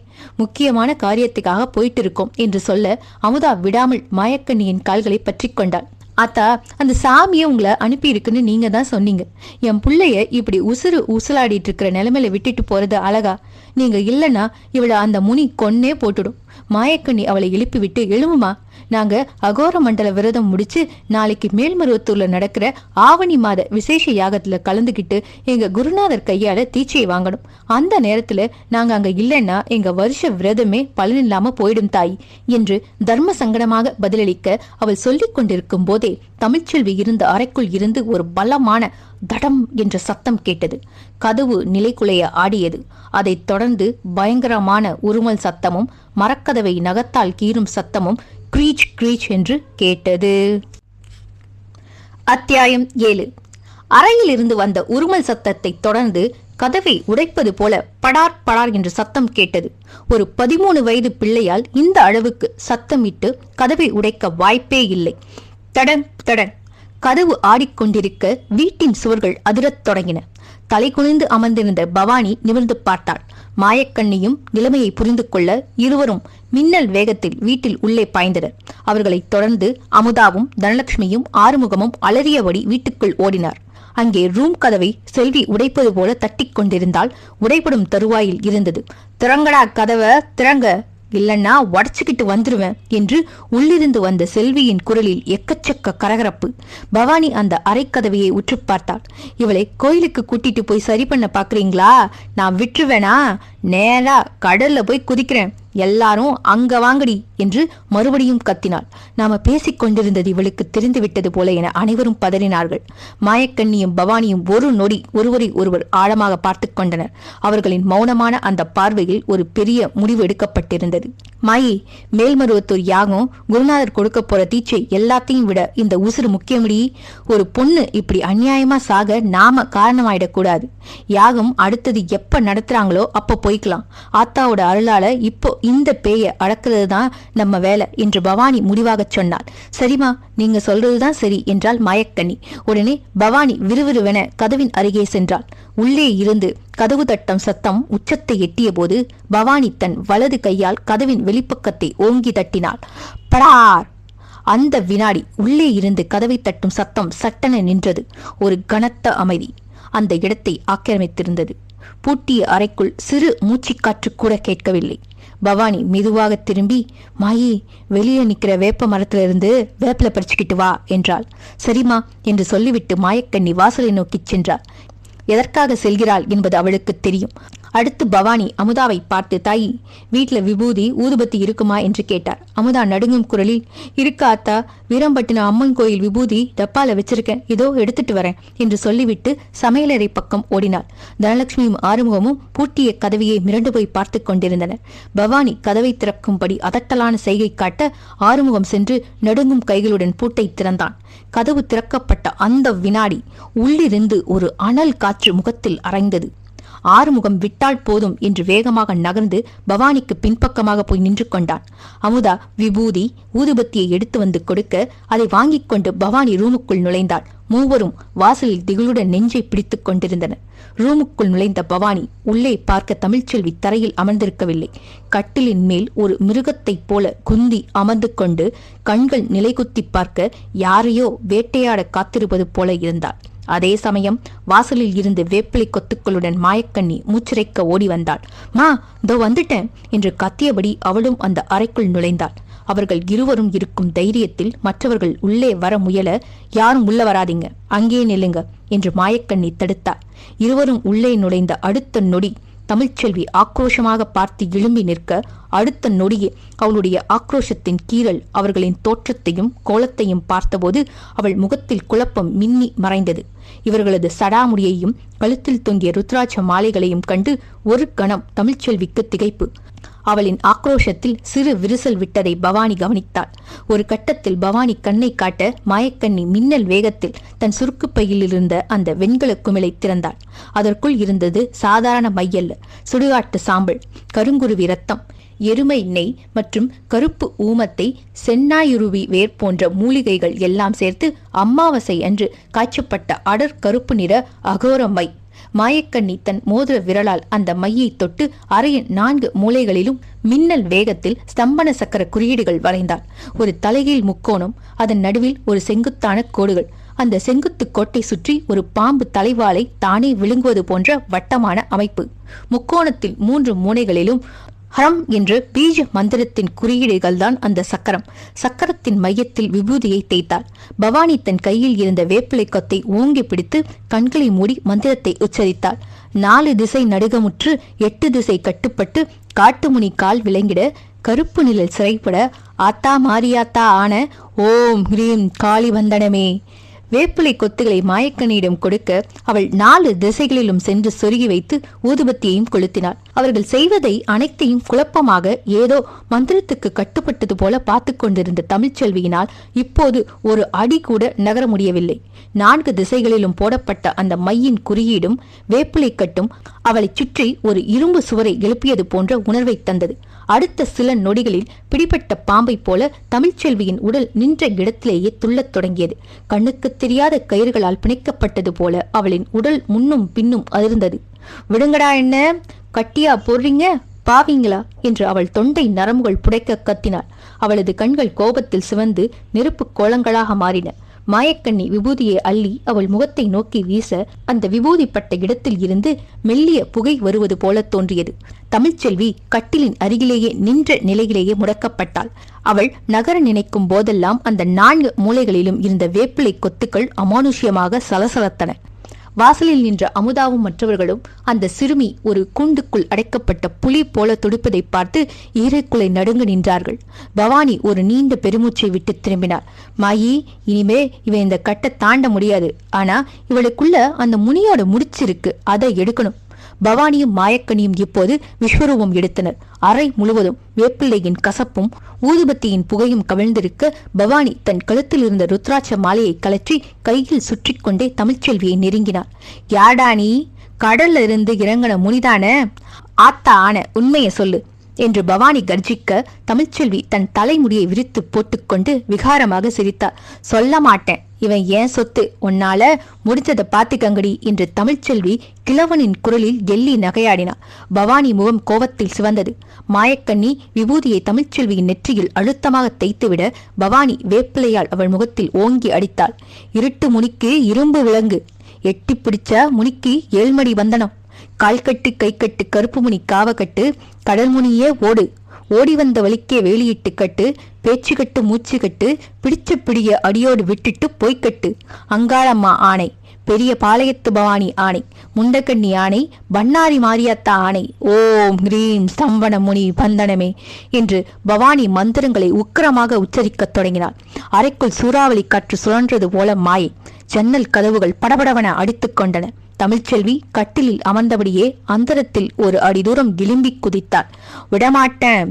முக்கியமான காரியத்துக்காக போயிட்டு இருக்கோம் என்று சொல்ல அமுதா விடாமல் மாயக்கண்ணியின் கால்களை பற்றி கொண்டாள். ஆத்தா, அந்த சாமியை உங்களை அனுப்பி இருக்குன்னு நீங்க தான் சொன்னீங்க. என் பிள்ளைய இப்படி உசுறு உசுலாடிட்டு இருக்கிற நிலைமையில விட்டுட்டு போறது அழகா? நீங்க இல்லைன்னா இவளை அந்த முனி கொன்னே போட்டுடும். மாயக்கண்ணி அவளை எழுப்பி விட்டு, எழுமுமா, நாங்க அகோர மண்டல விரதம் முடிச்சு நாளைக்கு மேல்மருவத்தூர்ல நடக்கிற ஆவணி மாத விசேஷ யாகத்துல கலந்துகிட்டு எங்க குருநாதர் கையால தீட்சையை வாங்கணும். அந்த நேரத்துல நாங்க அங்க இல்லைன்னா எங்க வருஷ விரதமே பலனில்லாம போயிடும் தாய் என்று தர்ம சங்கடமாக பதிலளிக்க அவள் சொல்லிக் கொண்டிருக்கும் போதே தமிழ்ச்செல்வி இருந்த அறைக்குள் இருந்து ஒரு பலமான தடம் என்ற சத்தம் கேட்டது. கதவு நிலைக்குலைய ஆடியது. அதைத் தொடர்ந்து பயங்கரமான உருமல் சத்தமும் மரக்கதவை நகத்தால் கீறும் சத்தமும் கிரீச் கிரீச் என்று கேட்டது. அத்தியாயம் 7. அறையில் இருந்து வந்த உருமல் சத்தத்தை தொடர்ந்து கதவை உடைப்பது போல படார் படார் என்று சத்தம் கேட்டது. ஒரு 13 வயது பிள்ளையால் இந்த அளவுக்கு சத்தமிட்டு கதவை உடைக்க வாய்ப்பே இல்லை. தடன் தடன் கதவு ஆடிக்கொண்டிருக்க வீட்டின் சுவர்கள் அதிரத் தொடங்கின. தலை குனிந்து அமர்ந்திருந்த பவானி நிமிர்ந்து பார்த்தாள். மாயக்கண்ணியும் நிலைமையை புரிந்து கொள்ள இருவரும் மின்னல் வேகத்தில் வீட்டில் உள்ளே பாய்ந்தனர். அவர்களைத் தொடர்ந்து அமுதாவும் தனலட்சுமியும் ஆறுமுகமும் அலறியபடி வீட்டுக்குள் ஓடினார். அங்கே ரூம் கதவை செல்வி உடைப்பது போல தட்டி கொண்டிருந்தால் உடைப்படும் தருவாயில் இருந்தது. திறங்கடா கதவை திறங்க, இல்லன்னா உடச்சுக்கிட்டு வந்துருவேன் என்று உள்ளிருந்து வந்த செல்வியின் குரலில் எக்கச்சக்க கரகரப்பு. பவானி அந்த அரைக்கதவையை உற்று பார்த்தாள். இவளை கோயிலுக்கு கூட்டிட்டு போய் சரி பண்ண பாக்குறீங்களா? நான் விட்டுருவேனா? நேரா கடல்ல போய் குதிக்கிறேன், எல்லாரும் அங்க வாங்கடி என்று மறுபடியும் கத்தினாள். நாம பேசிக் கொண்டிருந்தது இவளுக்கு தெரிந்துவிட்டது போல என அனைவரும் பதறினார்கள். மாயக்கண்ணியும் பவானியும் ஒரு நொடி ஒருவரை ஒருவர் ஆழமாக பார்த்து கொண்டனர். அவர்களின் மௌனமான அந்த பார்வையில் ஒரு பெரிய முடிவு எடுக்கப்பட்டிருந்தது. மாயி, மேல்மருவத்தூர் யாகம் குருநாதர் கொடுக்க போற தீட்சை எல்லாத்தையும் விட இந்த உசுறு முக்கியமடி. ஒரு பொண்ணு இப்படி அநியாயமா சாக நாம காரணமாயிடக்கூடாது. யாகம் அடுத்தது எப்ப நடத்துறாங்களோ அப்ப போய்க்கலாம். ஆத்தாவோட அருளால இப்போ இந்த பேய அடக்கிறது தான் நம்ம வேலை என்று பவானி முடிவாக சொன்னாள். சரிமா, நீங்க சொல்றதுதான் சரி என்றாள் மாயக்கண்ணி. உடனே பவானி விறுவிறுவென கதவின் அருகே சென்றாள். உள்ளே இருந்து கதவு தட்டம் சத்தம் உச்சத்தை எட்டிய போது பவானி தன் வலது கையால் கதவின் வெளிப்பக்கத்தை ஓங்கி தட்டினாள். படார்! அந்த வினாடி உள்ளே இருந்து கதவை தட்டும் சத்தம் சட்டென நின்றது. ஒரு கனத்த அமைதி அந்த இடத்தை ஆக்கிரமித்திருந்தது. பூட்டிய அறைக்குள் சிறு மூச்சுக்காற்று கூட கேட்கவில்லை. பவானி மெதுவாக திரும்பி, மாயி, வெளியே நிக்கிற வேப்ப மரத்திலிருந்து வேப்பில பறிச்சுக்கிட்டு வா என்றாள். சரிமா என்று சொல்லிவிட்டு மாயக்கண்ணி வாசலை நோக்கி சென்றாள். எதற்காக செல்கிறாள் என்பது அவளுக்கு தெரியும். அடுத்து பவானி அமுதாவை பார்த்து, தாயி, வீட்டுல விபூதி ஊதுபத்தி இருக்குமா என்று கேட்டார். அமுதா நடுங்கும் குரலில், இருக்கா அத்தா, வீரம்பட்டின அம்மன் கோயில் விபூதி டப்பால வச்சிருக்கேன், இதோ எடுத்துட்டு வரேன் என்று சொல்லிவிட்டு சமையலறை பக்கம் ஓடினாள். தனலட்சுமியும் ஆறுமுகமும் பூட்டிய கதவையை மிரண்டு போய் பார்த்து கொண்டிருந்தனர். பவானி கதவை திறக்கும்படி அதட்டலான செய்கை காட்ட ஆறுமுகம் சென்று நடுங்கும் கைகளுடன் பூட்டை திறந்தான். கதவு திறக்கப்பட்ட அந்த வினாடி உள்ளிருந்து ஒரு அனல் காற்று முகத்தில் அரைந்தது. ஆறுமுகம் விட்டால் போதும் என்று வேகமாக நகர்ந்து பவானிக்கு பின்பக்கமாக போய் நின்று கொண்டான். அமுதா விபூதி ஊதுபத்தியை எடுத்து வந்து கொடுக்க அதை வாங்கிக் கொண்டு பவானி ரூமுக்குள் நுழைந்தாள். மூவரும் வாசலில் திகிலுடன் நெஞ்சை பிடித்துக் கொண்டிருந்தனர். ரூமுக்குள் நுழைந்த பவானி உள்ளே பார்க்க தமிழ்ச்செல்வி தரையில் அமர்ந்திருக்கவில்லை. கட்டிலின் மேல் ஒரு மிருகத்தைப் போல குந்தி அமர்ந்து கொண்டு கண்கள் நிலைகுத்தி பார்க்க யாரையோ வேட்டையாட காத்திருப்பது போல இருந்தாள். அதே சமயம் வாசலில் இருந்து வேப்பிலை கொத்துக்களுடன் மாயக்கண்ணி மூச்சிறைக்க ஓடி வந்தாள். மா, தோ வந்துட்டேன் என்று கத்தியபடி அவளும் அந்த அறைக்குள் நுழைந்தாள். அவர்கள் இருவரும் இருக்கும் தைரியத்தில் மற்றவர்கள் உள்ளே வர முயல, யாரும் உள்ள வராதிங்க, அங்கே நில்லுங்க என்று மாயக்கண்ணி தடுத்தார். இருவரும் உள்ளே நுழைந்த அடுத்த நொடி தமிழ்ச்செல்வி ஆக்ரோஷமாக பார்த்து எழும்பி நிற்க, அடுத்த நொடியே அவளுடைய ஆக்ரோஷத்தின் கீறல் அவர்களின் தோற்றத்தையும் கோலத்தையும் பார்த்தபோது அவள் முகத்தில் குழப்பம் மின்னி மறைந்தது. இவர்களது சடாமுடியையும் கழுத்தில் தொங்கிய ருத்ராட்ச மாலைகளையும் கண்டு ஒரு கணம் தமிழ்ச்செல்விக்கு திகைப்பு. அவளின் ஆக்ரோஷத்தில் சிறு விரிசல் விட்டதை பவானி கவனித்தாள். ஒரு கட்டத்தில் பவானி கண்ணை காட்ட மாயக்கண்ணி மின்னல் வேகத்தில் தன் சுருக்கு பையில் இருந்த அந்த வெண்கல குமிழை திறந்தாள். அதற்குள் இருந்தது சாதாரண மையல்ல, சுடுகாட்டு சாம்பல், கருங்குருவி ரத்தம், எருமை நெய் மற்றும் கருப்பு ஊமத்தை, சென்னாயுருவி வேர் போன்ற மூலிகைகள் எல்லாம் சேர்த்து அமாவாசை அன்று காய்ச்சப்பட்ட அடர் கருப்பு நிற அகோர மை. மாயக்கண்ணி தன் மோதிர விரலால் அந்த மையை தொட்டு அறையின் 4 மூலைகளிலும் மின்னல் வேகத்தில் ஸ்தம்பன சக்கர குறியீடுகள் வரைந்தாள். ஒரு தலைகீழ் முக்கோணம், அதன் நடுவில் ஒரு செங்குத்தான கோடுகள், அந்த செங்குத்து கோட்டை சுற்றி ஒரு பாம்பு தலைவாளை தானே விழுங்குவது போன்ற வட்டமான அமைப்பு. முக்கோணத்தில் 3 மூலைகளிலும் ஹரம் என்ற பீஜ மந்திரத்தின் குறியீடுகள் தான் அந்த சக்கரம். சக்கரத்தின் மையத்தில் விபூதியை தேய்த்தாள். பவானி தன் கையில் இருந்த வேப்பிலை கொத்தை ஓங்கி பிடித்து கண்களை மூடி மந்திரத்தை உச்சரித்தாள். 4 திசை நடுகமுற்று 8 திசை கட்டுப்பட்டு காட்டுமுனி கால் விளங்கிட, கருப்பு நிழல் சிறைப்பட, ஆத்தா மாரியாத்தா ஆன ஓம் ஹ்ரீம் காளி வந்தனமே, வேப்பிலை கொத்துகளை மாயக்கண்ணியிடம் கொடுக்க அவள் 4 திசைகளிலும் சென்று சொருகி வைத்து ஊதுபத்தியையும் கொளுத்தினாள். அவர்கள் செய்வதை அனைத்தையும் குழப்பமாக ஏதோ மந்திரத்துக்கு கட்டுப்பட்டது போல பார்த்து கொண்டிருந்த தமிழ்ச்செல்வியினால் இப்போது ஒரு அடி கூட நகர முடியவில்லை. 4 திசைகளிலும் போடப்பட்ட அந்த மையின் குறியீடும் வேப்பிலை கட்டும் அவளை சுற்றி ஒரு இரும்பு சுவரை எழுப்பியது போன்ற உணர்வை தந்தது. அடுத்த சில நொடிகளில் பிடிப்பட்ட பாம்பை போல தமிழ்ச்செல்வியின் உடல் நின்ற இடத்திலேயே துள்ளத் தொடங்கியது. கண்ணுக்கு தெரியாத கயிறுகளால் பிணைக்கப்பட்டது போல அவளின் உடல் முன்னும் பின்னும் அதிர்ந்தது. விடுங்கடா, என்ன கட்டியா போடுறீங்க பாவீங்களா என்று அவள் தொண்டை நரம்புகள் புடைக்க கத்தினாள். அவளது கண்கள் கோபத்தில் சிவந்து நெருப்பு கோலங்களாக மாறின. மாயக்கண்ணி விபூதியை அள்ளி அவள் முகத்தை நோக்கி வீச அந்த விபூதிப்பட்ட இடத்தில் இருந்து மெல்லிய புகை வருவது போல தோன்றியது. தமிழ்ச்செல்வி கட்டிலின் அருகிலேயே நின்ற நிலையிலேயே முடக்கப்பட்டாள். அவள் நகர நினைக்கும் போதெல்லாம் அந்த 4 மூலைகளிலும் இருந்த வேப்பிலை கொத்துக்கள் அமானுஷ்யமாக சலசலத்தன. வாசலில் நின்ற அமுதாவும் மற்றவர்களும் அந்த சிறுமி ஒரு கூண்டுக்குள் அடைக்கப்பட்ட புலி போல துடிப்பதை பார்த்து ஈரைக்குலை நடுங்க நின்றார்கள். பவானி ஒரு நீண்ட பெருமூச்சை விட்டு திரும்பினார். மாயி, இனிமே இவன் இந்த கட்டை தாண்ட முடியாது. ஆனா இவளுக்குள்ள அந்த முனியோட முடிச்சிருக்கு, அதை எடுக்கணும். பவானியும் மாயக்கனியும் இப்போது விஸ்வரூபம் எடுத்தனர். அறை முழுவதும் வேப்பிள்ளையின் கசப்பும் ஊதுபத்தியின் புகையும் கவிழ்ந்திருக்க பவானி தன் கழுத்தில் இருந்த ருத்ராட்ச மாலையை கலற்றி கையில் சுற்றி கொண்டே தமிழ்ச்செல்வியை நெருங்கினார். யாடா நீ? கடல்ல இருந்து இறங்கின முனிதான? ஆத்தா ஆன, உண்மையை சொல்லு என்று பவானி கர்ஜிக்க தமிழ்ச்செல்வி தன் தலைமுடியை விரித்து போட்டுக்கொண்டு விகாரமாக சிரித்தார். சொல்ல மாட்டேன், இவன் ஏன் சொத்து, உன்னால முடிச்சதை பாத்துக்கங்கடி என்று தமிழ்ச்செல்வி கிழவனின் குரலில் எள்ளி நகையாடினார். பவானி முகம் கோபத்தில் சிவந்தது. மாயக்கண்ணி விபூதியை தமிழ்ச்செல்வியின் நெற்றியில் அழுத்தமாக தைத்துவிட பவானி வேப்பிலையால் அவள் முகத்தில் ஓங்கி அடித்தாள். இருட்டு முனிக்கு இரும்பு விலங்கு, எட்டி பிடிச்ச முனிக்கு 7 மடி வந்தனம். கால்கட்டு கைக்கட்டு கருப்பு முனி காவக்கட்டு, கடல் முனியே ஓடு, ஓடி வந்த வழிக்கே வேலியிட்டு கட்டு, பேச்சு கட்டு மூச்சு கட்டு, பிடிச்ச பிடிய அடியோடு விட்டுட்டு போய்க்கட்டு. அங்காளம்மா ஆணை, பெரிய பாளையத்து பவானி ஆணை, முண்டக்கண்ணி ஆணை, பண்ணாரி மாரியாத்தா ஆணை, ஓம் ஹ்ரீம் ஸ்தம்பன முனி பந்தனமே என்று பவானி மந்திரங்களை உக்கிரமாக உச்சரிக்கத் தொடங்கினார். அறைக்குள் சூறாவளி காற்று சுழன்றது போல மாயை. ஜன்னல் கதவுகள் படபடவன அடித்துக் கொண்டன. தமிழ்ச்செல்வி கட்டிலில் அமர்ந்தபடியே அந்தரத்தில் ஒரு அடி தூரம் கிளம்பி குதித்தாள். விடமாட்டேன்,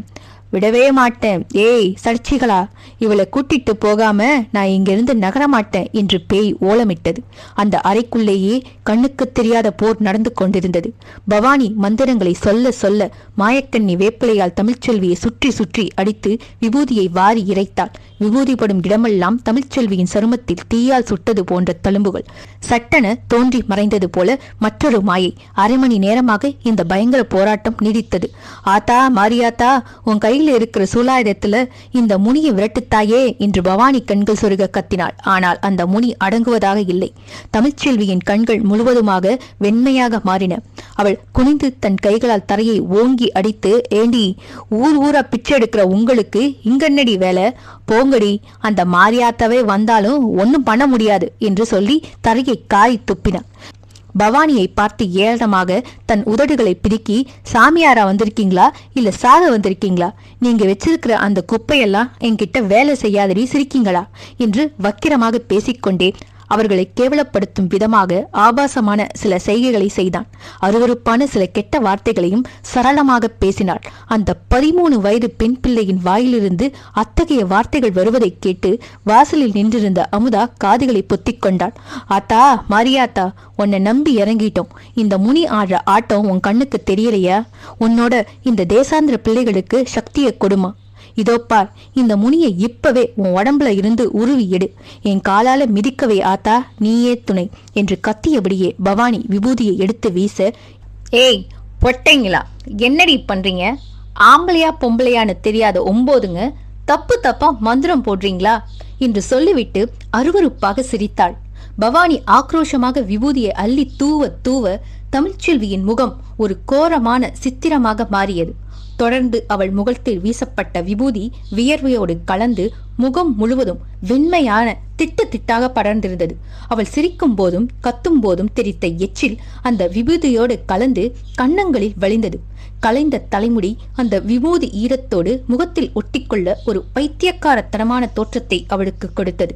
விடவே மாட்டேன். ஏய் சர்ச்சிகளா, இவளை கூட்டிட்டு போகாம நான் இங்கிருந்து நகரமாட்டேன் என்று பேய் ஓலமிட்டது. அந்த அறைக்குள்ளேயே கண்ணுக்கு தெரியாத போர் நடந்து கொண்டிருந்தது. பவானி மந்திரங்களை சொல்ல சொல்ல மாயக்கண்ணி வேப்பிலையால் தமிழ்ச்செல்வியை சுற்றி சுற்றி அடித்து விபூதியை வாரி இறைத்தாள். விபூதிப்படும் இடமெல்லாம் தமிழ்ச்செல்வியின் சருமத்தில் தீயால் சுட்டது போன்ற தழும்புகள். சட்டென தோன்றி மறைந்தது போல மற்றொரு மாயை. 1/2 மணி நேரமாக இந்த பயங்கர போராட்டம் நீடித்தது. ஆத்தா மாரியாத்தா, உன் கையில் இருக்கிற சூலாயுதத்துல இந்த முனியை விரட்டுத்தாயே என்று பவானி கண்கள் சொருக கத்தினாள். ஆனால் அந்த முனி அடங்குவதாக இல்லை. தமிழ்ச்செல்வியின் கண்கள் முழுவதுமாக வெண்மையாக மாறின. அவள் குனிந்து தன் கைகளால் தரையை ஓங்கி அடித்து, ஏண்டி ஊர் ஊரா பிச்சை எடுக்கிற உங்களுக்கு இங்கன்னடி வேலை, போங்கடி, அந்த மாரியாத்தாவே வந்தாலும் ஒன்னும் பண்ண முடியாது என்று சொல்லி தரையை காரி துப்பினார். பவானியை பார்த்து ஏளனமாக தன் உதடுகளை பிதுக்கி, சாமியாரா வந்திருக்கீங்களா இல்ல சாக வந்திருக்கீங்களா? நீங்க வச்சிருக்கிற அந்த குப்பையெல்லாம் என்கிட்ட வேலை செய்யாதடி சிரிக்கீங்களா என்று வக்கிரமாக பேசிக்கொண்டே அவர்களை கேவலப்படுத்தும் விதமாக ஆபாசமான சில செய்கைகளை செய்தான். அருவருப்பான சில கெட்ட வார்த்தைகளையும் சரளமாக பேசினாள். அந்த 13 வயது பெண் பிள்ளையின் வாயிலிருந்து அத்தகைய வார்த்தைகள் வருவதை கேட்டு வாசலில் நின்றிருந்த அமுதா காதுகளை பொத்திக் கொண்டாள். ஆத்தா மாரியாத்தா, உன்னை நம்பி இறங்கிட்டோம். இந்த முனி ஆடுற ஆட்டம் உன் கண்ணுக்கு தெரியலையா? உன்னோட இந்த தேசாந்திர பிள்ளைகளுக்கு சக்தியை கொடுமா. இதோ பார், இந்த முனியை இப்பவே உன் உடம்புல இருந்து உருவி எடு. என் காலால மிதிக்கவே ஆத்தா, நீயே துணை என்று கத்தியபடியே பவானி விபூதியை எடுத்து வீச, ஏய் பொட்டைங்களா, என்னடி பண்றீங்க? ஆம்பளையா பொம்பளையான்னு தெரியாத 9ங்க தப்பு தப்பா மந்திரம் போடுறீங்களா என்று சொல்லிவிட்டு அருவருப்பாக சிரித்தாள். பவானி ஆக்ரோஷமாக விபூதியை அள்ளி தூவ தூவ தமிழ்ச்செல்வியின் முகம் ஒரு கோரமான சித்திரமாக மாறியது. தொடர்ந்து அவள் முகத்தில் வீசப்பட்ட விபூதி வியர்வையோடு கலந்து முகம் முழுவதும் வெண்மையான திட்டு திட்டாக படர்ந்திருந்தது. அவள் சிரிக்கும் போதும் கத்தும் போதும் தெரித்த எச்சில் அந்த விபூதியோடு கலந்து கன்னங்களில் வழிந்தது. கலைந்த தலைமுடி அந்த விபூதி ஈரத்தோடு முகத்தில் ஒட்டிக்கொள்ள ஒரு பைத்தியக்காரத்தனமான தோற்றத்தை அவளுக்கு கொடுத்தது.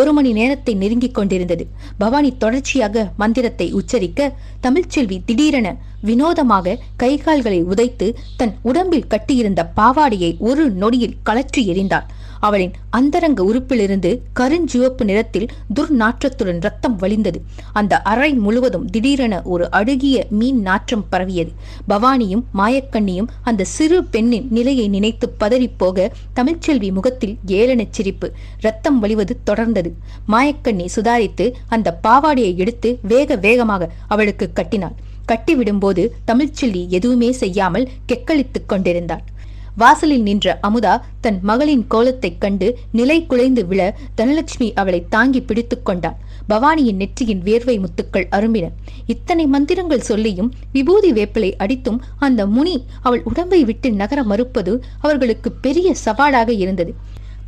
1 மணி நேரத்தை நெருங்கிக் கொண்டிருந்தது. பவானி தொடர்ச்சியாக மந்திரத்தை உச்சரிக்க தமிழ்ச்செல்வி திடீரென வினோதமாக கைகால்களை உதைத்து தன் உடம்பில் கட்டியிருந்த பாவாடையை ஒரு நொடியில் கலற்றி எறிந்தாள். அவளின் அந்தரங்க உறுப்பிலிருந்து கருஞ்சிவப்பு நிறத்தில் துர்நாற்றத்துடன் ரத்தம் வழிந்தது. அந்த அறை முழுவதும் திடீரென ஒரு அழுகிய மீன் நாற்றம் பரவியது. பவானியும் மாயக்கண்ணியும் அந்த சிறு பெண்ணின் நிலையை நினைத்து பதறிப்போக தமிழ்ச்செல்வி முகத்தில் ஏளனச் சிரிப்பு. ரத்தம் வழிவது தொடர்ந்தது. மாயக்கண்ணி சுதாரித்து அந்த பாவாடையை எடுத்து வேக வேகமாக அவளுக்கு கட்டினாள். கட்டிவிடும்போது தமிழ்ச்செல்வி எதுவுமே செய்யாமல் கெக்களித்துக் கொண்டிருந்தாள். வாசலில் நின்ற அமுதா தன் மகளின் கோலத்தைக் கண்டு நிலை குலைந்து விழ தனலட்சுமி அவளை தாங்கி பிடித்துக் கொண்டாள். பவானியின் நெற்றியின் வேர்வை முத்துக்கள் அரும்பின. இத்தனை மந்திரங்கள் சொல்லியும் விபூதி வேப்பிலை அடித்தும் அந்த முனி அவள் உடம்பை விட்டு நகர மறுப்பது அவர்களுக்கு பெரிய சவாலாக இருந்தது.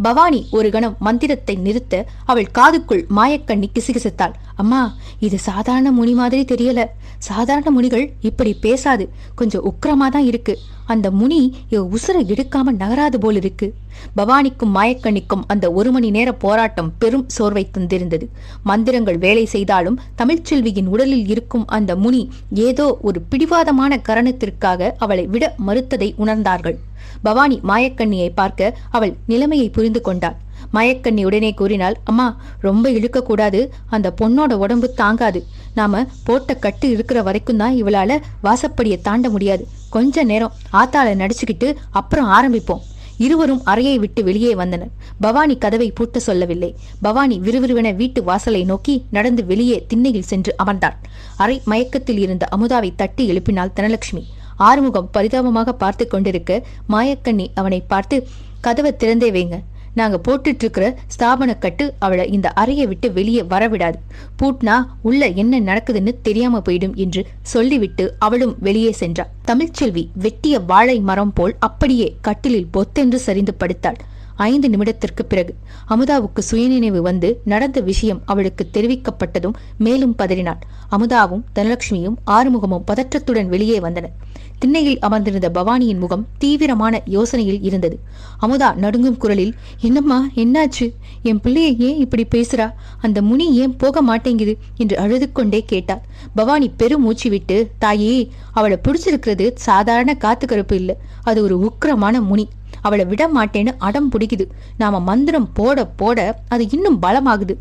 பவானி ஒரு கணம் மந்திரத்தை நிறுத்த அவள் காதுக்குள் மாயக்கண்ணி கிசுகிசுத்தாள். அம்மா, இது சாதாரண முனி மாதிரி தெரியல. சாதாரண முனிகள் இப்படி பேசாது. கொஞ்சம் உக்கிரமாதான் இருக்கு. அந்த முனி உசுரை எடுக்காம நகராது போல் இருக்கு. பவானிக்கும் மாயக்கண்ணிக்கும் அந்த 1 மணி நேர போராட்டம் பெரும் சோர்வை தந்திருந்தது. மந்திரங்கள் வேலை செய்தாலும் தமிழ்ச்செல்வியின் உடலில் இருக்கும் அந்த முனி ஏதோ ஒரு பிடிவாதமான காரணத்திற்காக அவளை விட மறுத்ததை உணர்ந்தார்கள். பவானி மாயக்கண்ணியை பார்க்க அவள் நிலைமையை புரிந்து கொண்டாள். மாயக்கண்ணி உடனே கூறினாள், அம்மா, ரொம்ப இழுக்க கூடாது. அந்த பொண்ணோட உடம்பு தாங்காது. நாம போட்ட கட்டு இருக்கிற வரைக்கும் தான் இவளால வாசப்படியை தாண்ட முடியாது. கொஞ்ச நேரம் ஆத்தாளை நடிச்சுக்கிட்டு அப்புறம் ஆரம்பிப்போம். இருவரும் அறையை விட்டு வெளியே வந்தனர். பவானி கதவை பூட்ட சொல்லவில்லை. பவானி விறுவிறுவென வீட்டு வாசலை நோக்கி நடந்து வெளியே திண்ணையில் சென்று அமர்ந்தாள். அரை மயக்கத்தில் இருந்த அமுதாவை தட்டி எழுப்பினாள் தனலட்சுமி. ஆறுமுகம் பரிதாபமாக பார்த்து கொண்டிருக்க மாயக்கண்ணி அவனை பார்த்து, கதவை திறந்தே வைங்க. நாங்க போட்டுட்டு இருக்கிற ஸ்தாபன கட்டு அவளை இந்த அறையை விட்டு வெளியே வரவிடாது. பூட்னா உள்ள என்ன நடக்குதுன்னு தெரியாம போயிடும் என்று சொல்லிவிட்டு அவளும் வெளியே சென்றாள். தமிழ்ச்செல்வி வெட்டிய வாழை மரம் போல் அப்படியே கட்டிலில் பொத்தென்று சரிந்து படுத்தாள். 5 நிமிடத்திற்கு பிறகு அமுதாவுக்கு சுயநினைவு வந்து நடந்த விஷயம் அவளுக்கு தெரிவிக்கப்பட்டதும் மேலும் பதறினாள். அமுதாவும் தனலட்சுமியும் ஆறுமுகமும் பதற்றத்துடன் வெளியே வந்தனர். திண்ணையில் அமர்ந்திருந்த பவானியின் முகம் தீவிரமான யோசனையில் இருந்தது. அமுதா நடுங்கும் குரலில், என்னம்மா, என்னாச்சு? என் பிள்ளையை ஏன் இப்படி பேசுறா? அந்த முனி ஏன் போக மாட்டேங்குது என்று அழுது கொண்டே கேட்டாள். பவானி பெருமூச்சு விட்டு, தாயே, அவளை பிடிச்சிருக்கிறது சாதாரண காத்து கருப்பு இல்ல, அது ஒரு உக்கிரமான முனி. அவளை விட மாட்டேன்னு அடம் பிடிக்குது. நாம மந்திரம் போட போட அது இன்னும் பலமாகுது.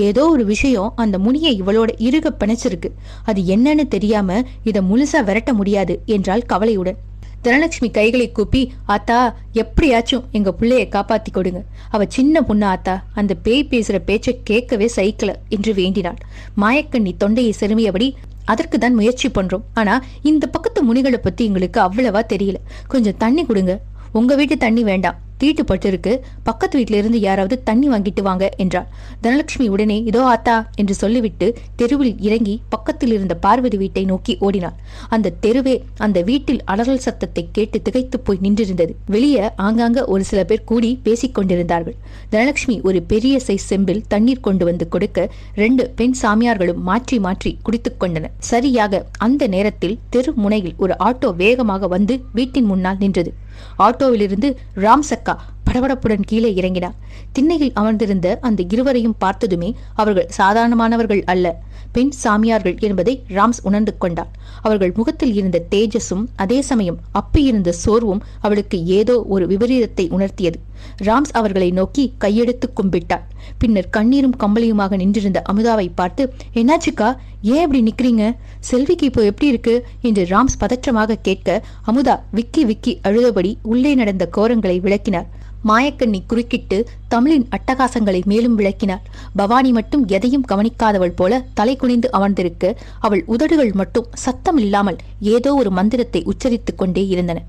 ஏதோ ஒரு விஷயம் அந்த முனியை இவளோட இறுக பிணைச்சிருக்கு. அது என்னன்னு தெரியாம இத முழுசா விரட்ட முடியாது என்றாள் கவலையுடன். தனலட்சுமி கைகளை கூப்பி, ஆத்தா, எப்படியாச்சும் எங்க பிள்ளைய காப்பாத்தி கொடுங்க. அவ சின்ன பொண்ணு ஆத்தா, அந்த பேய் பேசுற பேச்சை கேட்கவே சைக்கிள என்று வேண்டினாள். மாயக்கண்ணி தொண்டையை செருமியபடி, அதற்கு தான் முயற்சி பண்றோம். ஆனா இந்த பக்கத்து முனிகளை பத்தி எங்களுக்கு அவ்வளவா தெரியல. கொஞ்சம் தண்ணி கொடுங்க. உங்க வீட்டு தண்ணி வேண்டாம், தீட்டுப்பட்டு இருக்கு. பக்கத்து வீட்டில இருந்து யாராவது தண்ணி வாங்கிட்டு வாங்க என்றாள். தனலட்சுமி உடனே இதோ ஆத்தா என்று சொல்லிவிட்டு தெருவில் இறங்கி பக்கத்தில் இருந்த பார்வதி வீட்டை நோக்கி ஓடினாள். அந்த தெருவே அந்த வீட்டில் அலறல் சத்தத்தை கேட்டு திகைத்து போய் நின்றிருந்தது. வெளியே ஆங்காங்க ஒரு சில பேர் கூடி பேசிக் கொண்டிருந்தார்கள். தனலட்சுமி ஒரு பெரிய சைஸ் செம்பில் தண்ணீர் கொண்டு வந்து கொடுக்க 2 பெண் சாமியார்களும் மாற்றி மாற்றி குடித்துக் கொண்டனர். சரியாக அந்த நேரத்தில் தெரு முனையில் ஒரு ஆட்டோ வேகமாக வந்து வீட்டின் முன்னால் நின்றது. ஆட்டோவிலிருந்து ராம் சக்கா படபடப்புடன் கீழே இறங்கினார். திண்ணையில் அமர்ந்திருந்த அந்த இருவரையும் பார்த்ததுமே அவர்கள் சாதாரணமானவர்கள் அல்ல, பெண் சாமியார்கள் என்பதை ராம்ஸ் உணர்ந்து கொண்டார். அவர்கள் முகத்தில் இருந்த தேஜஸும் அதே சமயம் அப்பியிருந்த சோர்வும் அவளுக்கு ஏதோ ஒரு விபரீதத்தை உணர்த்தியது. ராம்ஸ் அவர்களை நோக்கி கையெடுத்து கும்பிட்டார். பின்னர் கண்ணீரும் கம்பளியுமாக நின்றிருந்த அமுதாவை பார்த்து, என்னாச்சுக்கா, ஏன் இப்படி நிக்கிறீங்க? செல்விக்கு இப்போ எப்படி இருக்கு என்று ராம்ஸ் பதற்றமாக கேட்க அமுதா விக்கி விக்கி அழுதபடி உள்ளே நடந்த கோரங்களை விளக்கினார். மாயக்கண்ணி குறுக்கிட்டு தமிழின் அட்டகாசங்களை மேலும் விளக்கினார். பவானி மட்டும் எதையும் கவனிக்காதவள் போல தலை குனிந்து அமர்ந்திருக்க அவள் உதடுகள் மட்டும் சத்தம் இல்லாமல் ஏதோ ஒரு மந்திரத்தை உச்சரித்துக் கொண்டே இருந்தன.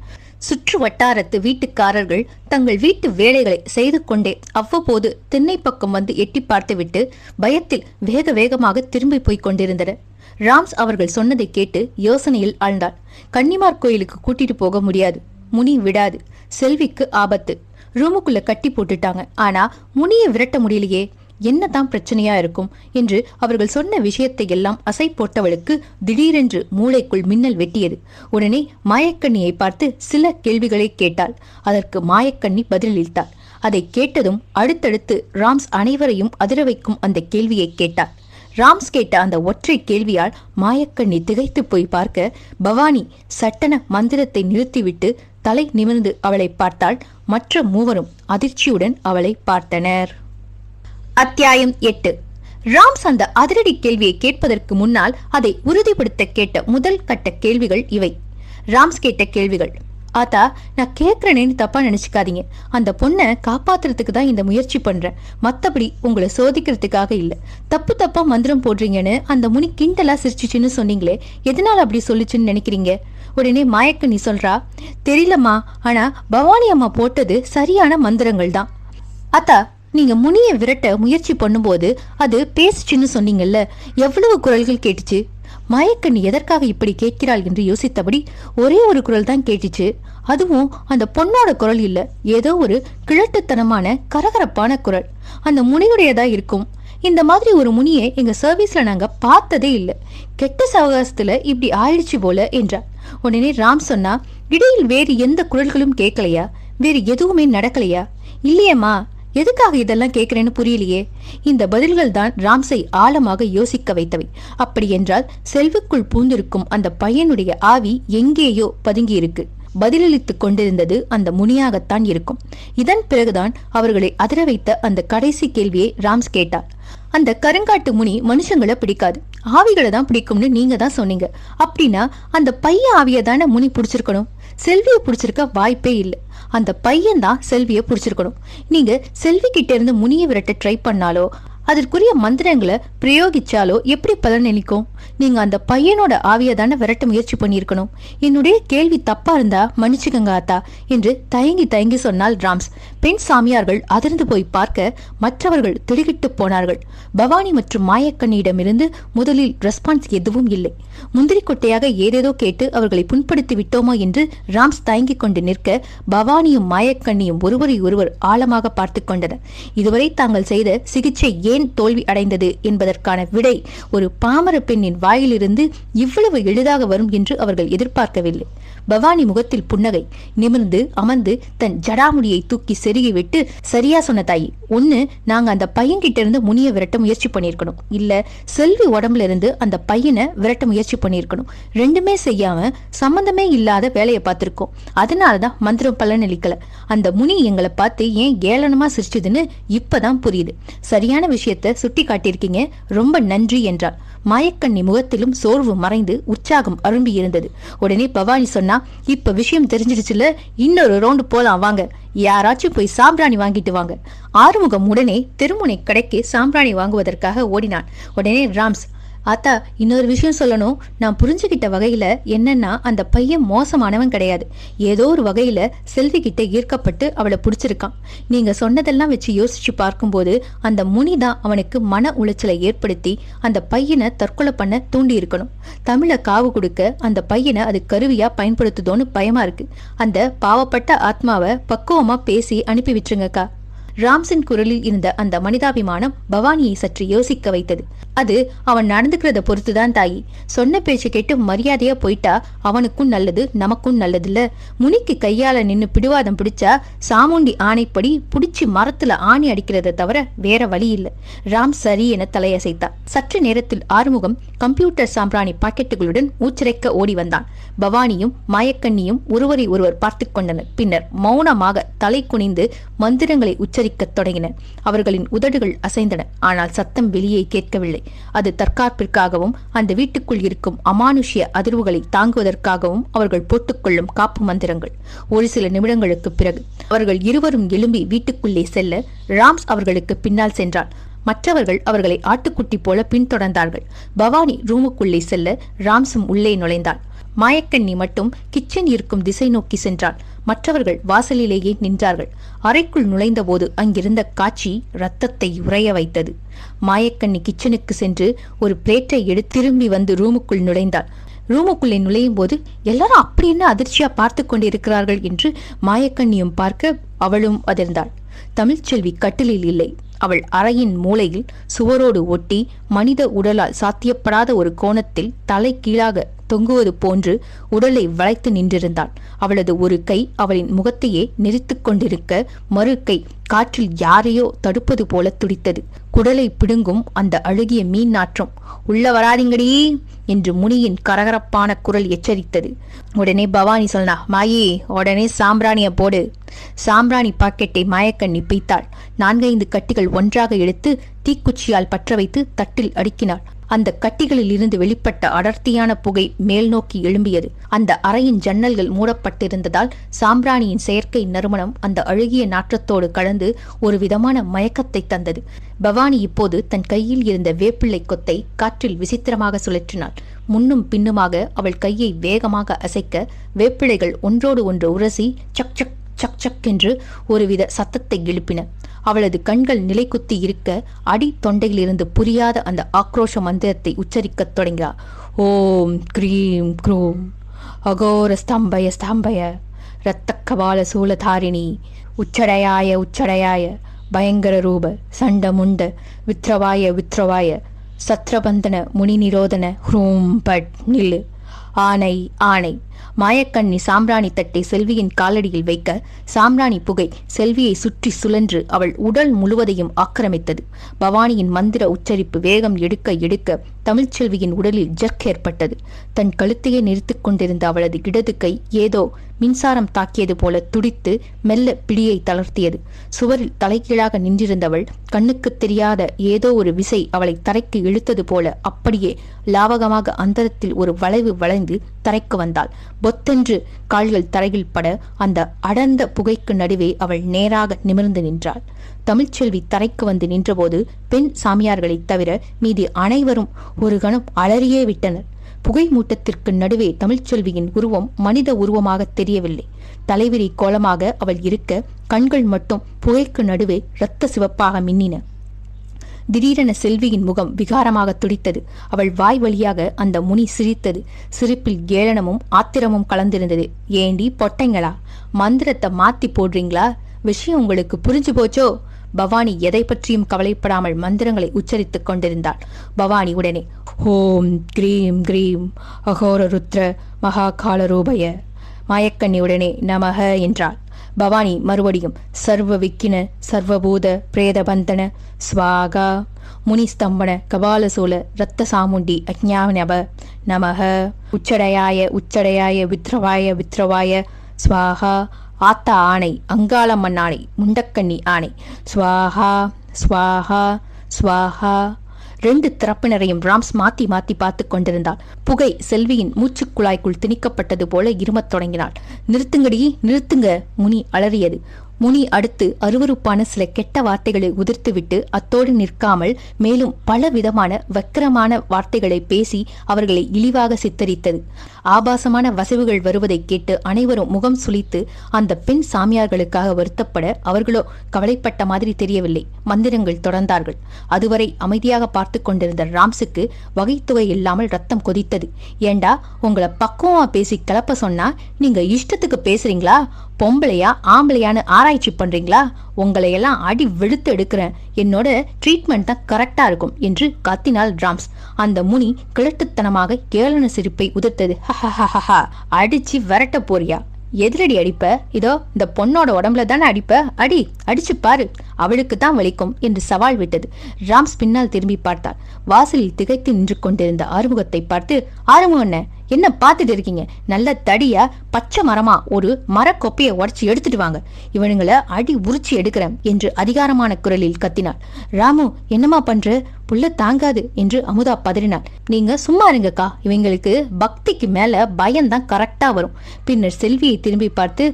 சுற்று வட்டாரத்து வீட்டுக்காரர்கள் தங்கள் வீட்டு வேலைகளை செய்து கொண்டே அவ்வப்போது திண்ணை பக்கம் வந்து எட்டி பார்த்துவிட்டு பயத்தில் வேக வேகமாக திரும்பி போய்க் கொண்டிருந்தனர். ராம்ஸ் அவர்கள் சொன்னதை கேட்டு யோசனையில் ஆழ்ந்தாள். கன்னிமார் கோயிலுக்கு கூட்டிட்டு போக முடியாது, முனி விடாது, செல்விக்கு ஆபத்து. ரூமுக்குள்ள கட்டி போட்டுட்டாங்க. ஆனா முனியை விரட்ட முடியலையே, என்னதான் பிரச்சனையா இருக்கும் என்று அவர்கள் சொன்ன விஷயத்தை எல்லாம் அசை போட்டவளுக்கு திடீரென்று மூளைக்குள் மின்னல் வெட்டியது. உடனே மாயக்கண்ணியை பார்த்து சில கேள்விகளை கேட்டாள். அதற்கு மாயக்கண்ணி பதிலளித்தாள். அதை கேட்டதும் அடுத்தடுத்து ராம்ஸ் அனைவரையும் அதிர வைக்கும் அந்த கேள்வியை கேட்டாள். ராம்ஸ் கேட்ட அந்த ஒற்றை கேள்வியால் மாயக்கண்ணி திகைத்து போய் பார்க்க பவானி சட்டன மந்திரத்தை நிறுத்திவிட்டு தலை நிமிர்ந்து அவளை பார்த்தாள். மற்ற மூவரும் அதிர்ச்சியுடன் அவளை பார்த்தனர். அத்தியாயம் 8. ராம்ஸ் அந்த அதிரடி கேள்வியை கேட்பதற்கு முன்னால் அதை உறுதிப்படுத்த கேட்ட முதல் கட்ட கேள்விகள் இவை. ராம்ஸ் கேட்ட கேள்விகள்: ஆத்தா, நான் கேட்கிறேன்னு தப்பா நினைச்சுக்காதீங்க. அந்த பொண்ணை காப்பாத்துறதுக்கு தான் இந்த முயற்சி பண்றேன், மத்தபடி உங்களை சோதிக்கிறதுக்காக இல்ல. தப்பு தப்பா மந்திரம் போடுறீங்கன்னு அந்த முனி கிண்டலா சிரிச்சுச்சுன்னு சொன்னீங்களே, எதனால அப்படி சொல்லுச்சுன்னு நினைக்கிறீங்க? உடனே மாயக்கண்ணி சொல்றா, தெரியலம்மா, ஆனா பவானி அம்மா போட்டது சரியான மந்திரங்கள் தான். ஆத்தா, நீங்க முனியை விரட்ட முயற்சி பண்ணும்போது அது பேசுச்சுன்னு சொன்னீங்கல்ல, எவ்வளவு குரல்கள் கேட்டுச்சு? மாயக்கண்ணி எதற்காக இப்படி கேட்கிறாள் என்று யோசித்தபடி ஒரே ஒரு குரல் தான் கேட்டுச்சு. அதுவும் அந்த பொண்ணோட குரல் இல்ல, ஏதோ ஒரு கிழட்டுத்தனமான கரகரப்பான குரல். அந்த முனியுடையதா இருக்கும். இந்த மாதிரி ஒரு முனியை எங்க சர்வீஸ்ல நாங்க பார்த்ததே இல்ல. கெட்ட சவகாசத்துல இப்படி ஆயிடுச்சு போல என்றார். உடனே ராம் சொன்னா, இடையில் வேறு எந்த குரல்களும் கேட்கலையா? வேறு எதுவுமே நடக்கலையா? இல்லையம்மா, எதுக்காக இதெல்லாம் கேட்கிறேன்னு புரியலையே. இந்த பதில்கள் தான் ராம்ஸை ஆழமாக யோசிக்க வைத்தவை. அப்படி என்றால் செல்விக்குள் பூந்திருக்கும் அந்த பையனுடைய ஆவி எங்கேயோ பதுங்கி இருக்கு. பதிலளித்துக் கொண்டிருந்தது அந்த முனியாகத்தான் இருக்கும். இதன் பிறகுதான் அவர்களை அதிர வைத்த அந்த கடைசி கேள்வியை ராம்ஸ் கேட்டார். அந்த கருங்காட்டு முனி மனுஷங்களை பிடிக்காது, ஆவிகளை தான் பிடிக்கும்னு நீங்க தான் சொன்னீங்க. அப்படின்னா அந்த பையன் ஆவியை தானே முனி பிடிச்சிருக்கணும். செல்வியை பிடிச்சிருக்க வாய்ப்பே இல்லை. அந்த பையன் தான் செல்வியை பிடிச்சிருக்கணும். நீங்க செல்வி கிட்ட இருந்து முனியை விரட்ட ட்ரை பண்ணாலோ அதற்குரிய மந்திரங்களை பிரயோகிச்சாலோ எப்படி பலனளிக்கும்? நீங்க அந்த பையனோட ஆவியை தானே விரட்ட முயற்சி பண்ணியிருக்கணும். என்னுடைய கேள்வி தப்பா இருந்தா மன்னிச்சுக்கங்க ஆத்தா என்று தயங்கி தயங்கி சொன்னால் ராம்ஸ். பெண் சாமியார்கள் அதிர்ந்து போய் பார்க்க மற்றவர்கள் திடுகிட்டு போனார்கள். பவானி மற்றும் மாயக்கண்ணியிடமிருந்து முதலில் ரெஸ்பான்ஸ் எதுவும் இல்லை. முந்திரி கொட்டையாக ஏதேதோ கேட்டு அவர்களை புண்படுத்தி விட்டோமோ என்று ராம்ஸ் தயங்கிக் கொண்டு நிற்க பவானியும் மாயக்கண்ணியும் ஒருவரை ஒருவர் ஆழமாக பார்த்து கொண்டனர். இதுவரை தாங்கள் செய்த சிகிச்சை ஏன் தோல்வி அடைந்தது என்பதற்கான விடை ஒரு பாமர பெண்ணின் வாயிலிருந்து இவ்வளவு எளிதாக வரும் என்று அவர்கள் எதிர்பார்க்கவில்லை. பவானி முகத்தில் புன்னகை. நிமிர்ந்து அமர்ந்து தன் ஜடாமுடியை தூக்கி செருகி விட்டு, சரியா சொன்ன தாயி, ஒண்ணு நாங்க அந்த பையன் கிட்ட இருந்து முனியை விரட்ட முயற்சி பண்ணிருக்கணும், இல்ல செல்வி உடம்புல இருந்து அந்த பையனை விரட்ட முயற்சி பண்ணிருக்கணும். ரெண்டுமே செய்யாம சம்பந்தமே இல்லாத வேலையை பார்த்திருக்கோம். அதனாலதான் மந்திரம் பலனளிக்கல. அந்த முனி எங்களை பார்த்து ஏன் ஏளனமா சிரிச்சதுன்னு இப்பதான் புரியுது. சரியான விஷயத்த சுட்டி காட்டியிருக்கீங்க, ரொம்ப நன்றி என்றார். மாயக்கண்ணி முகத்திலும் சோர்வு மறைந்து உற்சாகம் அரும்பி இருந்தது. உடனே பவானி சொன்னா, இப்ப விஷயம் தெரிஞ்சிடுச்சுல, இன்னொரு ரவுண்டு போலாம் வாங்க, யாராச்சும் போய் சாம்பிராணி வாங்கிட்டு வாங்க. ஆறுமுகம் உடனே தெருமுனை கடைக்கு சாம்பிராணி வாங்குவதற்காக ஓடினான். உடனே ராம்ஸ், ஆத்தா, இன்னொரு விஷயம் சொல்லணும். நான் புரிஞ்சுகிட்ட வகையில என்னன்னா, அந்த பையன் மோசமானவன் கிடையாது. ஏதோ ஒரு வகையில செல்வி கிட்ட ஈர்க்கப்பட்டு அவளை பிடிச்சிருக்கான். நீங்க சொன்னதெல்லாம் வச்சு யோசிச்சு பார்க்கும்போது அந்த முனிதான் அவனுக்கு மன உளைச்சலை ஏற்படுத்தி அந்த பையனை தற்கொலை பண்ண தூண்டி இருக்கணும். தமிழை காவு கொடுக்க அந்த பையனை அது கருவியா பயன்படுத்துதோன்னு பயமா இருக்கு. அந்த பாவப்பட்ட ஆத்மாவை பக்குவமா பேசி அனுப்பி விட்டுருங்கக்கா. ராம்ஸின் குரலில் இருந்த அந்த மனிதாபிமானம் பவானியை சற்று யோசிக்க வைத்தது. அது அவன் நடந்துக்கிறத பொறுத்துதான் தாயி. சொன்ன பேச்சு கேட்டு மரியாதையா போயிட்டா அவனுக்கும் நல்லது, நமக்கும் நல்லதுல்ல. முனிக்கு கையால நின்னு பிடிவாதம் பிடிச்சா சாமுண்டி ஆணைப்படி புடிச்சு மரத்துல ஆணி அடிக்கிறத தவிர வேற வழி இல்லை. ராம் சரி என தலையசைத்தான். சற்று நேரத்தில் ஆறுமுகம் கம்ப்யூட்டர் சாம்பிராணி பாக்கெட்டுகளுடன் மூச்சிறைக்க ஓடி வந்தான். பவானியும் மாயக்கண்ணியும் ஒருவரை ஒருவர் பார்த்து கொண்டனர். பின்னர் மௌனமாக தலை குனிந்து மந்திரங்களை உச்சரிக்கத் தொடங்கினர். அவர்களின் உதடுகள் அசைந்தன. ஆனால் சத்தம் வெளியே கேட்கவில்லை. அது தற்காப்பிற்காகவும் அந்த வீட்டுக்குள் இருக்கும் அமானுஷ்ய அதிர்வுகளை தாங்குவதற்காகவும் அவர்கள் போட்டுக்கொள்ளும் காப்பு மந்திரங்கள். ஒரு சில நிமிடங்களுக்கு பிறகு அவர்கள் இருவரும் எழும்பி வீட்டுக்குள்ளே செல்ல ராம்ஸ் அவர்களுக்கு பின்னால் சென்றார். மற்றவர்கள் அவர்களை ஆட்டுக்குட்டி போல பின்தொடர்ந்தார்கள். பவானி ரூமுக்குள்ளே செல்ல ராம்ஸும் உள்ளே நுழைந்தாள். மாயக்கண்ணி மட்டும் கிச்சன் இருக்கும் திசை நோக்கி சென்றாள். மற்றவர்கள் வாசலிலேயே நின்றார்கள். அறைக்குள் நுழைந்த போது அங்கிருந்த காட்சி ரத்தத்தை உறைய வைத்தது. மாயக்கண்ணி கிச்சனுக்கு சென்று ஒரு பிளேட்டை எடுத்து திரும்பி வந்து ரூமுக்குள் நுழைந்தாள். ரூமுக்குள்ளே நுழையும் போது எல்லாரும் அப்படி என்ன அதிர்ச்சியா பார்த்து கொண்டிருக்கிறார்கள் என்று மாயக்கண்ணியும் பார்க்க அவளும் அதிர்ந்தாள். தமிழ்ச்செல்வி கட்டிலில் இல்லை. அவள் அறையின் மூலையில் சுவரோடு ஒட்டி மனித உடலால் சாத்தியப்படாத ஒரு கோணத்தில் தலை கீழாக தொங்குவது போன்று உடலை வளைத்து நின்றிருந்தாள். அவளது ஒரு கை அவளின் முகத்தையே நெரித்துக் கொண்டிருக்க, மறு கை காற்றில் யாரையோ தடுப்பது போல துடித்தது. குடலை பிடுங்கும் அந்த அழுகிய மீன் நாற்றம். உள்ள வராதிங்கடி என்று முனியின் கரகரப்பான குரல் எச்சரித்தது. உடனே பவானி சொன்னா, மாயி உடனே சாம்பிராணிய போடு. சாம்பிராணி பாக்கெட்டை மாயக்கண்ணி பிய்த்தாள். 4-5 கட்டிகள் ஒன்றாக எடுத்து தீக்குச்சியால் பற்ற வைத்து தட்டில் அடுக்கினாள். அந்த கட்டிகளில் இருந்து வெளிப்பட்ட அடர்த்தியான புகை மேல் நோக்கி எழும்பியது. அந்த அறையின் ஜன்னல்கள் மூடப்பட்டிருந்ததால் சாம்பிராணியின் செயற்கை நறுமணம் அந்த அழுகிய நாற்றத்தோடு கலந்து ஒரு விதமான மயக்கத்தை தந்தது. பவானி இப்போது தன் கையில் இருந்த வேப்பிள்ளை கொத்தை காற்றில் விசித்திரமாக சுழற்றினாள். முன்னும் பின்னுமாக அவள் கையை வேகமாக அசைக்க வேப்பிழைகள் ஒன்றோடு ஒன்று உரசி சக் சக் சக் சக் என்று ஒருவித சத்தத்தை எழுப்பின. அவளது கண்கள் நிலை குத்தி இருக்க அடி தொண்டையிலிருந்து புரியாத அந்த ஆக்ரோஷ மந்திரத்தை உச்சரிக்கத் தொடங்கினார். ஓம் க்ரீம் க்ரூம் அகோர ஸ்தம்பய ஸ்தம்பய இரத்தக்கபால சூலதாரிணி உச்சடையாய உச்சடையாய பயங்கர ரூப சண்டமுண்ட வித்ரவாய வித்ரவாய சத்ரபந்தன முனி நிரோதன ஹ்ரூம் பட் நில்லு. ஆனை ஆனை. மாயக்கண்ணி சாம்பிராணி தட்டை செல்வியின் காலடியில் வைக்க சாம்பிராணி புகை செல்வியை சுற்றி சுழன்று அவள் உடல் முழுவதையும் ஆக்கிரமித்தது. பவானியின் மந்திர உச்சரிப்பு வேகம் எடுக்க எடுக்க தமிழ்ச்செல்வியின் உடலில் ஜர்க் ஏற்பட்டது. தன் கழுத்தையே நிறுத்திக் கொண்டிருந்த அவளது இடது கை ஏதோ மின்சாரம் தாக்கியது போல துடித்து மெல்ல பிடியை தளர்த்தியது. சுவரில் தலைகீழாக நின்றிருந்தவள் கண்ணுக்கு தெரியாத ஏதோ ஒரு விசை அவளை தரைக்கு இழுத்தது போல அப்படியே லாவகமாக அந்தரத்தில் ஒரு வளைவு வளைந்து தரைக்கு வந்தாள். பொத்தென்று கால்கள் தரையில் பட அந்த அடர்ந்த புகைக்கு நடுவே அவள் நேராக நிமிர்ந்து நின்றாள். தமிழ்ச்செல்வி தரைக்கு வந்து நின்றபோது பெண் சாமியார்களைத் தவிர மீதி அனைவரும் ஒரு கணம் அலறியே விட்டனர். புகை மூட்டத்திற்கு நடுவே தமிழ்ச்செல்வியின் உருவம் மனித உருவமாக தெரியவில்லை. தலைவிரி கோலமாக அவள் இருக்க கண்கள் மட்டும் புகைக்கு நடுவே இரத்த சிவப்பாக மின்னின. திடீரென செல்வியின் முகம் விகாரமாக துடித்தது. அவள் வாய் வழியாக அந்த முனி சிரித்தது. சிரிப்பில் ஏளனமும் ஆத்திரமும் கலந்திருந்தது. ஏண்டி பொட்டைங்களா, மந்திரத்தை மாத்தி போடுறீங்களா? விஷயம் உங்களுக்கு புரிஞ்சு போச்சோ? பவானி எதை பற்றியும் கவலைப்படாமல் மந்திரங்களை உச்சரித்துக் கொண்டிருந்தாள். பவானி உடனே ஓம் கிரீம் கிரீம் அகோர ருத்ர மகாகால ரூபய. மாயக்கண்ணி உடனே நமக என்றாள். பவானி மறுபடியும் சர்வ விக்கின சர்வபூத பிரேதபந்தன ஸ்வாகா முனிஸ்தம்பன கபாலசூல இரத்த சாமுண்டி அஜ்ஞானப நமக உச்சடையாய உச்சடையாய வித்ரவாய வித்ரவாய ஸ்வாகா ஆத்தா ஆணை அங்காளம்மன் ஆணை முண்டக்கண்ணி ஆணை ஸ்வாஹா ஸ்வாஹா ஸ்வாஹா. 2 தரப்பினரையும் ராம்ஸ் மாத்தி மாத்தி பார்த்து கொண்டிருந்தாள். புகை செல்வியின் மூச்சுக்குழாய்க்குள் திணிக்கப்பட்டது போல இருமத் தொடங்கினாள். நிறுத்துங்கடி நிறுத்துங்க, முனி அலறியது. முனி அடுத்து அருவருப்பான சில கெட்ட வார்த்தைகளை உதிர்த்துவிட்டு அத்தோடு நிற்காமல் மேலும் பல விதமான வக்கிரமான வார்த்தைகளை பேசி அவர்களை இழிவாக சித்தரித்தது. ஆபாசமான வசவுகள் வருவதை கேட்டு அனைவரும் முகம் சுளித்து அந்த பெண் சாமியார்களுக்காக வருத்தப்பட அவர்களோ கவலைப்பட்ட மாதிரி தெரியவில்லை. மந்திரங்கள் தொடர்ந்தார்கள். அதுவரை அமைதியாக பார்த்து கொண்டிருந்த ராம்ஸுக்கு வகைத்துவை இல்லாமல் ரத்தம் கொதித்தது. ஏண்டா உங்களை பக்குவமா பேசி கிளப்ப சொன்னா நீங்க இஷ்டத்துக்கு பேசுறீங்களா? பொம்பளையா ஆம்பளையான்னு ஆராய்ச்சி பண்றீங்களா? உங்களையெல்லாம் அடி வெளுத்து எடுக்கிறேன். என்னோட ட்ரீட்மெண்ட் தான் கரெக்டா இருக்கும் என்று கத்தினாள் ராம்ஸ். அந்த முனி கிழட்டுத்தனமாக ஏளன சிரிப்பை உதிர்த்தது. ஹஹஹஹா, அடிச்சு விரட்ட போறியா? எதிரடி அடிப்ப? இதோ இந்த பொண்ணோட உடம்புல தானே அடிப்ப, அடி, அடிச்சு பாரு, அவளுக்கு தான் வலிக்கும் என்று சவால் விட்டது. ராம்ஸ் பின்னால் திரும்பி பார்த்தார். வாசலில் திகைத்து நின்று கொண்டிருந்த ஆறுமுகத்தை பார்த்து, ஆறுமுகண்ண என்ன பார்த்துட்டு இருக்கீங்க? நல்ல தடியா பச்சை மரமா ஒரு மரக்கொப்பையை உடச்சி எடுத்துட்டு வாங்க, இவனுங்களை அடி உரிச்சி எடுக்கிறேன் என்று அதிகாரமான குரலில் கத்தினாள். ராமு, என்னமா பண்ற? புள்ள தாங்காது என்று அமுதா பதறினாள். நீங்க சும்மா இருங்கக்கா, இவங்களுக்கு பக்திக்கு மேல பயம்தான் கரெக்டா வரும். பின்னர் செல்வியை திரும்பி பார்த்து,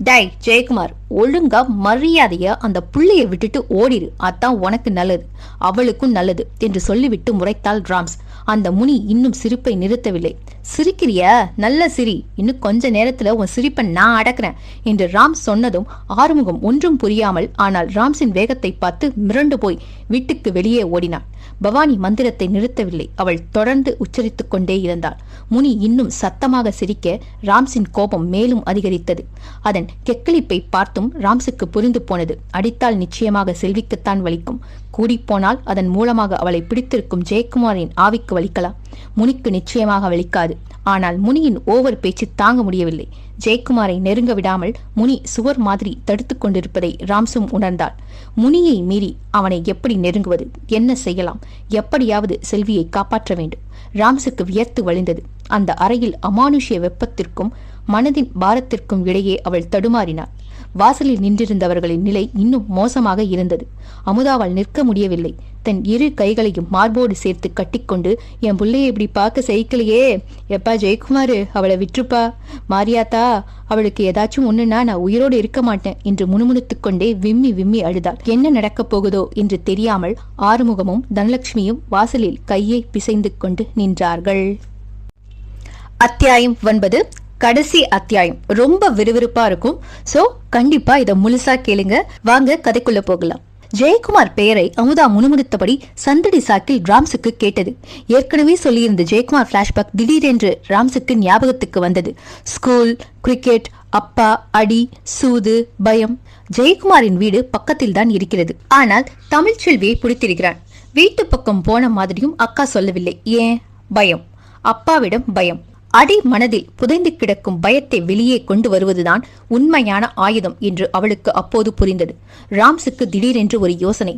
டை ஜெயக்குமார், ஒழுங்கா மரியாதையா அந்த புள்ளைய விட்டுட்டு ஓடிரு, அதான் உனக்கு நல்லது, அவளுக்கும் நல்லது என்று சொல்லிவிட்டு முறைத்தாள் ராம்ஸ். அந்த முனி இன்னும் சிரிப்பை நிறுத்தவில்லை. சிரிக்கிறியா? நல்ல சிரி, இன்னும் கொஞ்ச நேரத்துல உன் சிரிப்பை நான் அடக்கிறேன் என்று ராம்ஸ் சொன்னதும் ஆறுமுகம் ஒன்றும் புரியாமல், ஆனால் ராம்ஸின் வேகத்தை பார்த்து மிரண்டு போய் வீட்டுக்கு வெளியே ஓடினாள். பவானி மந்திரத்தை நிறுத்தவில்லை. அவள் தொடர்ந்து உச்சரித்துக் கொண்டே இருந்தாள். முனி இன்னும் சத்தமாக சிரிக்க ராம்ஸின் கோபம் மேலும் அதிகரித்தது. அதன் கெக்களிப்பை பார்த்தும் ராம்ஸுக்கு புரிந்து போனது. அடித்தால் நிச்சயமாக செல்விக்குத்தான் வலிக்கும். கூடிப்போனால் அதன் மூலமாக அவளை பிடித்திருக்கும் ஜெயக்குமாரின் ஆவிக்கு வலிக்கலாம். முனிக்கு நிச்சயமாக வலிக்காது. ஆனால் முனியின் ஓவர் பேச்சு தாங்க முடியவில்லை. ஜெயக்குமாரை நெருங்க விடாமல் முனி சுவர் மாதிரி தடுத்து கொண்டிருப்பதை ராம்ஸும் உணர்ந்தாள். முனியை மீறி அவனை எப்படி நெருங்குவது? என்ன செய்யலாம்? எப்படியாவது செல்வியை காப்பாற்ற வேண்டும். ராம்ஸுக்கு வியர்த்து வழிந்தது. அந்த அறையில் அமானுஷ்ய வெப்பத்திற்கும் மனதின் பாரத்திற்கும் இடையே அவள் தடுமாறினாள். வாசலில் நின்றிருந்தவர்களின் நிலை இன்னும் மோசமாக இருந்தது. அமுதாவால் நிற்க முடியவில்லை. தன் இரு கைகளையும் மார்போடு சேர்த்து கட்டிக்கொண்டு, என் பிள்ளைய இப்படி பார்க்க சைக்கிளையே, எப்பா ஜெயக்குமாரு, அவளை விட்டுருப்பா, மாரியாத்தா, அவளுக்கு ஏதாச்சும் ஒண்ணுன்னா நான் உயிரோடு இருக்க மாட்டேன் என்று முணுமுணுத்துக் கொண்டே விம்மி விம்மி அழுதாள். என்ன நடக்கப் போகுதோ என்று தெரியாமல் ஆறுமுகமும் தனலட்சுமியும் வாசலில் கையை பிசைந்து கொண்டு நின்றார்கள். அத்தியாயம் 9, கடைசி அத்தியாயம். ரொம்ப விறுவிறுப்பா இருக்கும். சோ கண்டிப்பா இதை முழுசா கேளுங்க. வாங்க கதைக்குள்ள போகலாம். ஜெயக்குமார் பெயரை அமுதா முணுமுணுத்தபடி சந்தடி சாக்கில் ராம்ஸுக்கு கேட்டது. ஏற்கனவே சொல்லியிருந்த ஜெயக்குமார் பிளாஷ்பேக் திடீரென்று ராம்ஸுக்கு ஞாபகத்துக்கு வந்தது. ஸ்கூல், கிரிக்கெட், அப்பா, அடி, சூது, பயம். ஜெயக்குமாரின் வீடு பக்கத்தில் தான் இருக்கிறது. ஆனால் தமிழ்ச்செல்வியை பிடித்திருக்கிறான். வீட்டு பக்கம் போன மாதிரியும் அக்கா சொல்லவில்லை. ஏன்? பயம். அப்பாவிடம் பயம். அடி மனதில் புதைந்து கிடக்கும் பயத்தை வெளியே கொண்டு வருவதுதான் உண்மையான ஆயுதம் என்று அவளுக்கு அப்போது புரிந்தது. ராம்ஸுக்கு திடீரென்று ஒரு யோசனை.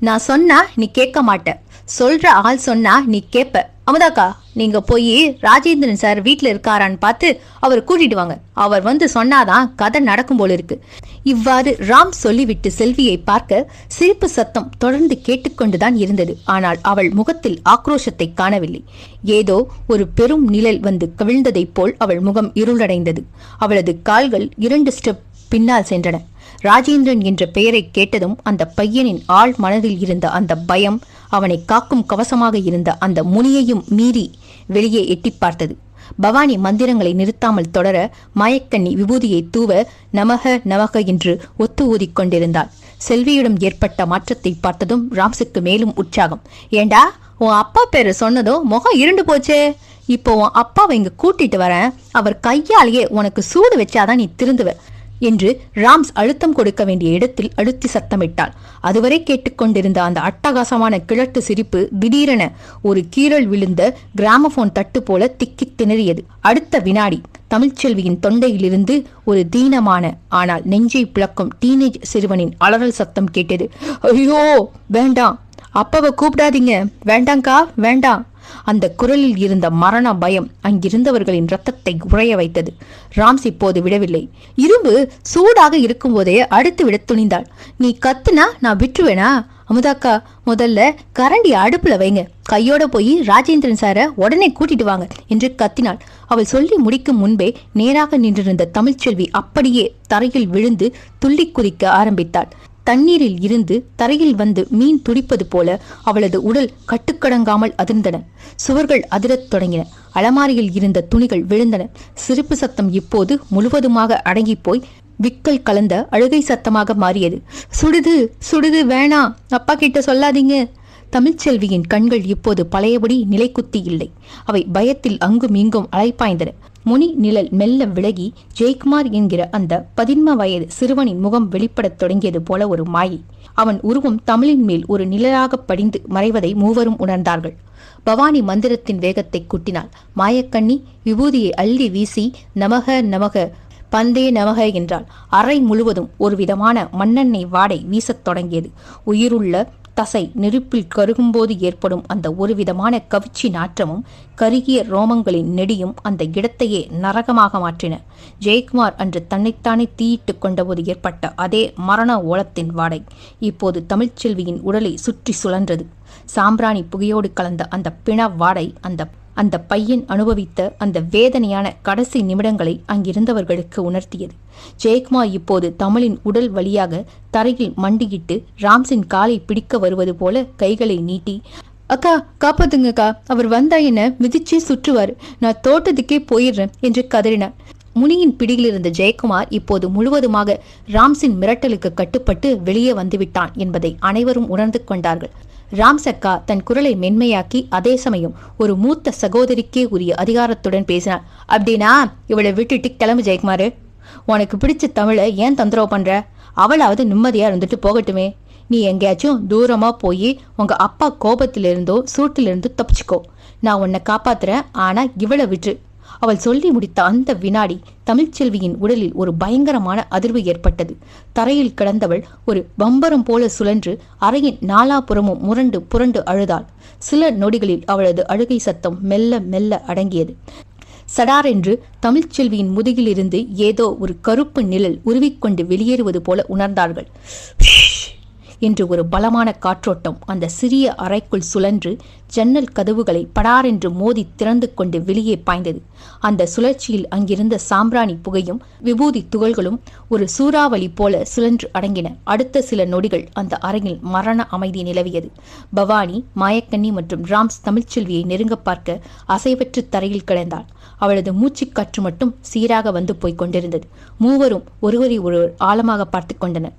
நான் சொன்னா நீ கேட்க மாட்ட, சொல்ற ஆள் சொன்னா நீ கேப்ப. அமுதாக்கா, நீங்க போய் ராஜேந்திரன் சார் வீட்டுல இருக்காரான்னு பார்த்து அவர் கூட்டிட்டு வாங்க. அவர் வந்து சொன்னாதான் கதை நடக்கும் போல இருக்கு. இவ்வாறு ராம் சொல்லிவிட்டு செல்வியை பார்க்க சிரிப்பு சத்தம் தொடர்ந்து கேட்டுக்கொண்டுதான் இருந்தது. ஆனால் அவள் முகத்தில் ஆக்ரோஷத்தை காணவில்லை. ஏதோ ஒரு பெரும் நிழல் வந்து கவிழ்ந்ததைப் போல் அவள் முகம் இருளடைந்தது. அவளது கால்கள் 2 ஸ்டெப் பின்னால் சென்றன. ராஜேந்திரன் என்ற பெயரை கேட்டதும் அந்த பையனின் ஆழ் மனதில் இருந்த அந்த பயம், அவனை காக்கும் கவசமாக இருந்த அந்த முனியையும் மீறி வெளியே எட்டி பார்த்தது. பவானி மந்திரங்களை நிறுத்தாமல் தொடர மாயக்கண்ணி விபூதியை தூவ நமக நமக என்று ஒத்து ஊதிக்கொண்டிருந்தாள். செல்வியிடம் ஏற்பட்ட மாற்றத்தை பார்த்ததும் ராம்ஸுக்கு மேலும் உற்சாகம். ஏண்டா, உன் அப்பா பேரு சொன்னதும் முகம் இருண்டு போச்சே. இப்போ உன் அப்பாவை இங்க கூட்டிட்டு வரேன். அவர் கையாலேயே உனக்கு சூடு வச்சாதான் நீ திருந்துவ என்று ராம்ஸ் அழுத்தம் கொடுக்க வேண்டிய இடத்தில் அழுத்தி சத்தமிட்டாள். அதுவரை கேட்டுக்கொண்டிருந்த அந்த அட்டகாசமான கிழட்டு சிரிப்பு திடீரென ஒரு கீறல் விழுந்த கிராமபோன் தட்டு போல திக்கி திணறியது. அடுத்த வினாடி தமிழ்ச்செல்வியின் தொண்டையிலிருந்து ஒரு தீனமான ஆனால் நெஞ்சை பிளக்கும் டீனேஜ் சிறுவனின் அலறல் சத்தம் கேட்டது. ஐயோ வேண்டாம், அப்பாவை கூப்பிடாதீங்க, வேண்டாங்கா வேண்டாம். அந்த குரலில் இருந்த மரண பயம் அங்கிருந்தவர்களின் ரத்தத்தை உறைய வைத்தது. ராம்ஸ் இப்போது விடவில்லை. இரும்பு சூடாக இருக்கும் போதே அடுத்து விட துணிந்தாள். நீ கத்துனா நான் விட்டுருவேனா? அமுதாக்கா, முதல்ல கரண்டி அடுப்புல வைங்க, கையோட போய் ராஜேந்திரன் சார உடனே கூட்டிட்டு வாங்க என்று கத்தினாள். அவள் சொல்லி முடிக்கும் முன்பே நேராக நின்றிருந்த தமிழ்ச்செல்வி அப்படியே தரையில் விழுந்து துள்ளி குதிக்க ஆரம்பித்தாள். தண்ணீரில் இருந்து தரையில் வந்து மீன் துடிப்பது போல அவளது உடல் கட்டுக்கடங்காமல் அதிர்ந்தன. சுவர்கள் அதிரத் தொடங்கின. அலமாரியில் இருந்த துணிகள் விழுந்தன. சிரிப்பு சத்தம் இப்போது முழுவதுமாக அடங்கி போய் விக்கல் கலந்த அழுகை சத்தமாக மாறியது. சுடுது சுடுது, வேணாம், அப்பா கிட்ட சொல்லாதீங்க. தமிழ்ச்செல்வியின் கண்கள் இப்போது பழையபடி நிலைக்குத்தி இல்லை. அவை பயத்தில் அங்கும் இங்கும் அலைப்பாய்ந்தன. முனி நிழல் மெல்ல விலகி ஜெயக்குமார் என்கிற அந்த 13 வயது சிறுவனின் முகம் வெளிப்படத் தொடங்கியது போல ஒரு மாயை. அவன் உருவம் தமிழின் மேல் ஒரு நிழலாக படிந்து மறைவதை மூவரும் உணர்ந்தார்கள். பவானி மந்திரத்தின் வேகத்தை கூட்டினாள். மாயக்கண்ணி விபூதியை அள்ளி வீசி நமக நமக பந்தே நமக என்றாள். அறை முழுவதும் ஒரு விதமான மண்ணெண்ணெய் வாடை வீசத் தொடங்கியது. உயிருள்ள தசை நெருப்பில் கருகும்போது ஏற்படும் அந்த ஒரு விதமான கவிச்சி நாற்றமும் கருகிய ரோமங்களின் நெடியும் அந்த இடத்தையே நரகமாக மாற்றின. ஜெயக்குமார் அன்று தன்னைத்தானே தீயிட்டு கொண்டபோது ஏற்பட்ட அதே மரண ஓலத்தின் வாடை இப்போது தமிழ்ச்செல்வியின் உடலை சுற்றி சுழன்றது. சாம்பிராணி புகையோடு கலந்த அந்த பிண வாடை அந்த பையன் அனுபவித்த அந்த வேதனையான கடைசி நிமிடங்களை அங்கிருந்தவர்களுக்கு உணர்த்தியது. ஜெயக்குமார் இப்போது தமிழின் உடல் வழியாக தரையில் மண்டியிட்டு ராம்ஸின் காலை பிடிக்க வருவது போல கைகளை நீட்டி, அக்கா காப்பாத்துங்கக்கா, அவர் வந்தா என்ன மிதிச்சே சுற்றுவார், நான் தோட்டத்துக்கே போயிடுறேன் என்று கதறினார். முனியின் பிடியில் இருந்த ஜெயக்குமார் இப்போது முழுவதுமாக ராம்ஸின் மிரட்டலுக்கு கட்டுப்பட்டு வெளியே வந்துவிட்டான் என்பதை அனைவரும் உணர்ந்து கொண்டார்கள். ராம்சக்கா தன் குரலை மென்மையாக்கி அதே சமயம் ஒரு மூத்த சகோதரிக்கே உரிய அதிகாரத்துடன் பேசினார். அப்படின்னா இவளை விட்டுட்டு கிளம்பு ஜெயக்குமாரு, உனக்கு பிடிச்ச தமிழை ஏன் தொந்தரவு பண்ற? அவளாவது நிம்மதியா இருந்துட்டு போகட்டுமே. நீ எங்கேயாச்சும் தூரமா போய் உங்க அப்பா கோபத்திலிருந்தோ சூட்டிலிருந்தோ தப்பிச்சுக்கோ. நான் உன்னை காப்பாத்துறேன், ஆனா இவளை விட்டு. அவள் சொல்லி முடித்த அந்த வினாடி தமிழ்ச்செல்வியின் உடலில் ஒரு பயங்கரமான அதிர்வு ஏற்பட்டது. தரையில் கிடந்தவள் ஒரு பம்பரம் போல சுழன்று அறையின் நாலாபுறமும் முரண்டு புரண்டு அழுதாள். சில நொடிகளில் அவளது அழுகை சத்தம் மெல்ல மெல்ல அடங்கியது. சடாரென்று தமிழ்ச்செல்வியின் முதுகிலிருந்து ஏதோ ஒரு கருப்பு நிழல் உருவிக்கொண்டு வெளியேறுவது போல உணர்ந்தார்கள். என்று ஒரு பலமான காற்றோட்டம் அந்த சிறிய அறைக்குள் சுழன்று ஜன்னல் கதவுகளை படாரென்று மோதி திறந்து கொண்டு வெளியே பாய்ந்தது. அந்த சுழற்சியில் அங்கிருந்த சாம்பிராணி புகையும் விபூதி துகள்களும் ஒரு சூறாவளி போல சுழன்று அடங்கின. அடுத்த சில நொடிகள் அந்த அறையில் மரண அமைதி நிலவியது. பவானி, மாயக்கண்ணி மற்றும் ராம்ஸ் தமிழ்ச்செல்வியை நெருங்க பார்க்க அசைவற்று தரையில் கிடந்தாள். அவளது மூச்சுக்காற்று மட்டும் சீராக வந்து போய்க் கொண்டிருந்தது. மூவரும் ஒருவரை ஒருவர் ஆழமாக பார்த்து கொண்டனர்.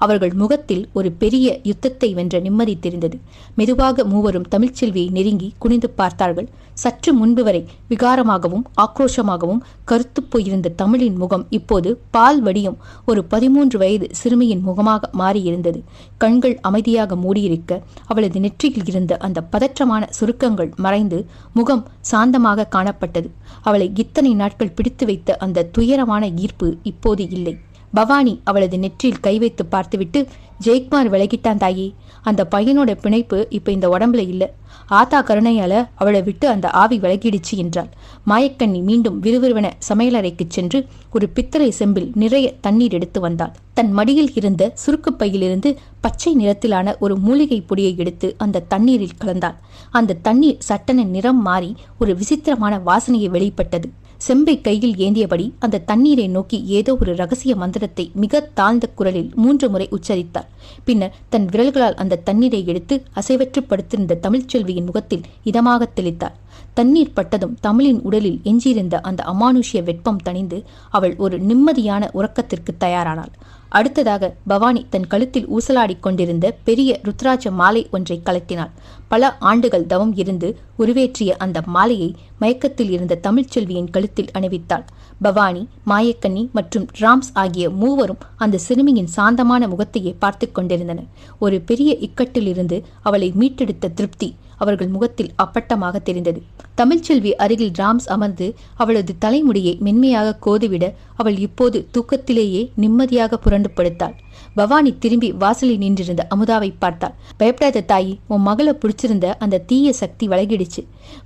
அவர்கள் முகத்தில் ஒரு பெரிய யுத்தத்தை வென்ற நிம்மதி தெரிந்தது. மெதுவாக மூவரும் தமிழ்ச்செல்வியை நெருங்கி குனிந்து பார்த்தார்கள். சற்று முன்பு வரை விகாரமாகவும் ஆக்ரோஷமாகவும் கருத்து போயிருந்த தமிழின் முகம் இப்போது பால் வடியும் ஒரு 13 வயது சிறுமியின் முகமாக மாறியிருந்தது. கண்கள் அமைதியாக மூடியிருக்க அவளது நெற்றியில் இருந்த அந்த பதற்றமான சுருக்கங்கள் மறைந்து முகம் சாந்தமாக காணப்பட்டது. அவளை இத்தனை நாட்கள் பிடித்து வைத்த அந்த துயரமான ஈர்ப்பு இப்போது இல்லை. பவானி அவளது நெற்றியில் கை வைத்து பார்த்துவிட்டு, ஜெயக்குமார் விலகிட்டான் தாயி, அந்த பையனோட பிணைப்பு இப்ப இந்த உடம்புல இல்ல, ஆத்தா கருணையால அவளை விட்டு அந்த ஆவி விலகிடுச்சு என்றாள். மாயக்கண்ணி மீண்டும் விறுவிறுவென சமையலறைக்கு சென்று ஒரு பித்தளை செம்பில் நிறைய தண்ணீர் எடுத்து வந்தாள். தன் மடியில் இருந்த சுருக்குப்பையிலிருந்து பச்சை நிறத்திலான ஒரு மூலிகை பொடியை எடுத்து அந்த தண்ணீரில் கலந்தாள். அந்த தண்ணீர் சட்டென நிறம் மாறி ஒரு விசித்திரமான வாசனையை வெளிப்பட்டது. செம்பை கையில் ஏந்தியபடி அந்த தண்ணீரை நோக்கி ஏதோ ஒரு ரகசிய மந்திரத்தை மிக தாழ்ந்த குரலில் 3 முறை உச்சரித்தாள். பின்னர் தன் விரல்களால் அந்த தண்ணீரை எடுத்து அசைவற்று படுத்திருந்த தமிழ்ச்செல்வியின் முகத்தில் இதமாக தெளித்தாள். தண்ணீர் பட்டதும் தமிழின் உடலில் எஞ்சியிருந்த அந்த அமானுஷ்ய வெப்பம் தணிந்து அவள் ஒரு நிம்மதியான உறக்கத்திற்கு தயாரானாள். அடுத்ததாக பவானி தன் கழுத்தில் ஊசலாடிக் கொண்டிருந்த பெரிய ருத்ராட்ச மாலை ஒன்றை கலட்டினாள். பல ஆண்டுகள் தவம் இருந்து உருவேற்றிய அந்த மாலையை மயக்கத்தில் இருந்த தமிழ்ச்செல்வியின் கழுத்தில் அணிவித்தாள். பவானி, மாயக்கண்ணி மற்றும் ராம்ஸ் ஆகிய மூவரும் அந்த சிறுமியின் சாந்தமான முகத்தையே பார்த்து கொண்டிருந்தனர். ஒரு பெரிய இக்கட்டிலிருந்து அவளை மீட்டெடுத்த திருப்தி அவர்கள் முகத்தில் அப்பட்டமாக தெரிந்தது. தமிழ்ச்செல்வி அருகில் ராம்ஸ் அமர்ந்து அவளது தலைமுடியை மென்மையாக கோதுவிட அவள் இப்போது தூக்கத்திலேயே நிம்மதியாக புரண்டு படுத்தாள். பவானி திரும்பி வாசலில் நின்றிருந்த அமுதாவை பார்த்தாள். பயப்படாத தாயி, உன் மகளை பிடிச்சிருந்த அந்த தீய சக்தி விலகிடுச்சு.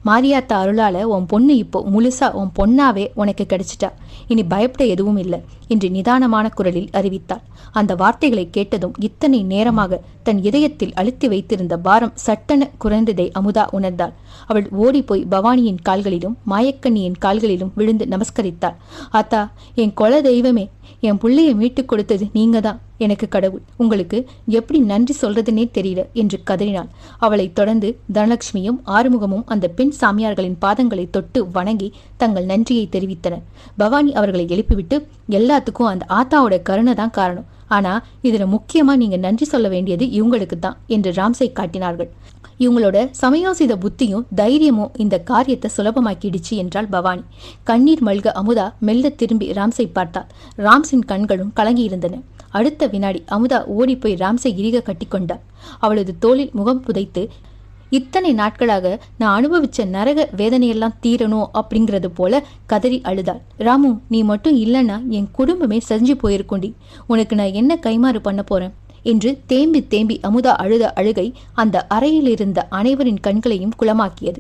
மாரியாத்தா அருளால உன் பொண்ணு இப்போ முழுசா உன் பொண்ணாவே உனக்கு கிடைச்சிட்டா. இனி பயப்பட எதுவும் இல்லை என்று நிதானமான குரலில் அறிவித்தாள். அந்த வார்த்தைகளை கேட்டதும் இத்தனை நேரமாக தன் இதயத்தில் அழுத்தி வைத்திருந்த பாரம் சட்டென குறைந்ததை அமுதா உணர்ந்தாள். அவள் ஓடிப்போய் பவானியின் கால்களிலும் மாயக்கண்ணியின் கால்களிலும் விழுந்து நமஸ்கரித்தாள். ஆத்தா, என் குல தெய்வமே, என் பிள்ளைய மீட்டுக் கொடுத்தது நீங்க தான் எனக்கு கடவுள். உங்களுக்கு எப்படி நன்றி சொல்றதுன்னே தெரியல என்று கதறினாள். அவளை தொடர்ந்து தனலட்சுமியும் ஆறுமுகமும் அந்த பெண் சாமியார்களின் பாதங்களை தொட்டு வணங்கி தங்கள் நன்றியை தெரிவித்தனர். பவானி அவர்களை எழுப்பிவிட்டு, எல்லாத்துக்கும் அந்த ஆத்தாவோட கருணை தான் காரணம், ஆனா இதுல முக்கியமா நீங்க நன்றி சொல்ல வேண்டியது இவங்களுக்கு தான் என்று ராம்ஸை காட்டினார்கள். இவங்களோட சமயோசித புத்தியும் தைரியமும் இந்த காரியத்தை சுலபமாக்கிடுச்சு என்றாள் பவானி. கண்ணீர் மல்க அமுதா மெல்ல திரும்பி ராம்ஸை பார்த்தாள். ராம்ஸின் கண்களும் கலங்கியிருந்தன. அடுத்த வினாடி அமுதா ஓடிப்போய் ராம்ஸை இறுக கட்டிக்கொண்டாள். அவளது தோளில் முகம் புதைத்து, இத்தனை நாட்களாக நான் அனுபவிச்ச நரக வேதனையெல்லாம் தீரணும் அப்படிங்கிறது போல கதறி அழுதாள். ராமு, நீ மட்டும் இல்லைன்னா என் குடும்பமே செஞ்சு போயிருக்குண்டி. உனக்கு நான் என்ன கைமாறு பண்ண போறேன் என்று தேம்பி தேம்பி அமுதா அழுத அழுகை அந்த அறையில் இருந்த அனைவரின் கண்களையும் குளமாக்கியது.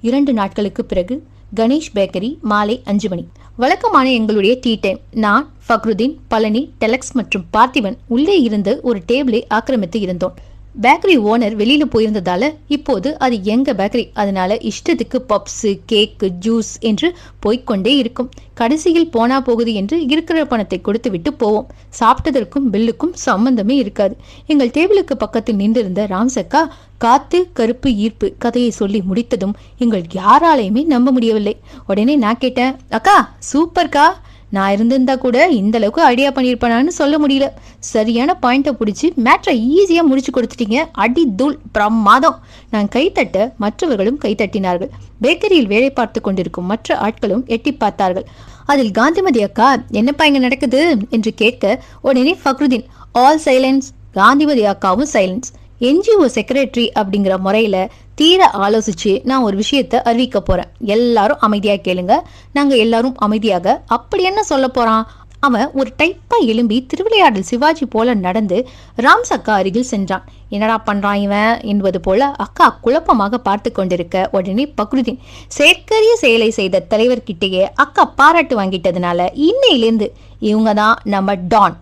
2 நாட்களுக்கு பிறகு கணேஷ் பேக்கரி மாலை 5 மணி. வழக்கமான எங்களுடைய டீ டைம். நான், ஃபக்ருதீன், பழனி, டெலக்ஸ் மற்றும் பார்த்திபன் உள்ளே இருந்து ஒரு டேபிளை ஆக்கிரமித்து இருந்தோம். பேக்கரி ஓனர் வெளியில போயிருந்ததால இப்போது அது எங்க பேக்கரி, அதனால இஷ்டத்துக்கு பப்ஸ், கேக், ஜூஸ் என்று போய்கொண்டே இருக்கும். கடைசியில் போனா போகுது என்று இருக்கிற பணத்தை கொடுத்து விட்டு போவோம். சாப்பிட்டதற்கும் பில்லுக்கும் சம்பந்தமே இருக்காது. எங்கள் டேபிளுக்கு பக்கத்தில் நின்றிருந்த ராம்சக்கா காத்து கருப்பு ஈர்ப்பு கதையை சொல்லி முடித்ததும் எங்கள் யாராலையுமே நம்ப முடியவில்லை. உடனே நான் கேட்டேன், அக்கா சூப்பர்க்கா, நான் இருந்திருந்தா கூட இந்த அளவுக்கு ஐடியா பண்ணியிருப்பேனான்னு சொல்ல முடியல. சரியான பாயிண்ட்டை பிடிச்சி மேட்ரை ஈஸியா முடிச்சு கொடுத்துட்டீங்க. அடி தூள், பிரமாதம். நான் கைத்தட்ட மற்றவர்களும் கைத்தட்டினார்கள். பேக்கரியில் வேலை பார்த்து கொண்டிருக்கும் மற்ற ஆட்களும் எட்டி பார்த்தார்கள். அதில் காந்திமதி அக்கா என்னப்பா இங்க நடக்குது என்று கேட்க உடனே ஃபக்ருதீன் ஆல் சைலன்ஸ். காந்திமதி அக்காவும் சைலன்ஸ். NGO செக்ரட்டரி அப்படிங்கிற முறையில தீர ஆலோசிச்சு நான் ஒரு விஷயத்த அறிவிக்க போறேன். எல்லாரும் அமைதியா கேளுங்க. நாங்க எல்லாரும் அமைதியாக. அப்படி என்ன சொல்ல போறான்? அவன் ஒரு டைப்பா எழும்பி திருவிளையாடல் சிவாஜி போல நடந்து ராம்சக்கா அருகில் சென்றான். என்னடா பண்றான் இவன் என்பது போல அக்கா குழப்பமாக பார்த்து கொண்டிருக்க உடனே ஃபக்ருதீன் செயற்கரிய செயலை செய்த தலைவர்கிட்டயே அக்கா பாராட்டு வாங்கிட்டதுனால இன்னையிலிருந்து இவங்க தான் நம்ம டான்,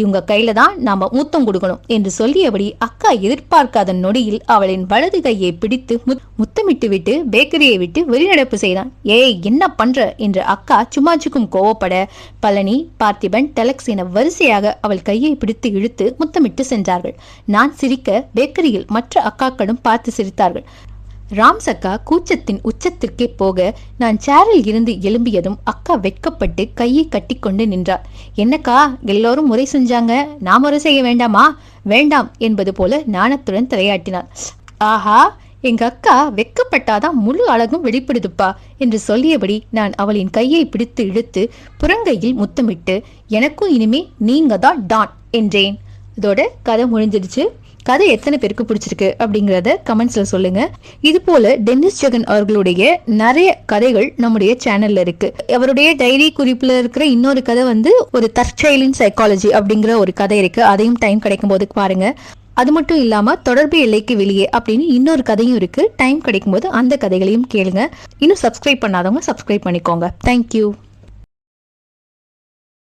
இவங்க கையில தான் நாம மூத்தம் கொடுக்கணும் என்று சொல்லியபடி அக்கா எதிர்பார்க்காத நொடியில் அவளின் வலது கையை பிடித்து முத்தமிட்டு விட்டு பேக்கரியை விட்டு வெளிநடப்பு செய்தான். ஏய் என்ன பண்ற என்று அக்கா சும்மாச்சுக்கும் கோவப்பட பழனி, பார்த்திபன், டெலக்ஸ் என வரிசையாக அவள் கையை பிடித்து இழுத்து முத்தமிட்டு சென்றார்கள். நான் சிரிக்க பேக்கரியில் மற்ற அக்காக்களும் பார்த்து சிரித்தார்கள். ராம்சக்கா கூச்சத்தின் உச்சத்திற்கே போக நான் சேரில் இருந்து எழும்பியதும் அக்கா வெட்கப்பட்டு கையை கட்டி கொண்டு நின்றார். என்னக்கா எல்லோரும் முறை செஞ்சாங்க, நான் முறை செய்ய வேண்டாமா? வேண்டாம் என்பது போல நாணத்துடன் தலையாட்டினார். ஆஹா, எங்க அக்கா வெட்கப்பட்டாதான் முழு அழகும் வெளிப்படுதுப்பா என்று சொல்லியபடி நான் அவளின் கையை பிடித்து இழுத்து புறங்கையில் முத்தமிட்டு எனக்கும் இனிமே நீங்க தான் டான் என்றேன். இதோட கதை முடிஞ்சிடுச்சு. கதை எத்தனை பேருக்கு பிடிச்சிருக்கு அப்படிங்கறத கமெண்ட்ஸ்ல சொல்லுங்க. இது போல டென்னிஸ் ஜெகன் அவர்களுடைய நிறைய கதைகள் நம்முடைய சேனல்ல இருக்கு. அவருடைய டைரி குறிப்புல இருக்கிற இன்னொரு கதை ஒரு தற்செயலின் சைக்காலஜி அப்படிங்கிற ஒரு கதை இருக்கு. அதையும் டைம் கிடைக்கும் போது பாருங்க. அது மட்டும் இல்லாம தொடர்பு எல்லைக்கு வெளியே அப்படின்னு இன்னொரு கதையும் இருக்கு. டைம் கிடைக்கும் போது அந்த கதைகளையும் கேளுங்க. இன்னும் சப்ஸ்கிரைப் பண்ணாதவங்க சப்ஸ்கிரைப் பண்ணிக்கோங்க. தேங்க்யூ.